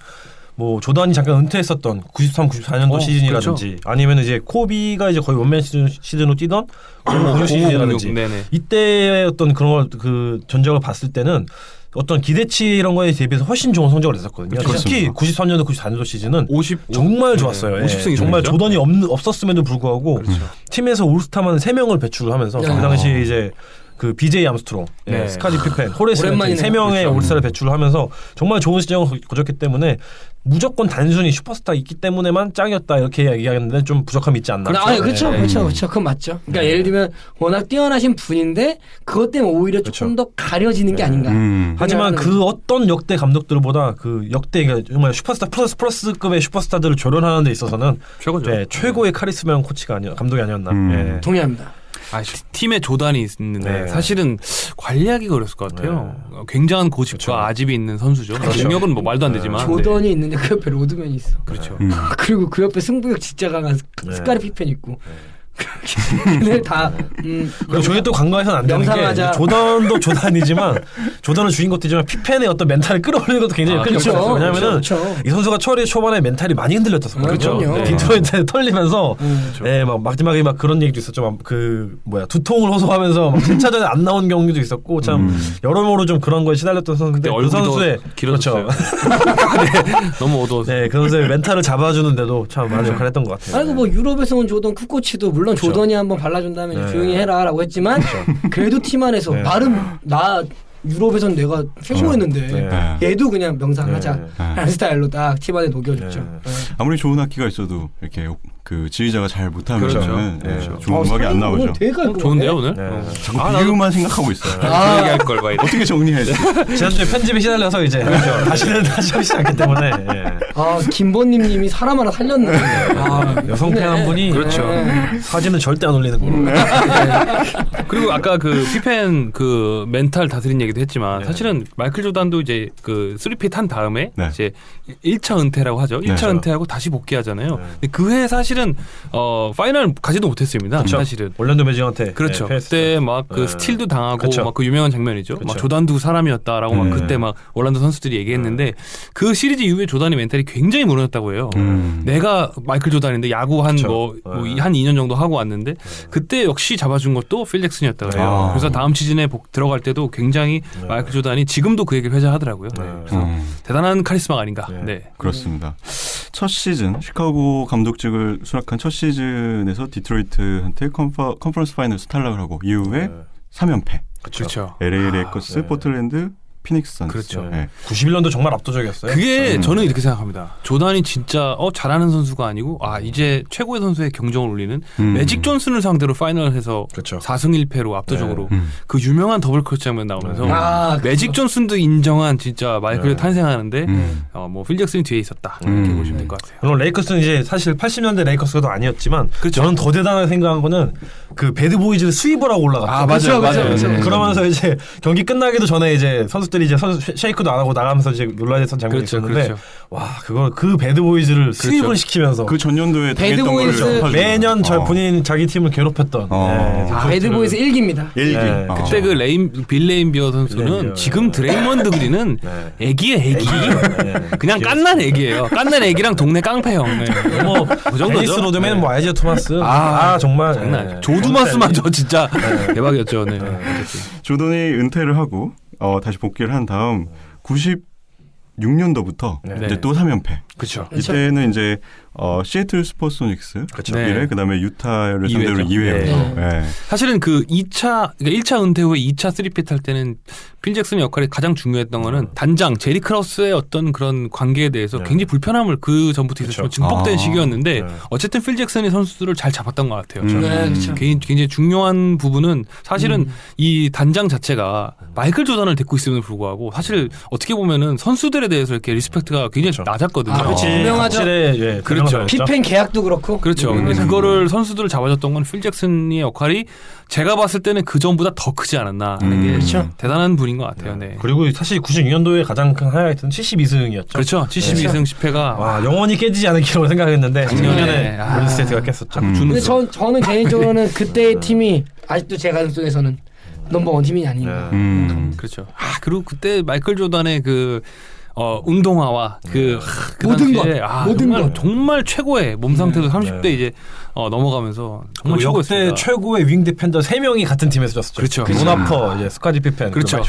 D: 뭐 조던이 잠깐 은퇴했었던 93, 94년도 시즌이라든지
B: 그렇죠.
D: 아니면 이제 코비가 이제 거의 원맨 시즌으로 뛰던 05 시즌이라든지 이때의 어떤 그런 걸 그 전적을 봤을 때는 어떤 기대치 이런 거에 대비해서 훨씬 좋은 성적을 냈었거든요. 특히 93년도 94년도 시즌은 정말 좋았어요.
B: 50승이
D: 정말 조던이 없었음에도 불구하고 팀에서 올스타만 3명을 배출을 하면서 그 당시에 이제 그 BJ 암스트롱, 스카디 피펜, 호레스 멘트 3명의 올스타를 배출을 하면서 정말 좋은 시장을 거뒀기 때문에 무조건 단순히 슈퍼스타 있기 때문에만 짱이었다 이렇게 얘기하는데 좀 부족함이 있지 않나.
C: 그렇죠. 그건 맞죠. 그러니까 예를 들면 워낙 뛰어나신 분인데 그것 때문에 오히려 조금 더 가려지는 게 아닌가.
D: 하지만 그 어떤 역대 감독들보다 그 역대 정말 슈퍼스타 플러스급의 슈퍼스타들을 조련하는 데 있어서는 최고의 카리스마형 코치가 감독이 아니었나.
C: 동의합니다.
B: 팀에 조단이 있는데 사실은 관리하기가 어렸을 것 같아요. 굉장한 고집과 아집이 있는 선수죠. 능력은 뭐 말도 안 되지만
C: 조던이 있는데 그 옆에 로드맨이 있어.
B: 그렇죠.
C: 그리고 그 옆에 승부욕 진짜 강한 스카리 피펜 있고. 다
D: 그리고 저희 또 간과해서는 안 되는 게 조던도 조단이지만 조던을 죽인 것도 있지만 피펜의 어떤 멘탈을 끌어올리는 것도 굉장히 큰 역할이었어요. 왜냐하면은 이 선수가 초반에 멘탈이 많이 흔들렸었거든요.
C: 그렇죠.
D: 디트로이트에 털리면서 막 마지막에 막 그런 얘기도 있었죠. 두통을 호소하면서 막 7차전에 안 나온 경기도 있었고 참 여러모로 좀 그런 거에 시달렸던 선수인데 그 선수의
B: 길었어요. 너무 어두워서.
D: 그 선수의 멘탈을 잡아주는데도 참 많은 역할을 했던 것 같아요.
C: 아이고 뭐 유럽에서 온 조던 쿠코치도 물론 조던이 한번 발라준다면 조용히 해라라고 했지만 그래도 팀 안에서 나름 유럽에선 내가 최고였는데 얘도 그냥 명상하자 라는 스타일로 딱 팀 안에 녹여줬죠.
A: 아무리 좋은 악기가 있어도 이렇게 그 지휘자가 잘 못하면 좋은 음악이 안 나오죠.
B: 좋은데요 오늘?
A: 자꾸 비유만 생각하고 있어요.
B: 얘기할 걸 봐.
A: 어떻게 정리해야지.
D: 지난주에 편집에 시달려서 이제 다시는 하지 않기 때문에
C: 김본님이 사람 하나 살렸네.
D: 여성 팬 한 분이
B: 그렇죠.
D: 사진은 절대 안 올리는 걸로.
B: 그리고 아까 그 피펜 그 멘탈 다스린 얘기 얘기도 했지만 사실은 마이클 조단도 이제 그 3핏 한 다음에
A: 네.
B: 이제 1차 은퇴라고 하죠. 1차
A: 네.
B: 은퇴하고 다시 복귀하잖아요. 근데 그 해 사실은 파이널 가지도 못했습니다.
D: 그쵸.
B: 사실은.
D: 올랜도 매직한테
B: 그렇죠. 그때 막 그 스틸도 당하고
D: 그쵸.
B: 막 그 유명한 장면이죠. 막 조단도 사람이었다라고 막 그때 막 올란도 선수들이 얘기했는데 그 시리즈 이후에 조단의 멘탈이 굉장히 무너졌다고 해요. 내가 마이클 조단인데 야구 한 한 2년 정도 하고 왔는데 그때 역시 잡아준 것도 필 잭슨이었다고 해요. 그래서 다음 시즌에 들어갈 때도 굉장히 마이클 조단이 지금도 그 얘기를 회자하더라고요. 그래서 대단한 카리스마가 아닌가. 네.
A: 그렇습니다. 첫 시즌 시카고 감독직을 수락한 첫 시즌에서 디트로이트한테 컨퍼런스 파이널에서 탈락을 하고 이후에 3연패.
B: 그렇죠.
A: LA 레이커스, 포틀랜드, 피닉스 선수.
B: 그렇죠.
A: 네.
D: 91년도 정말 압도적이었어요.
B: 그게 저는 이렇게 생각합니다. 조단이 진짜 잘하는 선수가 아니고 이제 최고의 선수의 경정을 울리는 매직 존슨을 상대로 파이널에서
D: 그렇죠.
B: 4승 1패로 압도적으로 그 유명한 더블 클러치 장면 나오면서 매직 존슨도 인정한 진짜 마이클이 탄생하는데 뭐 필 잭슨이 뒤에 있었다 이렇게 보시면 될 것 같아요.
D: 물론 레이커스는 이제 사실 80년대 레이커스도 아니었지만
B: 그렇죠.
D: 저는 더 대단하게 생각한 거는 그 배드보이즈를 수입을 하고 올라갔죠.
B: 맞아요.
D: 그러면서 이제 경기 끝나기도 전에 이제 선수들이 이제 쉐이크도 안 하고 나가면서 이제 놀라야 됐던 장면이 있었는데
B: 그렇죠.
D: 와 그 배드보이즈를 수입을 시키면서
A: 그 전년도에
C: 배드보이즈
A: 매년
D: 본인 자기 팀을 괴롭혔던
C: 배드보이즈 1기입니다.
A: 일기.
B: 그때 그 빌 레인비어 선수는 지금 드레이먼드 그린은 애기예요, 애기. 그냥 깐난 애기예요. 깐난 애기랑 동네 깡패형.
D: 뭐
B: 그 정도죠.
D: 데니스 로드맨, 뭐 아이지아 토마스, 정말
B: 장난. 조두마스마저 진짜 대박이었죠. 네.
A: 조던이 은퇴를 하고 다시 복귀를 한 다음 96년도부터 이제 또 3연패.
B: 그렇죠.
A: 이때는 이제 시애틀 슈퍼소닉스 네. 그다음에 유타를 상대로 2회였죠. 네.
B: 사실은 그 2차 그러니까 1차 은퇴 후에 2차 3핏 할 때는 필 잭슨의 역할이 가장 중요했던 거는 단장 제리 크라우스의 어떤 그런 관계에 대해서 굉장히 불편함을 그 전부터 있었지만 증폭된 시기였는데 어쨌든 필 잭슨이 선수들을 잘 잡았던 것 같아요. 굉장히 중요한 부분은 사실은 이 단장 자체가 마이클 조던을 데리고 있음에도 불구하고 사실 어떻게 보면은 선수들에 대해서 이렇게 리스펙트가 굉장히 낮았거든요.
C: 유명하죠.
B: 그렇죠.
C: 피펜 계약도 그렇고.
B: 그렇죠. 근데 그거를 선수들을 잡아줬던 건 필 잭슨의 역할이 제가 봤을 때는 그 전보다 더 크지 않았나 하는 게
C: 그렇죠.
B: 대단한 분인 것 같아요. 네.
D: 그리고 사실 96년도에 가장 큰 하이라이트는 72승이었죠.
B: 그렇죠. 72승 10패가
D: 와 영원히 깨지지 않을 기록을 생각했는데 작년에 골든스테이트가 깼었죠.
C: 근데 저는 개인적으로는 그때의 팀이 아직도 제 가슴속에서는 넘버원 팀이 아닌가.
B: 그렇죠. 그리고 그때 마이클 조던의 그 운동화와
C: 모든 것,
B: 정말 최고의 몸 상태도 30대 이제 넘어가면서 정말 최고였습니다.
D: 역대 최고의 윙 디펜더 3명이 같은 팀에서 졌었죠.
B: 그렇죠.
D: 문아퍼, 이제 스카디 피펜,
B: 그렇죠.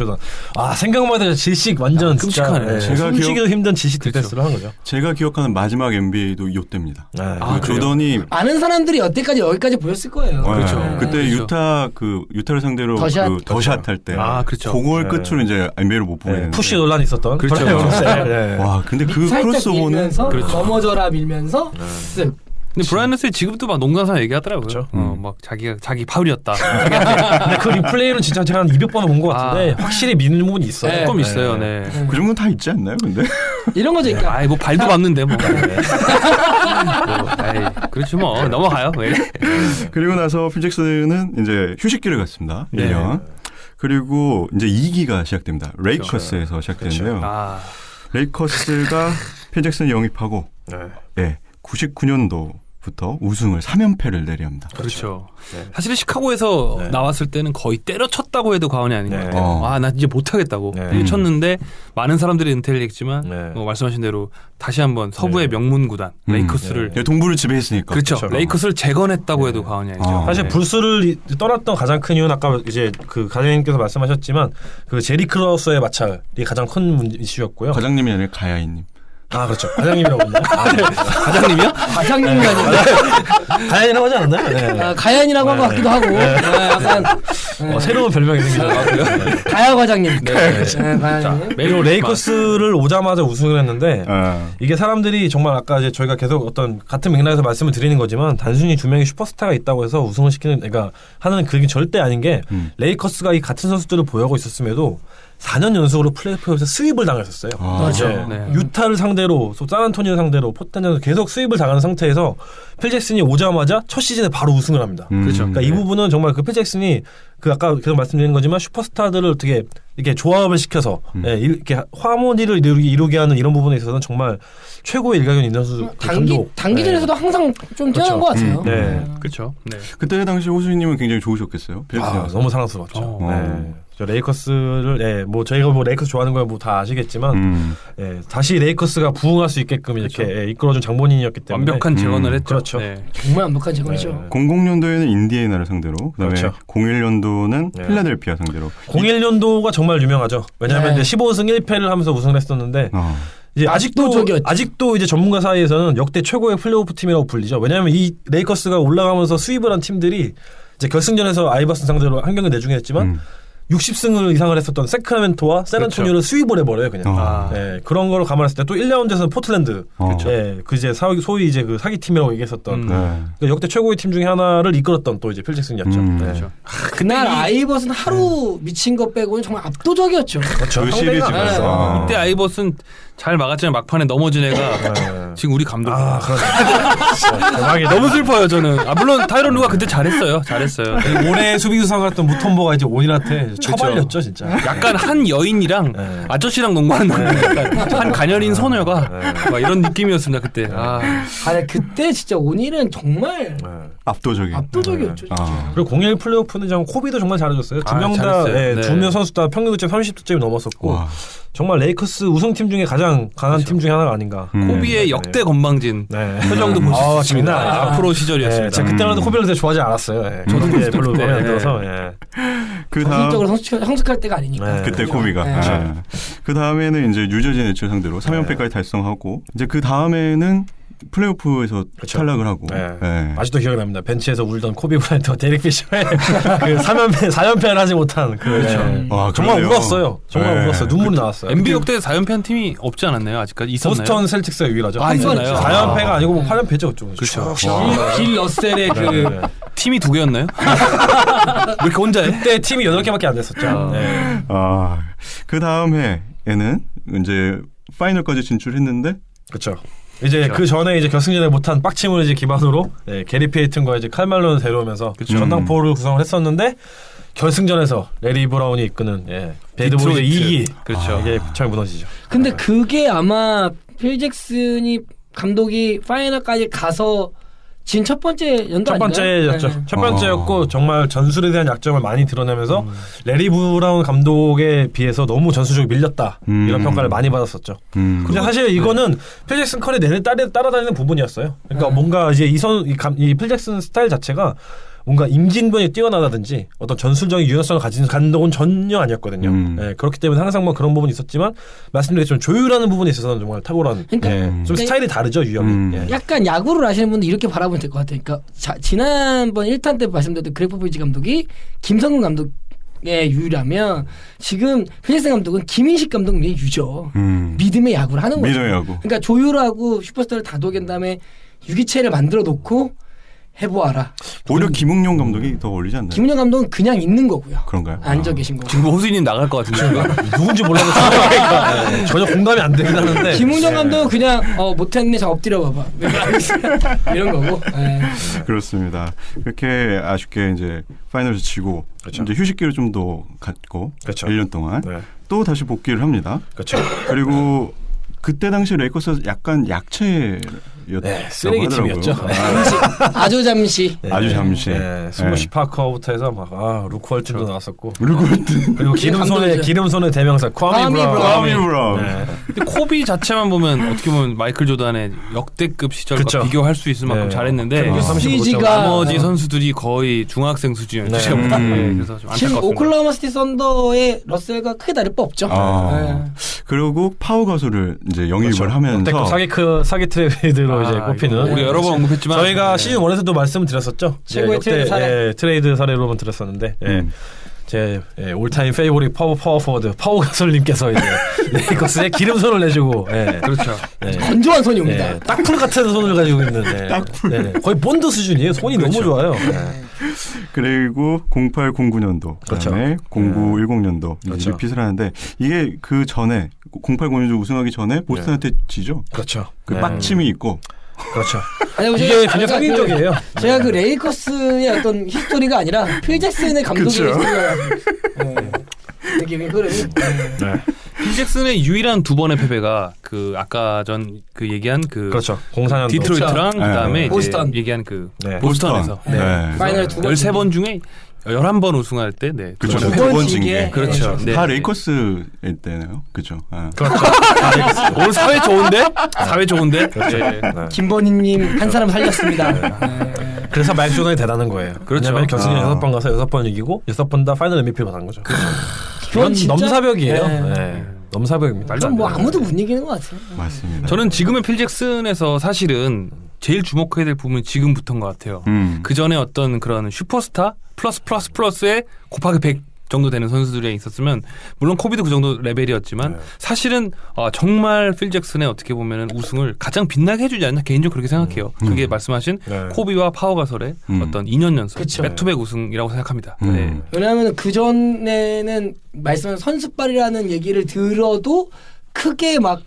D: 생각만 해도 질식 완전
B: 끔찍하네.
D: 숨쉬기도 힘든 질식 디펜스를 한 거죠.
A: 제가 기억하는 마지막 NBA도 이때입니다. 조던이
C: 아는 사람들이 여기까지 보였을 거예요.
A: 그렇죠. 그때 유타를 상대로 더샷 할 때,
B: 그렇죠.
A: 그걸 끝으로 이제 NBA를 못 보게 되는데
D: 푸시 논란이 있었던.
B: 그렇죠.
A: 와, 근데 그 크로스오버는
C: 넘어져라 밀면서 쓱.
B: 근데 브라이언 레스이 지금도 막 농담삼아 얘기하더라고요.
D: 그렇죠.
B: 막 자기 파울이었다.
D: 근데 그 리플레이는 진짜 제가 한 200번은 본 것 같은데 확실히 미는 부분이 있어요.
B: 조금 있어요. 네.
A: 그 정도는 다 있지 않나요? 근데
C: 이런 거죠. 그러니까.
B: 뭐 발도 밟는데 뭐. 그렇지 뭐 넘어가요. 왜?
A: 그리고 나서 필 잭슨은 이제 휴식기를 갔습니다. 1년. 그리고 이제 2기가 시작됩니다. 레이커스에서 시작되는데요. 레이커스가 필 잭슨을 영입하고 99년도부터 우승을 3연패를 내리합니다.
B: 그렇죠. 사실 시카고에서 나왔을 때는 거의 때려쳤다고 해도 과언이 아닌 것 같아요. 나 이제 못하겠다고 때려쳤는데 많은 사람들이 은퇴를 했지만 말씀하신 대로 다시 한번 서부의 명문 구단 레이커스를
A: 동부를 지배했으니까.
B: 그렇죠. 레이커스를 재건했다고 해도 과언이 아니죠.
D: 사실 불스를 떠났던 가장 큰 이유는 아까 이제 그 과장님께서 말씀하셨지만 그 제리 크라우스의 마찰이 가장 큰 이슈였고요.
A: 과장님이 아니라 가야이님.
D: 그렇죠. 과장님이라고 했나요?
B: 과장님이요?
C: 과장님이 아니라
D: 가야이라고 하지 않았나요?
C: 가야이라고 한 것 같기도 하고. 약간
D: 새로운 별명이 생기죠.
C: 가야 과장님. 가야님.
D: 그리고 레이커스를 오자마자 우승을 했는데 이게 사람들이 정말 아까 이제 저희가 계속 어떤 같은 맥락에서 말씀을 드리는 거지만 단순히 두 명의 슈퍼스타가 있다고 해서 우승을 시키는 하는 그게 절대 아닌 게 레이커스가 이 같은 선수들을 보유하고 있었음에도 4년 연속으로 플레이오프에서 스윕을 당했었어요.
C: 그렇죠.
B: 네.
D: 유타를 상대로, 샌안토니오 상대로 포탄전에서 계속 스윕을 당하는 상태에서 필 잭슨이 오자마자 첫 시즌에 바로 우승을 합니다.
B: 그렇죠.
D: 그러니까 이 부분은 정말 그 필 잭슨이 그 아까 계속 말씀드린 거지만 슈퍼스타들을 어떻게 이렇게 조합을 시켜서 이렇게 하모니를 이루게 하는 이런 부분에 있어서는 정말 최고의 일가견 있는 선수.
C: 단기전에서도 항상 좀 뛰어난 것 같아요.
D: 네.
B: 그렇죠. 네.
A: 그때 당시 호수님은 굉장히 좋으셨겠어요.
D: 너무 사랑스러웠죠. 네. 저 레이커스를 뭐 저희가 뭐 레이커스 좋아하는 걸 뭐 다 아시겠지만 다시 레이커스가 부흥할 수 있게끔 이렇게
B: 그렇죠.
D: 이끌어준 장본인이었기 때문에
B: 완벽한 재건을 했죠.
D: 그렇죠.
B: 네.
C: 정말 완벽한 재건이죠.
A: 00년도에는 인디애나를 상대로, 그다음에
D: 그렇죠.
A: 01년도는 필라델피아 상대로.
D: 01년도가 정말 유명하죠. 왜냐하면 이제 15승 1패를 하면서 우승을 했었는데 이제 아직도 이제 전문가 사이에서는 역대 최고의 플레이오프 팀이라고 불리죠. 왜냐하면 이 레이커스가 올라가면서 수입을 한 팀들이 이제 결승전에서 아이버슨 상대로 한 경기 내주긴 했지만 60승을 이상을 했었던 세크라멘토와 샌안토니오를
B: 그렇죠.
D: 수입을 해버려요, 그냥. 네, 그런 걸 감안했을 때 또 1라운드에서는 포틀랜드, 그 이제 소위 이제 그 사기 팀이라고 얘기했었던 그러니까 역대 최고의 팀 중에 하나를 이끌었던 또 이제 필 잭슨이었죠. 네.
B: 그렇죠.
C: 그날 아이버슨 하루 미친 거 빼고는 정말 압도적이었죠.
A: 그 시리즈가.
B: 이때 아이버슨 잘 막았지만 막판에 넘어진 애가 지금 우리 감독.
D: 대박이다.
B: 너무 슬퍼요 저는. 물론 타이런 루가 그때 잘했어요.
D: 올해 수비수상 했던 무톰보가 이제 온일한테 처발렸죠 진짜.
B: 약간 한 여인이랑 아저씨랑 농구하는 약간 한 가녀린 소녀가 막 이런 느낌이었습니다 그때.
C: 그때 진짜 오닐은 정말 압도적이었죠. 진짜.
D: 그리고 01 플레이오프는 정 코비도 정말 잘해줬어요. 두 명 다 두 명 선수 다 평균 득점 30득점이 넘었었고 정말 레이커스 우승팀 중에 가장 강한 팀 중에 하나가 아닌가.
B: 코비의 역대 건방진 표정도 볼 수 있습니다. 앞으로 시절이었습니다.
D: 제가 그때만 해도 코비를 그렇게 좋아하지 않았어요. 저도 별로 마음에 안 들어서.
A: 그 다음
C: 정신적으로 성숙할 때가 아니니까.
A: 그때 코비가. 그 다음에는 이제 뉴저지 네츠 상대로 3연패까지 달성하고 이제 그 다음에는 플레이오프에서 탈락을 하고.
D: 아직도 기억이 납니다. 벤치에서 울던 코비 브라이트와 데릭 피셔의 그 4연패를 하지 못한 정말 울었어요. 정말 울었어요. 눈물이 나왔어요.
B: NBA 역대 4연패한 팀이 없지 않았나요? 아직까지 있었나요?
D: 보스턴 셀틱스가 유일하죠.
B: 있었나요?
D: 4연패가 아니고 뭐 8연패죠.
B: 그렇죠.
C: 빌 러셀의 그
B: 팀이 2개였나요? 왜 이렇게 혼자 해?
D: 그때 팀이 8개밖에 안 됐었죠.
A: 그 다음 해에는 이제 파이널까지 진출했는데
D: 그렇죠. 이제 그 전에 이제 결승전에 못한 빡침을 이제 기반으로 게리 페이튼과 이제 칼말론을 데려오면서 전당포를 구성을 했었는데 결승전에서 레리 브라운이 이끄는 배드보이의 2기 이게 잘 무너지죠.
C: 근데 그게 아마 필 잭슨이 감독이 파이널까지 가서 진 첫 번째 연도 아닌가요?
D: 첫 번째였고 정말 전술에 대한 약점을 많이 드러내면서 레리 브라운 감독에 비해서 너무 전술적으로 밀렸다 이런 평가를 많이 받았었죠. 근데 사실 이거는 필 잭슨 컬이 내내 따라다니는 부분이었어요. 그러니까 뭔가 이제 이 필 잭슨 스타일 자체가 뭔가 임진변이 뛰어나다든지 어떤 전술적인 유연성을 가진 감독은 전혀 아니었거든요. 그렇기 때문에 항상 뭐 그런 부분이 있었지만 말씀드렸지만 조율하는 부분에 있어서는 정말 탁월한 좀 스타일이 다르죠 유형이.
C: 약간 야구를 아시는 분들 이렇게 바라보면 될 것 같아요. 그러니까 지난번 1탄 때 말씀드렸던 그레그 포포비치 감독이 김성근 감독의 유라면 지금 필잭슨 감독은 김인식 감독의 유죠. 믿음의 야구를 하는 거죠.
A: 믿음의 야구.
C: 그러니까 조율하고 슈퍼스타를 다독인 다음에 유기체를 만들어 놓고 해보아라.
A: 오히려 김웅룡 감독이 더 어울리지 않나요?
C: 김웅룡 감독은 그냥 있는 거고요.
A: 그런가요?
C: 앉아 계신 거고.
B: 지금 호수님 나갈 것 같은데.
D: 누군지 몰라도 전혀 공감이 안 되긴 하는데.
C: 김웅룡 감독은 그냥 못했네, 자 엎드려 봐봐. 이런 거고.
A: 그렇습니다. 그렇게 아쉽게 이제 파이널에서 지고 이제 휴식기를 좀 더 갖고 1년 동안 또 다시 복귀를 합니다. 그리고 그때 당시 레이커스 약간 쓰레기
D: 팀이었죠.
C: 아주 잠시.
A: 아주 잠시.
D: 스모시 파커부터 해서 막 루크 홀튼도 나왔었고. 그리고 기름손의 대명사 쿼미 브라운.
B: 근데 코비 자체만 보면 어떻게 보면 마이클 조단의 역대급 시절과 비교할 수 있을 만큼 잘했는데 나머지 선수들이 거의 중학생 수준이었죠. 그래서 좀
C: 지금
B: 안타깝습니다.
C: 오클라호마 시티 썬더의 러셀과 크게 다를 바 없죠.
A: 그리고 파워 가수를 이제 영입을 하면서
D: 사기 트레이드로 이제 꼽히는
B: 우리 여러 번 언급했지만
D: 저희가 시즌 1에서도 말씀드렸었죠.
C: 최고의 트레이드 사례.
D: 트레이드 사례로 드렸었는데 제 올타임 페이보릿 파워포워드 파워 가솔님께서 이제 레이커스에 기름손을 내주고
B: 그렇죠.
C: 건조한 손이 옵니다.
D: 딱풀 같은 손을 가지고 있는 딱풀. 거의 본드 수준이에요. 손이
B: 그렇죠.
D: 너무 좋아요.
A: 그리고 0809년도 그다음에 0910년도
D: 그렇죠.
A: 리핏을 하는데 이게 그 전에 0809년도 우승하기 전에 보스턴한테 지죠.
D: 그렇죠.
A: 그 빡침이 있고.
D: 그렇죠.
C: 아니,
D: 이게 굉장히 상징적이에요.
C: 제가 그 레이커스의 어떤 히스토리가 아니라 필 잭슨의 감독의 히스토리가 느낌이 흐름이.
B: 필 잭슨의 유일한 두 번의 패배가 그 아까 전 그 얘기한 그
D: 그렇죠. 04년도
B: 디트로이트랑 그다음에 이제
C: 보스턴.
B: 얘기한 그
D: 네.
B: 보스턴에서
C: 파이널 두 번.
B: 13번 중에 11번 우승할 때
A: 그렇죠.
C: 두
A: 두 번
C: 번
A: 진 게.
C: 징계.
B: 그렇죠. 네.
A: 다 레이커스일 때네요. 그렇죠.
D: 그렇죠.
B: 오늘 사회 좋은데? 사회 좋은데? 네.
C: 김건희님 한 사람 살렸습니다.
D: 그래서 마이크 조던이 대단한 거예요.
B: 그렇죠.
D: 왜냐면 결승전 6번 가서 6번 이기고 6번 다 파이널 MVP 받은 거죠.
C: 그건
D: 이건
C: 진짜-
D: 넘사벽이에요.
C: 네.
D: 넘사벽입니다.
C: 그럼 뭐 아무도 못 이기는 것 같아요.
A: 맞습니다.
B: 저는 지금의 필 잭슨에서 사실은 제일 주목해야 될 부분이 지금부터인 것 같아요. 그 전에 어떤 그런 슈퍼스타 플러스에 곱하기 100 정도 되는 선수들이 있었으면 물론 코비도 그 정도 레벨이었지만 사실은 정말 필 잭슨의 어떻게 보면은 우승을 가장 빛나게 해주지 않나 개인적으로 그렇게 생각해요. 그게 말씀하신 코비와 파워 가솔의 어떤 2년 연속
C: 그쵸.
B: 백투백 우승이라고 생각합니다. 네.
C: 왜냐하면 그 전에는 말씀하신 선수빨이라는 얘기를 들어도 크게 막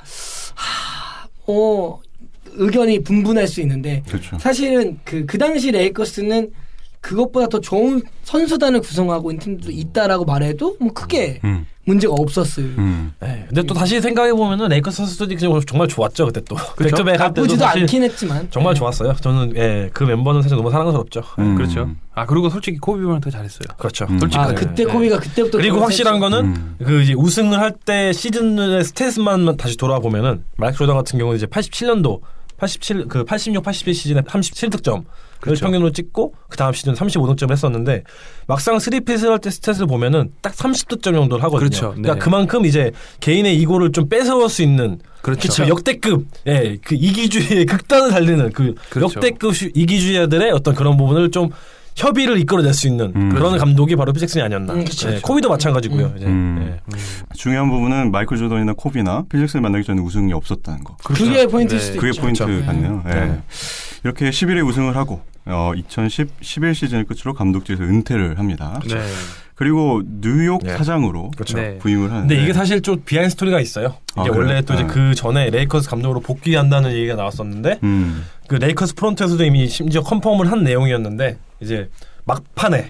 C: 의견이 분분할 수 있는데
A: 그렇죠.
C: 사실은 그 당시 레이커스는 그것보다 더 좋은 선수단을 구성하고 있는 팀도 있다라고 말해도 뭐 크게 문제가 없었어요.
D: 근데 또 다시 생각해 보면은 레이커스 선수들이 정말 좋았죠 그때 또. 백투백 할 때도
C: 나쁘지도
D: 사실
C: 않긴 했지만
D: 정말 좋았어요. 저는 그 멤버는 사실 너무 사랑스럽죠.
B: 그렇죠. 그리고 솔직히 코비보다는 더 잘했어요.
D: 그렇죠.
B: 솔직하게.
C: 그때 코비가 그때부터
D: 그리고 확실한
C: 결혼했죠.
D: 거는 그 이제 우승을 할 때 시즌의 스탯만 다시 돌아보면은 마이클 조던 같은 경우는 이제 87년도 86, 87 시즌에 37득점
B: 그렇죠.
D: 평균으로 찍고 그 다음 시즌 35득점을 했었는데 막상 3핏을 할 때 스탯을 보면은 딱 30득점 정도를 하거든요.
B: 그렇죠.
D: 그러니까
B: 네.
D: 그만큼 이제 개인의 이고를 좀 뺏어올 수 있는
B: 그렇죠.
D: 그 역대급 그 이기주의의 극단을 달리는 그
B: 그렇죠.
D: 역대급 이기주의자들의 어떤 그런 부분을 좀 협의를 이끌어낼 수 있는 그런
B: 그렇죠.
D: 감독이 바로 필 잭슨이 아니었나.
C: 그렇죠.
D: 코비도 마찬가지고요. 이제.
A: 중요한 부분은 마이클 조던이나 코비나 필 잭슨을 만나기 전에 우승이 없었다는 거.
C: 그게 포인트일 수도
A: 그게
C: 있죠.
A: 포인트
D: 그렇죠.
A: 같네요. 네. 이렇게 11회 우승을 하고 2011 시즌을 끝으로 감독직에서 은퇴를 합니다.
B: 네.
A: 그리고 뉴욕
D: 네.
A: 사장으로
D: 그렇죠.
B: 네.
A: 부임을 하는데
D: 근데 이게 사실 좀 비하인드 스토리가 있어요. 이게
A: 그래요?
D: 원래 또 이제 그 전에 레이커스 감독으로 복귀한다는 얘기가 나왔었는데 그 레이커스 프론트에서도 이미 심지어 컨펌을 한 내용이었는데 이제 막판에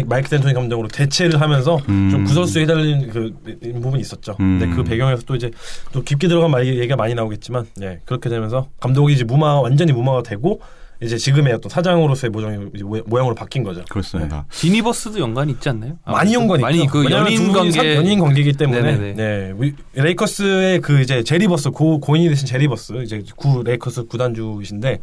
D: 마이크 댄토니 감독으로 대체를 하면서 좀 구설수에 해달리는 그 부분이 있었죠. 근데 그 배경에서 또 이제 또 깊게 들어간 얘기가 많이 나오겠지만 그렇게 되면서 감독이 이제 완전히 무마가 되고 이제 지금의 어떤 사장으로서의 모양으로 바뀐 거죠.
A: 그렇습니다.
B: 지니버스도 연관이 있지 않나요?
D: 많이 연관이
B: 많이
D: 있죠.
B: 그 연인
D: 관계이기 때문에
B: 네네네.
D: 레이커스의 그 이제 제리버스 고인이 되신 제리버스 이제 레이커스 구단주이신데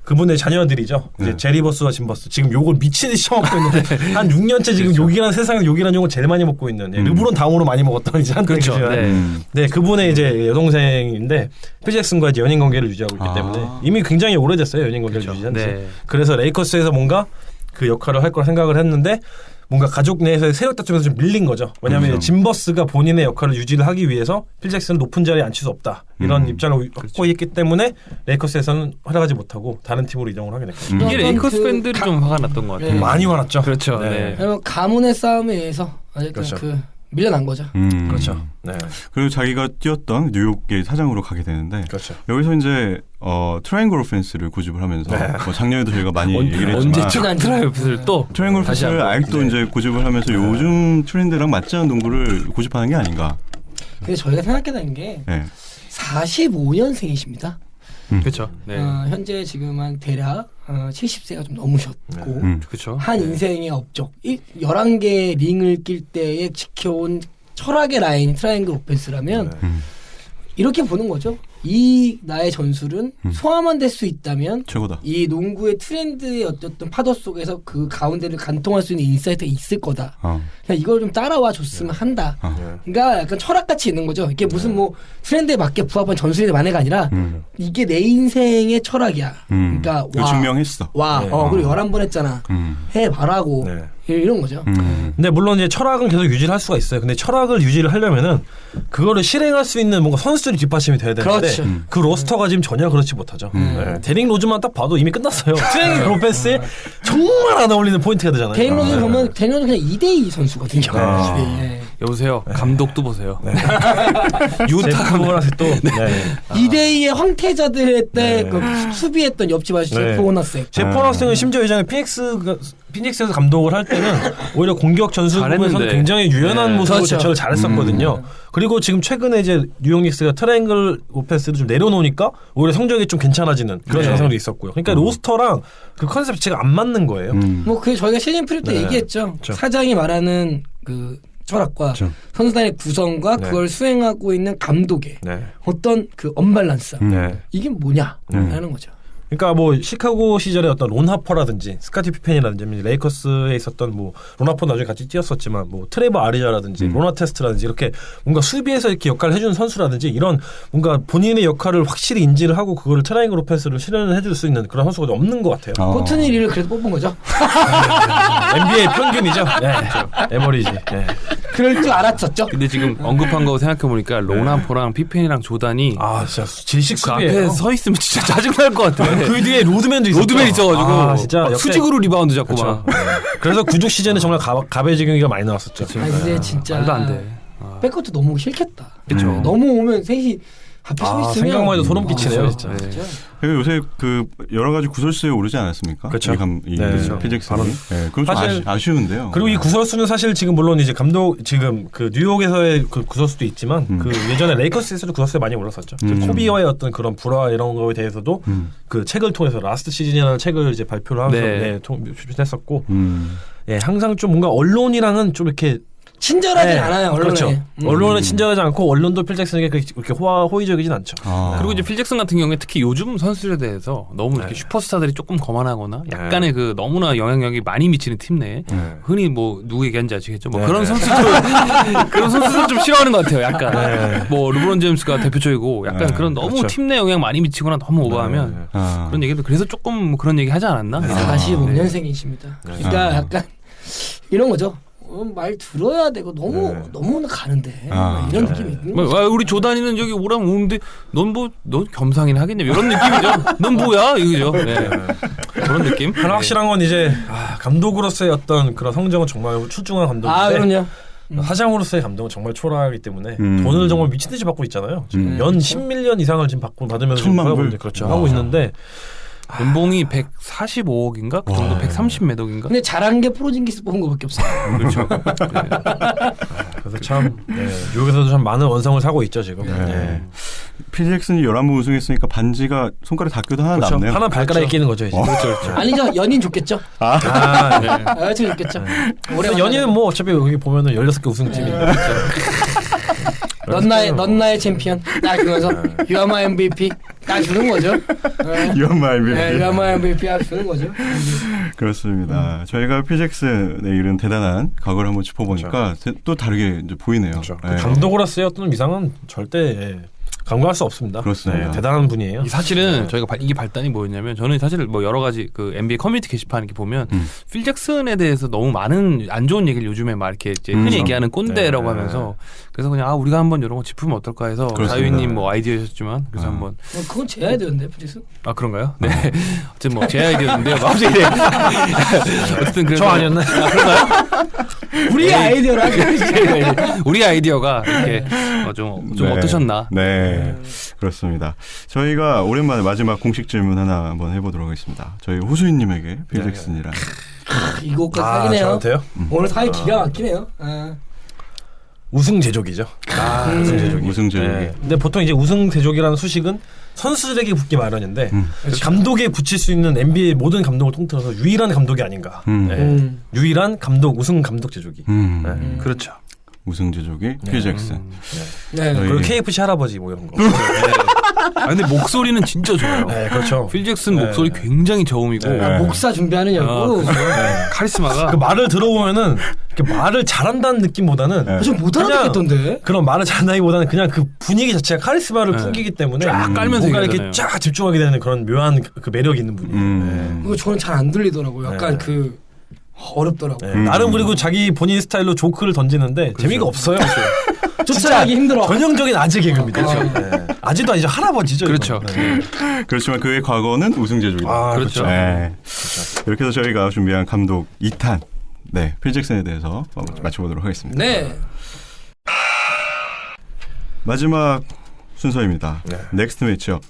D: 그분의 자녀들이죠. 이제 제리버스와 짐버스 지금 욕을 미친 듯이 처먹고 있는데 한 6년째 지금
B: 그렇죠.
D: 욕이라는 세상에서 욕이라는 욕을 제일 많이 먹고 있는 르브론 다음으로 많이 먹었던 이제 한때
B: 그렇죠. 네.
D: 그분의 이제 여동생인데 필 잭슨과 이제 연인 관계를 유지하고 있기 때문에 이미 굉장히 오래됐어요. 연인 관계를 유지한 지.
B: 네.
D: 그래서 레이커스에서 뭔가 그 역할을 할 거라 생각을 했는데 뭔가 가족 내에서의 세력 다툼에서 좀 밀린 거죠. 왜냐하면
A: 그렇죠.
D: 짐버스가 본인의 역할을 유지를 하기 위해서 필 잭슨을 높은 자리에 앉힐 수 없다. 이런 입장을 갖고 있기 때문에 레이커스에서는 활약하지 못하고 다른 팀으로 이동을 하게 됐거든요.
B: 이게 레이커스 팬들이 좀 화가 났던 것 같아요.
D: 많이 화났죠.
B: 그렇죠.
D: 네.
C: 가문의 싸움에 의해서 어쨌든
D: 그렇죠.
C: 밀려난 거죠.
D: 그렇죠. 네.
A: 그리고 자기가 뛰었던 뉴욕의 사장으로 가게 되는데
D: 그렇죠.
A: 여기서 이제 트라이앵글 오펜스를 고집을 하면서 뭐 작년에도 저희가 많이 얘기를 했지만
B: 언제쯤 트라이앵글 또
A: 트라이앵글 오펜스를 아직도 이제 고집을 하면서 요즘 트렌드랑 맞지 않은 농구를 고집하는 게 아닌가.
C: 근데 저희가 생각해낸 게 45년생이십니다.
B: 그렇죠. 네.
C: 현재 지금 한 대략 70세가 좀 넘으셨고
B: 그렇죠.
C: 한 인생의 업적 11개 링을 낄 때에 지켜온 철학의 라인 트라이앵글 오펜스라면 이렇게 보는 거죠. 이 나의 전술은 소화만 될 수 있다면
A: 최고다.
C: 이 농구의 트렌드의 어떤 파도 속에서 그 가운데를 관통할 수 있는 인사이트가 있을 거다. 그냥 이걸 좀 따라와 줬으면 한다. 그러니까 약간 철학같이 있는 거죠. 이게 무슨 뭐 트렌드에 맞게 부합한 전술의 만회가 아니라 이게 내 인생의 철학이야. 그러니까
A: 증명했어.
C: 그리고 11번 했잖아. 해봐라고. 이런 거죠.
D: 근데 물론 이제 철학은 계속 유지를 할 수가 있어요. 근데 철학을 유지를 하려면은 그거를 실행할 수 있는 뭔가 선수들이 뒷받침이 돼야 되는데
C: 그렇죠.
D: 그 로스터가 지금 전혀 그렇지 못하죠. 네. 데릭 로즈만 딱 봐도 이미 끝났어요. 트레이닝 로페스에 정말 안 어울리는 포인트가 되잖아요.
C: 데릭 로즈 보면 데릭 로즈 그냥 2대2 선수거든요. 네.
B: 여보세요. 감독도 보세요.
D: 네.
B: 유타 감독
D: 또 네.
C: 2대2의 황태자들 때 그 수비했던 옆집 아저씨 제프 오너스.
D: 제프 오너스는 심지어 예전에 피닉스에서 감독을 할 때는 오히려 공격 전술 부분에서는 굉장히 유연한 모습으로
C: 그렇죠.
D: 대처를 잘했었거든요. 그리고 지금 최근에 이제 뉴욕 닉스가 트라이앵글 오펜스를 좀 내려놓으니까 오히려 성적이 좀 괜찮아지는 그런 현상도 있었고요. 그러니까 로스터랑 그 컨셉 자체가 안 맞는 거예요.
C: 뭐 그게 저희가 시즌 프리 때 얘기했죠.
D: 그렇죠.
C: 사장이 말하는 그 철학과
A: 그렇죠.
C: 선수단의 구성과 그걸 수행하고 있는 감독의 어떤 그 언밸런스 이게 뭐냐 하는 거죠.
D: 그러니까 뭐 시카고 시절에 어떤 론 하퍼라든지 스카티 피펜이라든지 레이커스에 있었던 뭐 론 하퍼 나중에 같이 뛰었었지만 뭐 트레이버 아리자라든지 로나 테스트라든지 이렇게 뭔가 수비에서 이렇게 역할을 해주는 선수라든지 이런 뭔가 본인의 역할을 확실히 인지를 하고 그거를 트라이앵글 오펜스를 실현을 해줄 수 있는 그런 선수가 없는 것 같아요.
C: 코트니 리를 그래서 뽑은 거죠.
D: NBA 평균이죠. 네. 에버리지. 네.
C: 그럴 줄 알았었죠.
B: 근데 지금 언급한 거 생각해 보니까 로나포랑 피펜이랑 조단이
D: 진짜 질식
B: 그
D: 수비예요.
B: 앞에 서 있으면 진짜 짜증 날 것 같아.
D: 그 뒤에 로드맨도 있었죠.
B: 로드맨 있어가지고
D: 진짜
B: 막 수직으로 리바운드 잡고 막.
D: 그래서 구죽 시즌에 정말 가베지 경기가 많이 나왔었죠.
C: 근데 진짜
B: 말도 안 돼.
C: 백코트 너무 싫겠다.
B: 그쵸.
C: 너무 오면 셋이 앞에 서 있으면
D: 생각만 해도 소름 끼치네요, 진짜.
A: 그리고 요새 그 여러 가지 구설수에 오르지 않았습니까?
D: 그렇죠.
A: 피직슨이. 네, 그럼 좀
D: 사실
A: 아쉬운데요.
D: 그리고 이 구설수는 사실 지금 물론 이제 감독 지금 그 뉴욕에서의 그 구설수도 있지만 그 예전에 레이커스에서도 구설수에 많이 올랐었죠. 코비와의 어떤 그런 불화 이런 거에 대해서도 그 책을 통해서 라스트 시즌이라는 책을 이제 발표를 하면서 출연했었고 항상 좀 뭔가 언론이랑은 좀 이렇게
C: 친절하진 않아요. 언론에.
D: 그렇죠. 언론에 친절하지 않고 언론도 필 잭슨에게 그렇게 호의적이진 않죠.
B: 그리고 이제 필 잭슨 같은 경우에 특히 요즘 선수들에 대해서 너무 이렇게 슈퍼스타들이 조금 거만하거나 약간의 그 너무나 영향력이 많이 미치는 팀 내에 흔히 뭐 누구 얘기하는지 아시겠죠? 뭐 그런 선수들 좀 싫어하는 것 같아요. 약간 뭐 르브론 제임스가 대표적이고 약간 그런 너무 팀 내 영향 많이 미치거나 너무 오버하면 그런 얘기도 그래서 조금 뭐 그런 얘기 하지 않았나?
C: 45년생이십니다. 그러니까 약간 이런 거죠. 말 들어야 되고 너무 가는데 이런 느낌이 있는 거죠.
B: 우리 조단이는 여기 오라면 오는데 넌 겸상이나 하겠냐 이런 느낌이죠. 넌 뭐야 이거죠. 네. 그런 느낌.
D: 하나 확실한 건 이제 감독으로서의 어떤 그런 성적은 정말 출중한 감독인데
C: 그럼요.
D: 사장으로서의 감독은 정말 초라하기 때문에 돈을 정말 미친 듯이 받고 있잖아요. 지금 연 10밀리언 이상을 지금 받으면서
A: 1,000만 불?
D: 그렇죠. 하고 있는데
B: 연봉이 145억인가? 그 정도 130 몇 억인가?
C: 근데 잘한 게 프로징기스 뽑은 거밖에 없어요.
B: 그렇죠.
D: 그래서 참 뉴욕에서도 참 많은 원성을 사고 있죠 지금.
A: 피직슨이 11번 우승했으니까 반지가 손가락 닿기도 하나
D: 그렇죠.
A: 남네요.
D: 하나 발가락에 끼는 거죠 이제.
B: 그렇죠.
C: 아니죠. 연인 좋겠죠. 여자친구 좋겠죠.
D: 올해 연인은 뭐 어차피 여기 보면은 16개 우승팀인데.
C: 넌 나의 챔피언. 딱 그러면서 You are my MVP. 딱 주는 거죠.
A: You are my MVP.
C: You are my MVP 딱 주는 거죠.
A: 그렇습니다. 저희가 피잭슨의 이런 대단한 과거를 한번 짚어보니까 또 다르게 이제 보이네요.
D: 그렇죠. 감독으로서의 어떤 위상은 절대 간과할 수 없습니다.
A: 그렇습니다.
D: 대단한 분이에요.
B: 사실은 저희가 이게 발단이 뭐였냐면 저는 사실 뭐 여러 가지 그 NBA 커뮤니티 게시판 이렇게 보면 필 잭슨에 대해서 너무 많은 안 좋은 얘기를 요즘에 막 이렇게 이제 흔히 얘기하는 꼰대라고 하면서 그래서 그냥 우리가 한번 이런 거 짚으면 어떨까 해서 자유님 뭐 아이디어셨지만 그래서 한번
C: 그건 제 아이디어인데 필잭슨.
B: 그런가요? 네. 어쨌든 뭐 제 아이디어인데요. 갑자기 어쨌든 그래서
D: 저 아니었나요?
B: 그런가요?
C: 우리 아이디어라.
B: 우리 아이디어가 이렇게 좀 어떠셨나?
A: 네, 그렇습니다. 저희가 오랜만에 마지막 공식 질문 하나 한번 해보도록 하겠습니다. 저희 호수인님에게 필 잭슨이랑
C: 이거까지 사기네요.
D: 저한테요?
C: 오늘 사기 기가 막히네요.
D: 우승 제조기죠. 우승 제조기.
A: 우승 제조기.
D: 근데 보통 이제 우승 제조기라는 수식은 선수들에게 붙기 마련인데 감독에 붙일 수 있는 NBA 모든 감독을 통틀어서 유일한 감독이 아닌가. 유일한 감독 우승 감독 제조기.
B: 그렇죠.
A: 우승 제조기 필 잭슨.
D: 그리고 KFC 할아버지 뭐 이런 거.
B: 근데 목소리는 진짜 좋아요.
D: 네, 그렇죠.
B: 필 잭슨 목소리 굉장히 저음이고
C: 목사 준비하느냐고.
B: 카리스마가
D: 그 말을 들어보면은 이렇게 말을 잘한다는 느낌보다는
C: 좀 못 알아듣겠던데.
D: 그런 말을 잘한다기보다는 그냥 그 분위기 자체가 카리스마를 풍기기 때문에
B: 쫙 깔면서
D: 뭔가 이렇게 쫙 집중하게 되는 그런 묘한 그 매력이 있는 분이에요.
C: 그거 저는 잘 안 들리더라고요. 약간 그 어렵더라고요.
D: 나름 그리고 자기 본인 스타일로 조크를 던지는데 재미가 없어요.
C: 쫓아가기 힘들어.
D: 전형적인 아재 개그입니다. 아재도 아니죠. 할아버지죠.
B: 그렇죠.
A: 그렇지만 그의 과거는 우승제조이다.
B: 그렇죠.
A: 네. 이렇게 해서 저희가 준비한 감독 2탄 필 잭슨에 대해서 맞춰보도록 하겠습니다.
C: 네.
A: 마지막 순서입니다. 넥스트 매치업.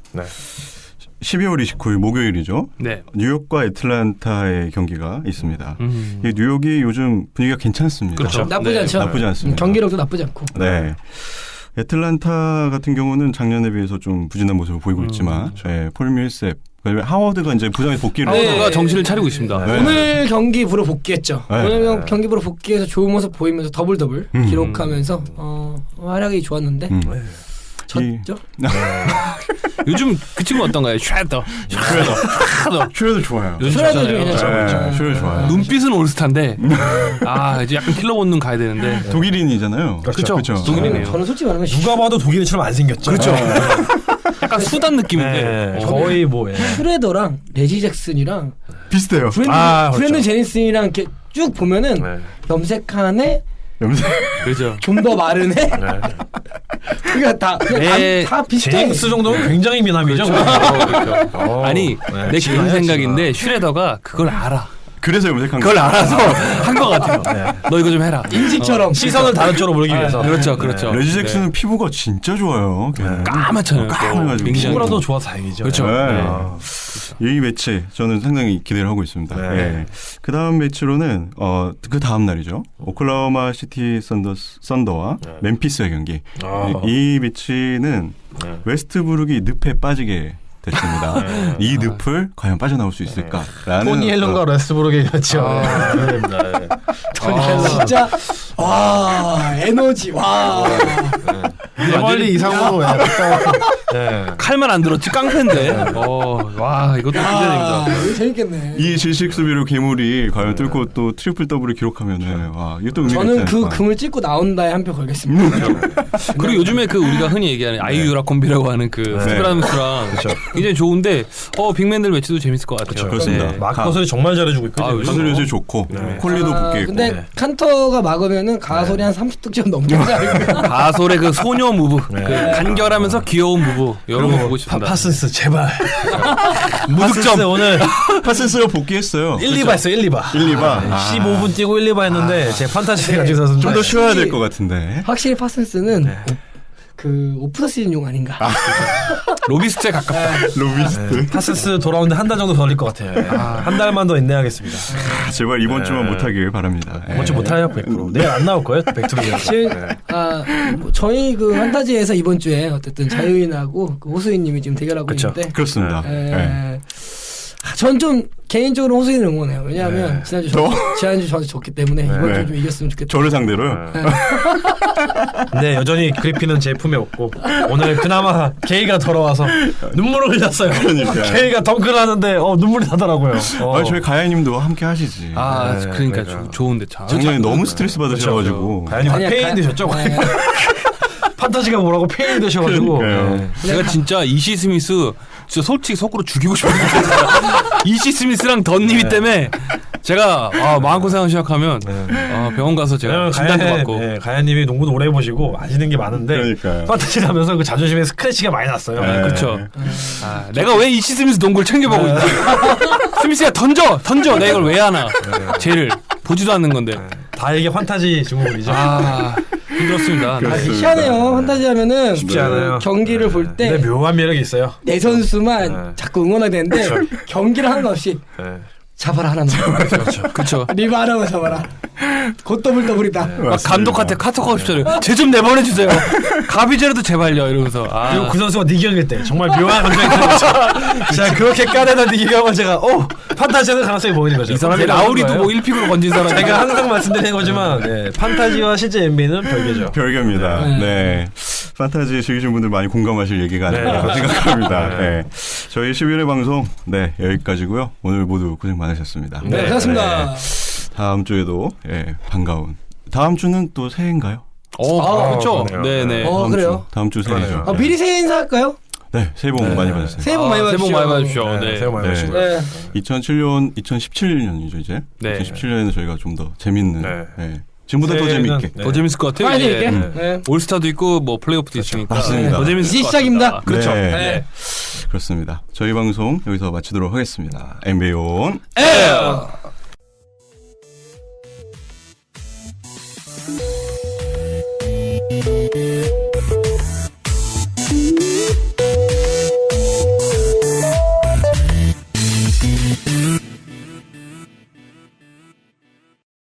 A: 12월 29일 목요일이죠.
B: 네.
A: 뉴욕과 애틀란타의 경기가 있습니다. 이 뉴욕이 요즘 분위기가 괜찮습니다.
B: 그렇죠.
C: 나쁘지 않죠.
A: 나쁘지 않습니다.
C: 경기력도 나쁘지 않고.
A: 네. 애틀란타 같은 경우는 작년에 비해서 좀 부진한 모습을 보이고 있지만 폴 밀셉, 하워드가 이제 부상에 복귀를
B: 하워드가 정신을 차리고 있습니다.
A: 네.
C: 오늘 경기부로 복귀했죠.
A: 네.
C: 오늘 경기부로 복귀해서 좋은 모습 보이면서 더블 기록하면서 활약이 좋았는데 졌죠.
B: 요즘 그 친구 어떤가요? 슈레더
A: 좋아요.
C: 슈레더 좀
A: 슈레더 좋아요.
B: 눈빛은 올스타인데 이제 약간 킬러 본능 가야 되는데
A: 독일인이잖아요.
B: 그렇죠. 독일이네요.
C: 저는 솔직히 말하면
D: 누가 봐도 독일인처럼 안 생겼죠.
B: 그렇죠. 약간 수단 느낌인데
D: 거의 뭐
C: 슈레더랑 레지 잭슨이랑
A: 비슷해요.
C: 브랜든 제니슨이랑 이렇게 쭉 보면은 염색하네.
B: 그렇죠.
C: 좀 더 마르네. 그러니까 다 비슷해.
D: 제임스 정도면 굉장히 미남이죠.
B: 그렇죠. 아니 내 개인 생각인데 슈레더가 그걸 알아.
A: 그래서 염색한
B: 그걸 알아서 한 것 같아요. 너 이거 좀 해라.
C: 인식처럼
D: 시선을 다른 쪽으로 몰기 위해서.
B: 그렇죠.
A: 레지 잭슨은 피부가 진짜 좋아요.
B: 까맣잖아요.
A: 까매가지고.
D: 피부라도 좋아서 다행이죠.
B: 그렇죠.
A: 이 매치 저는 상당히 기대를 하고 있습니다. 그 다음 매치로는 그 다음 날이죠. 오클라호마 시티 썬더와 멤피스의 경기. 이 매치는 웨스트브룩이 늪에 빠지게 됐습니다. 이 늪을 과연 빠져나올 수 있을까라는
D: 토니 헬런과 웨스트브룩의 같죠.
C: 토니 헬런 진짜 에너지
D: 멀리 이상으로
B: 칼만 안 들었지 깡패인데. 와 이것도 기대됩니다.
C: 이거 재밌겠네.
A: 이 질식 수비로 괴물이 과연 뚫고 또 트리플 더블을 기록하면은 이것도 의미가
C: 저는
A: 있지
C: 그
A: 않을까.
C: 금을 찍고 나온다에 한 표 걸겠습니다.
B: 그리고 요즘에 그 우리가 흔히 얘기하는 아이유라 콤비라고 하는 그 스트라무스랑 굉장히 좋은데 빅맨들 매치도 재밌을 것 같아요.
A: 그렇습니다.
D: 마커스이 정말 잘해주고 있거든요.
A: 가솔 요새 좋고 콜리도 복귀했고.
C: 근데 칸터가 막으면은 가솔이 한 30득점 넘지 않을까?
B: 가솔의 그 소녀 무브, 그 간결하면서 귀여운 무브 이런 거 보고 싶습니다.
D: 파슨스 제발.
B: 무득점
D: 오늘
A: 파슨스가 복귀했어요.
D: 1, 2바 했어요. 1, 2바.
A: 1-2바.
D: 15분 뛰고 1, 2바 했는데 제 판타지 가지고 있어서
A: 좀 더 쉬어야 될 것 같은데.
C: 확실히 파슨스는 그 오프 더 시즌용 아닌가?
B: 로비스트에 가깝다.
A: 로비스트.
D: 파슨스 돌아오는데 한 달 정도 더 걸릴 것 같아요. 한 달만 더 인내하겠습니다.
A: 제발 이번 주만 못하길 바랍니다.
D: 이번 주 못해요 100%. 내일 안 나올 거예요. 백투비전.
C: 뭐 저희 그 판타지에서 이번 주에 어쨌든 자유인하고 그 호수인님이 지금 대결하고 있는데
A: 그렇습니다.
C: 전 좀 개인적으로 호수인을 응원해요. 왜냐하면 지난주 저한테 졌기 때문에 이번 주 좀 이겼으면 좋겠다.
A: 저를 상대로요.
D: 네, 여전히 그리피는 제 품에 없고 오늘 그나마 게이가 돌아와서 눈물을 흘렸어요.
A: 그러니까.
D: 게이가 덩크를 하는데 눈물이 나더라고요.
A: 저희 가야님도 함께 하시지.
B: 그러니까 좋은데 참.
A: 작년에 너무 스트레스 받으셔가지고.
D: 가야님 페인 되셨죠? 판타지가 뭐라고 페인 되셔가지고.
B: 제가 진짜 이시 스미스 진짜 솔직히 속으로 죽이고 싶어요. 이시 스미스랑 던님이 때문에 제가 마음고생하기 시작하면 병원 가서 제가 진단도 받고.
D: 가야님이 농구도 오래 해보시고 아시는 게 많은데
A: 그러니까요.
D: 판타지를 하면서 그 자존심에 스크래치가 많이 났어요.
B: 그렇죠. 내가 왜 이시 스미스 농구를 챙겨보고 있나? 스미스가 던져 내가 이걸 왜 하나? 쟤를 보지도 않는 건데.
D: 다 이게 판타지 증후군이죠.
B: 힘들었습니다.
C: 희한해요. 판타지 하면은
D: 쉽지 않아요.
C: 경기를 볼 때
D: 근데 묘한 매력이 있어요.
C: 내 선수만 자꾸 응원하게 되는데 경기를 하는 거 없이 잡아라 하나만.
B: 그렇죠.
C: 리바 하나만 잡아라. 곧 더블이다.
B: 막 감독한테 카톡하고 싶잖아요. 쟤 좀 내보내주세요. 가비제라도 제발요 이러면서.
D: 그리고 그 선수가 니경일 때 정말 묘한 감정이 드는 거죠. 제가 그렇게 까내던 니경을 제가 판타지는 가능성이 보이는 거죠.
B: 이 사람이 라우리도 뭐 1픽으로 건진 사람.
D: 제가 항상 말씀드리는 거지만 판타지와 실제 NBA는 별개죠.
A: 별개입니다. 네. 판타지 즐기시는 분들 많이 공감하실 얘기가 아닐까 생각합니다. 저희 11회 방송 여기까지고요. 오늘 모두 고생 많으셨습니다.
C: 네, 고맙습니다.
A: 다음 주에도 반가운. 다음 주는 또 새해인가요?
B: 그렇죠. 네네.
C: 그래요?
A: 다음 주 새해죠.
C: 미리 새해 인사할까요?
A: 네, 새해 복 많이 받으세요.
C: 새해 복 많이 받으십시오.
B: 새해 복 많이 받으십시오. 네.
D: 새해 복 많이 받으십시오.
C: 네.
A: 2017년이죠 이제.
B: 네.
A: 2017년에 저희가 좀 더 재밌는.
D: 네.
A: 네. 지금보다 더 재밌게.
B: 더 재밌을 것 같아요.
C: 빨리
B: 이제.
C: 재밌게. 네.
B: 올스타도 있고 뭐 플레이오프도 있으니까
A: 맞습니다.
B: 더 재밌을
C: 이제
B: 것
C: 시작입니다.
B: 같습니다. 그렇죠.
A: 네.
C: 네.
A: 그렇습니다. 저희 방송 여기서 마치도록 하겠습니다. NBA 온
C: 에어.